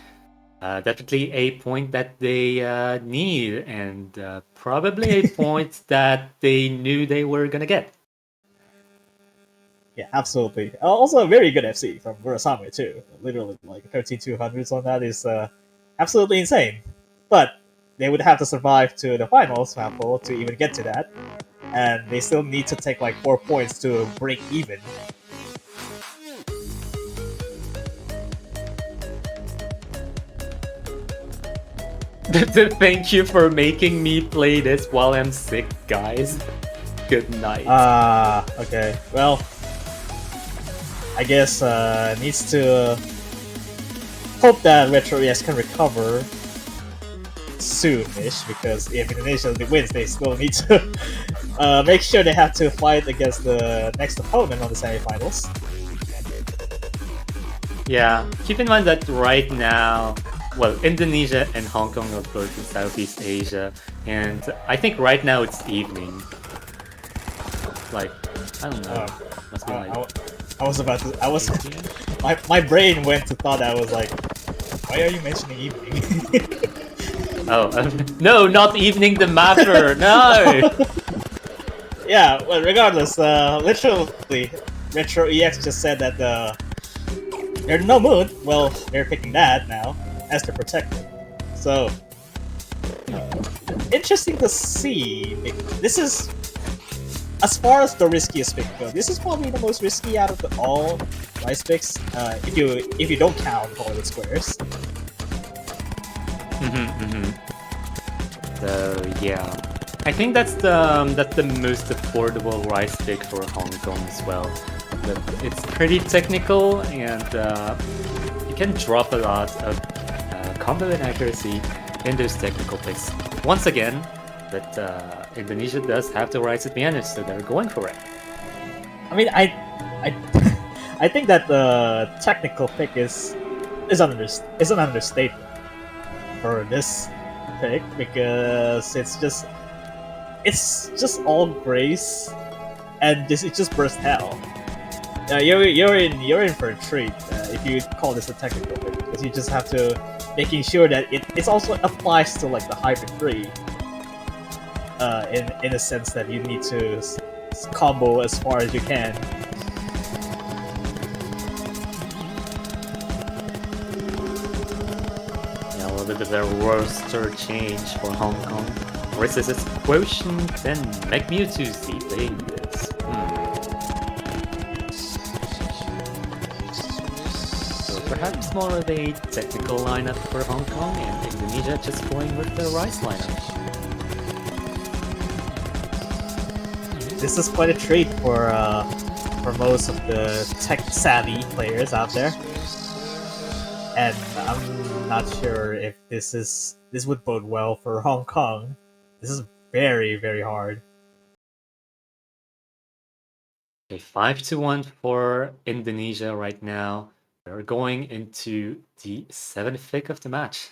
a point that they need, and probably a point that they knew they were gonna get. Yeah, absolutely. Also, a very good FC from Murasame too. Literally, like 13,200s on that is absolutely insane. But they would have to survive to the finals, sample, to even get to that, and they still need to take like 4 points to break even. Thank you for making me play this while I'm sick, guys. Good night. Okay. Well, I guess needs to hope that Retro ES can recover soon-ish, because if Indonesia wins, they still need to make sure they have to fight against the next opponent on the semifinals. Yeah, keep in mind that right now, well, Indonesia and Hong Kong are both in Southeast Asia, and I think right now it's evening. Like, I don't know. Must be like I was about to. My brain went to thought I was like, why are you mentioning evening? Oh, no, not evening the matter. No. Yeah, well, regardless, literally, Retro EX just said that there's no moon. Well, they're picking that now as the protector. So, interesting to see. This is, as far as the riskiest pick goes, this is probably the most risky out of all rice picks. If you don't count Hollywood Squares. So yeah, I think that's the most affordable rice pick for Hong Kong as well. But it's pretty technical, and you can drop a lot of combo and accuracy in those technical picks. Once again, but Indonesia does have the rice advantage, so they're going for it. I mean, I think that the technical pick is an understatement for this pick, because it's just all grace, and it just burst hell. You're in for a treat if you call this a technical pick, because you just have to making sure that it also applies to like the hybrid 3. In a sense that you need to combo as far as you can. Yeah, a little bit of a roster change for Hong Kong. Versus its Quotient and Magnitude-Z playing this. So perhaps more of a technical lineup for Hong Kong, and Indonesia just going with the rice lineup. This is quite a treat for most of the tech-savvy players out there, and I'm not sure if this would bode well for Hong Kong. This is very, very hard. Okay, 5-1 for Indonesia right now. They're going into the 7th pick of the match.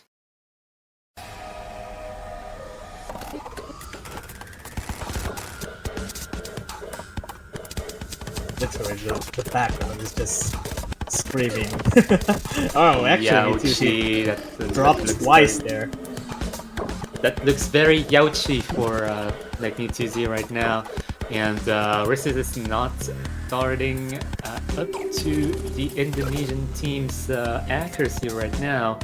Literally, the background is just screaming. Oh, actually, that dropped twice there. That looks very Yauchi for Magnitude-Z right now. And Risset is not starting up to the Indonesian team's accuracy right now.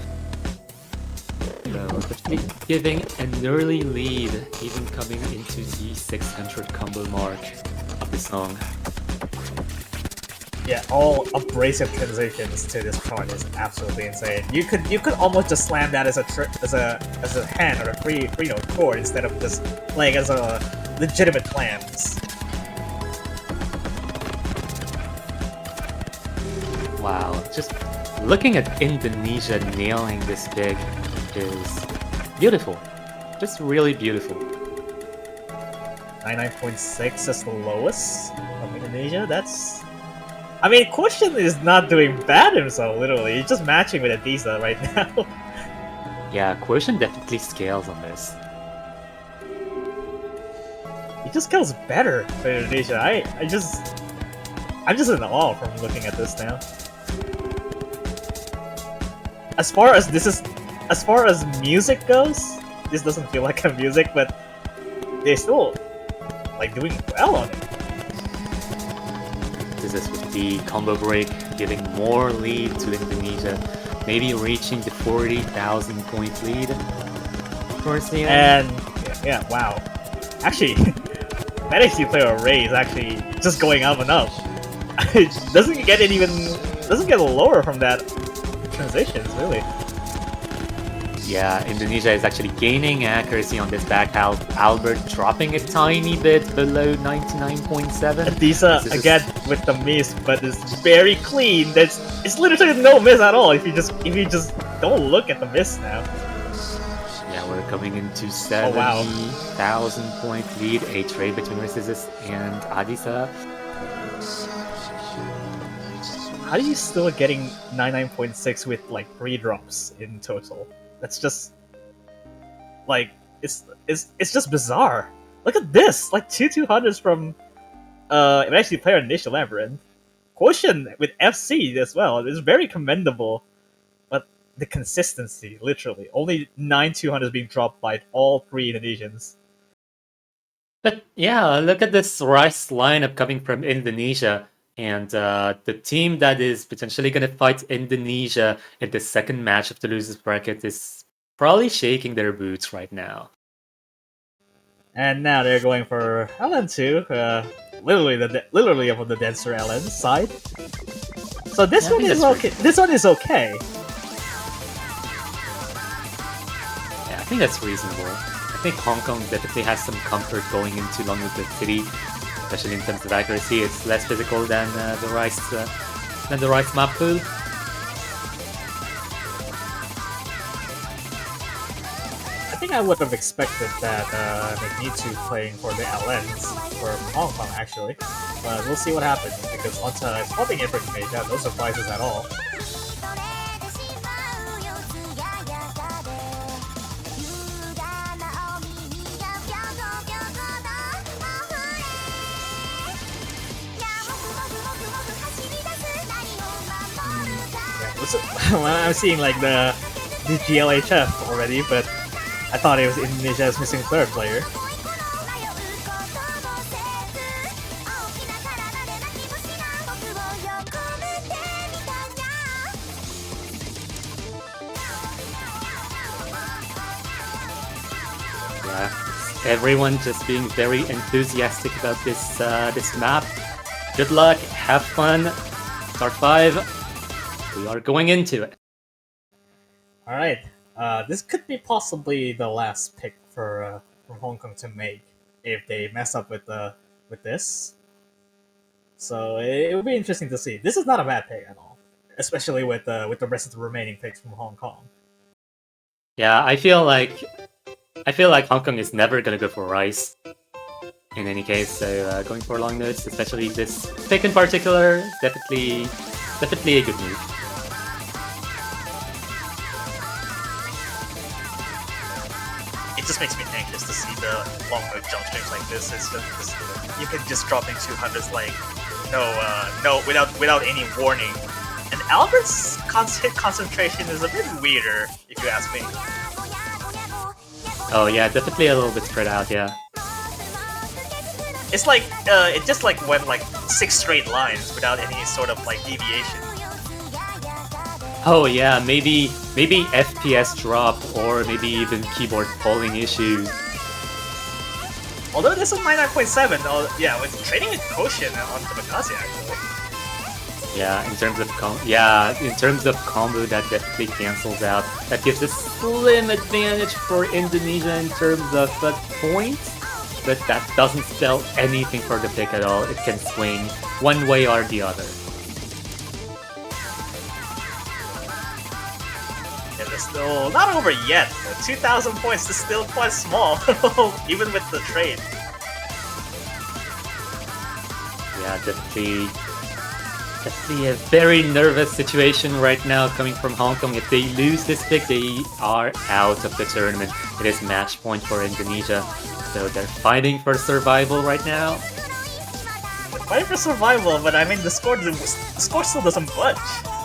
So definitely giving an early lead, even coming into the 600 combo mark of the song. Yeah, all abrasive transitions to this part is absolutely insane. You could almost just slam that as a hand or a free note chord instead of just playing as a legitimate clams. Wow, just looking at Indonesia nailing this big is beautiful. Just really beautiful. 99.6 is the lowest from Indonesia. That's... I mean, Question is not doing bad himself, literally. He's just matching with Adiza right now. Yeah, Quotient definitely scales on this. He just scales better for Indonesia. I'm just in awe from looking at this now. As far as music goes, this doesn't feel like a music, but they're still like doing well on it. This is with the combo break, giving more lead to Indonesia, maybe reaching the 40,000 point lead towards the end. And yeah, wow. Actually, that HD player array is actually just going up and up. It doesn't get lower from that transitions, really. Yeah, Indonesia is actually gaining accuracy on this back half. Albert dropping a tiny bit below 99.7. Adiza again with the miss, but it's very clean. It's literally no miss at all if you just don't look at the miss now. Yeah, we're coming into 70,000 point lead. A trade between Resistance and Adiza. How are you still getting 99.6 with like 3 drops in total? That's just like it's just bizarre. Look at this, like 200s from actually player initial Labyrinth. Quotient with FC as well is very commendable, but the consistency, literally, only 9 200s being dropped by all 3 Indonesians. But yeah, look at this Rice lineup coming from Indonesia. And the team that is potentially going to fight Indonesia in the second match of the losers bracket is probably shaking their boots right now. And now they're going for LN2, literally on the denser LN side. So this one is okay. This one is okay. Yeah, I think that's reasonable. I think Hong Kong definitely has some comfort going into Longwood City. Especially in terms of accuracy, it's less physical than the Rice map pool. I think I would have expected that Magnitude playing for the LNs for Hong Kong actually, but we'll see what happens because Onta is popping in for Indonesia. No surprises at all. Well, I'm seeing like the GLHF already, but I thought it was Indonesia's missing third player. Yeah, everyone just being very enthusiastic about this this map. Good luck, have fun. Start 5. We are going into it. Alright, this could be possibly the last pick for from Hong Kong to make if they mess up with this. So it would be interesting to see. This is not a bad pick at all, especially with the rest of the remaining picks from Hong Kong. Yeah, I feel like Hong Kong is never gonna go for Rice. In any case, so going for long notes, especially this pick in particular, definitely a good move. It just makes me anxious to see the long note jump streams like this. It's just you can just drop in 200s like without any warning. And Albert's hit concentration is a bit weirder, if you ask me. Oh yeah, definitely a little bit spread out. Yeah. It's like it just went like 6 straight lines without any sort of like deviation. Oh yeah, maybe FPS drop or maybe even keyboard polling issues. Although this is 99.7, yeah, with trading with Potion on Tamagotchi actually. Yeah, in terms of combo, that definitely cancels out. That gives a slim advantage for Indonesia in terms of points, but that doesn't spell anything for the pick at all. It can swing one way or the other. And it's still not over yet. 2,000 points is still quite small, even with the trade. Yeah, definitely a very nervous situation right now coming from Hong Kong. If they lose this pick, they are out of the tournament. It is match point for Indonesia, so they're fighting for survival right now. They're fighting for survival, but I mean the score still doesn't budge.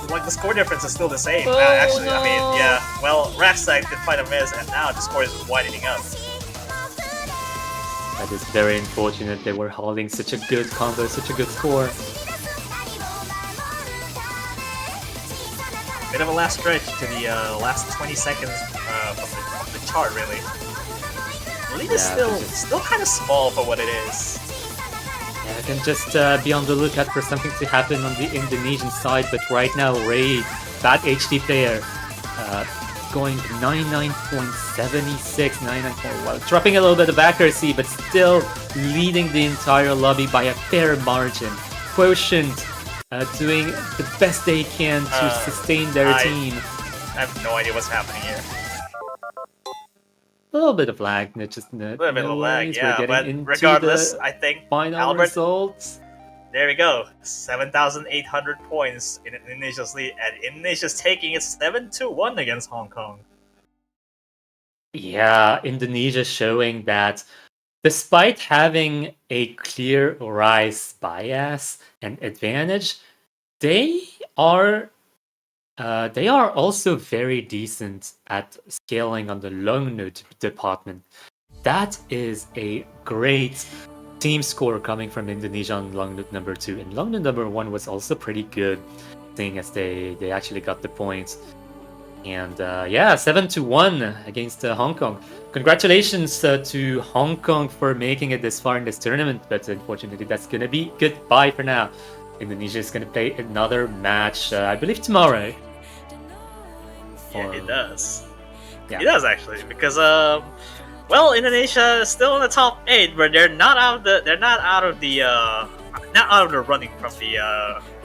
Like the score difference is still the same. Actually, no. I mean, yeah. Well, Raxac did find a miss, and now the score is widening up. That is very unfortunate. They were holding such a good combo, such a good score. Bit of a last stretch to the last 20 seconds from the chart, really. The lead is still kind of small for what it is. Yeah, I can just be on the lookout for something to happen on the Indonesian side, but right now Ray, that HD player, going 99.76, 99.1, dropping a little bit of accuracy, but still leading the entire lobby by a fair margin. Quotient doing the best they can to sustain their team. I have no idea what's happening here. A little bit of lag, just a little bit of lag, yeah. But into regardless, I think final results. There we go, 7,800 points in Indonesia's lead, and Indonesia's taking it 7-1 against Hong Kong. Yeah, Indonesia showing that despite having a clear rise bias and advantage, they are also very decent at scaling on the long node department. That is a great team score coming from Indonesia on long node number 2, and long node number 1 was also pretty good, seeing as they actually got the points. And yeah, 7-1 against Hong Kong. Congratulations to Hong Kong for making it this far in this tournament, but unfortunately that's gonna be goodbye for now. Indonesia is gonna play another match, I believe tomorrow. Yeah, it does. Yeah. It does actually, because well, Indonesia is still in the top 8, but they're not out of the running from the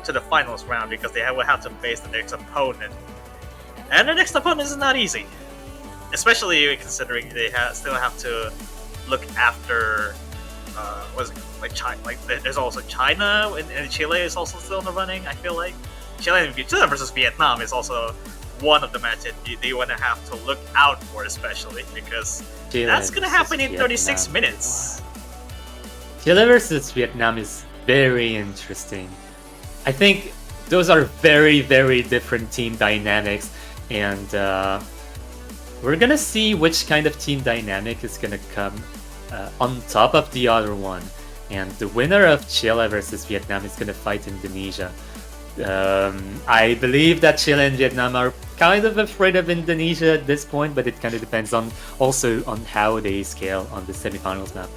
to the finals round, because they will have to face the next opponent. And the next opponent is not easy, especially considering they still have to look after China. Like there's also China and Chile is also still in the running. I feel like Chile versus Vietnam is also one of the matches they want to have to look out for, especially because Chile that's gonna happen in 36 minutes. Chile versus Vietnam is very interesting. I think those are very, very different team dynamics. And we're gonna see which kind of team dynamic is gonna come on top of the other one. And the winner of Chile versus Vietnam is gonna fight Indonesia. I believe that Chile and Vietnam are kind of afraid of Indonesia at this point, but it kind of depends also on how they scale on the semifinals map.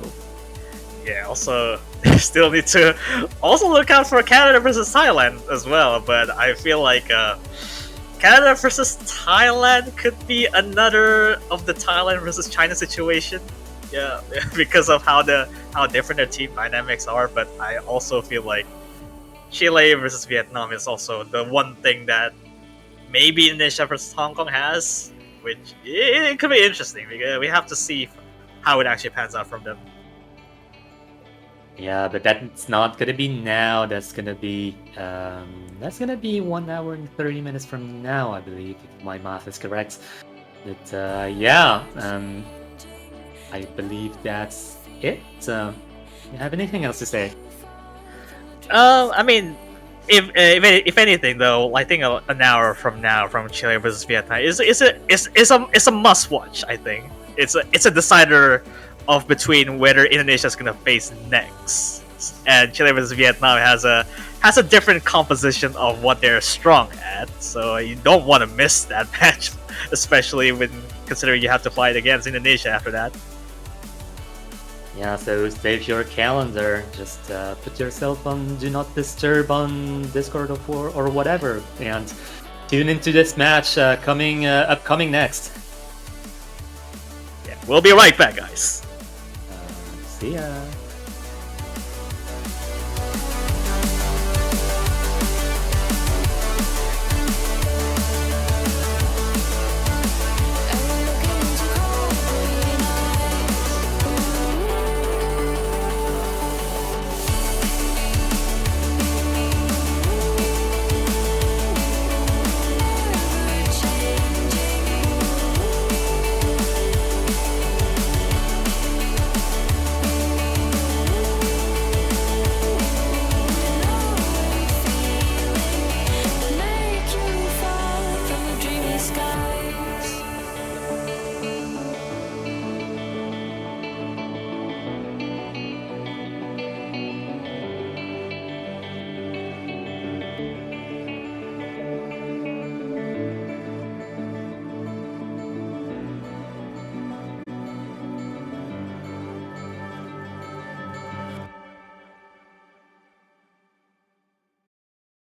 Yeah, also still need to also look out for Canada versus Thailand as well. But I feel like Canada versus Thailand could be another of the Thailand versus China situation. Yeah, because of how different their team dynamics are. But I also feel like Chile versus Vietnam is also the one thing that maybe Indonesia versus Hong Kong has, which it could be interesting because we have to see how it actually pans out from them. Yeah, but that's not gonna be now. That's gonna be 1 hour and 30 minutes from now, I believe, if my math is correct. But yeah, I believe that's it. You have anything else to say? I mean, if anything though, I think an hour from now from Chile versus Vietnam is a must watch. I think it's a decider of between whether Indonesia is gonna face next, and Chile versus Vietnam has has a different composition of what they're strong at, so you don't want to miss that match, especially when considering you have to fight against Indonesia after that. Yeah, so save your calendar. Just put yourself on Do Not Disturb on Discord or whatever, and tune into this match upcoming next. Yeah, we'll be right back, guys. See ya.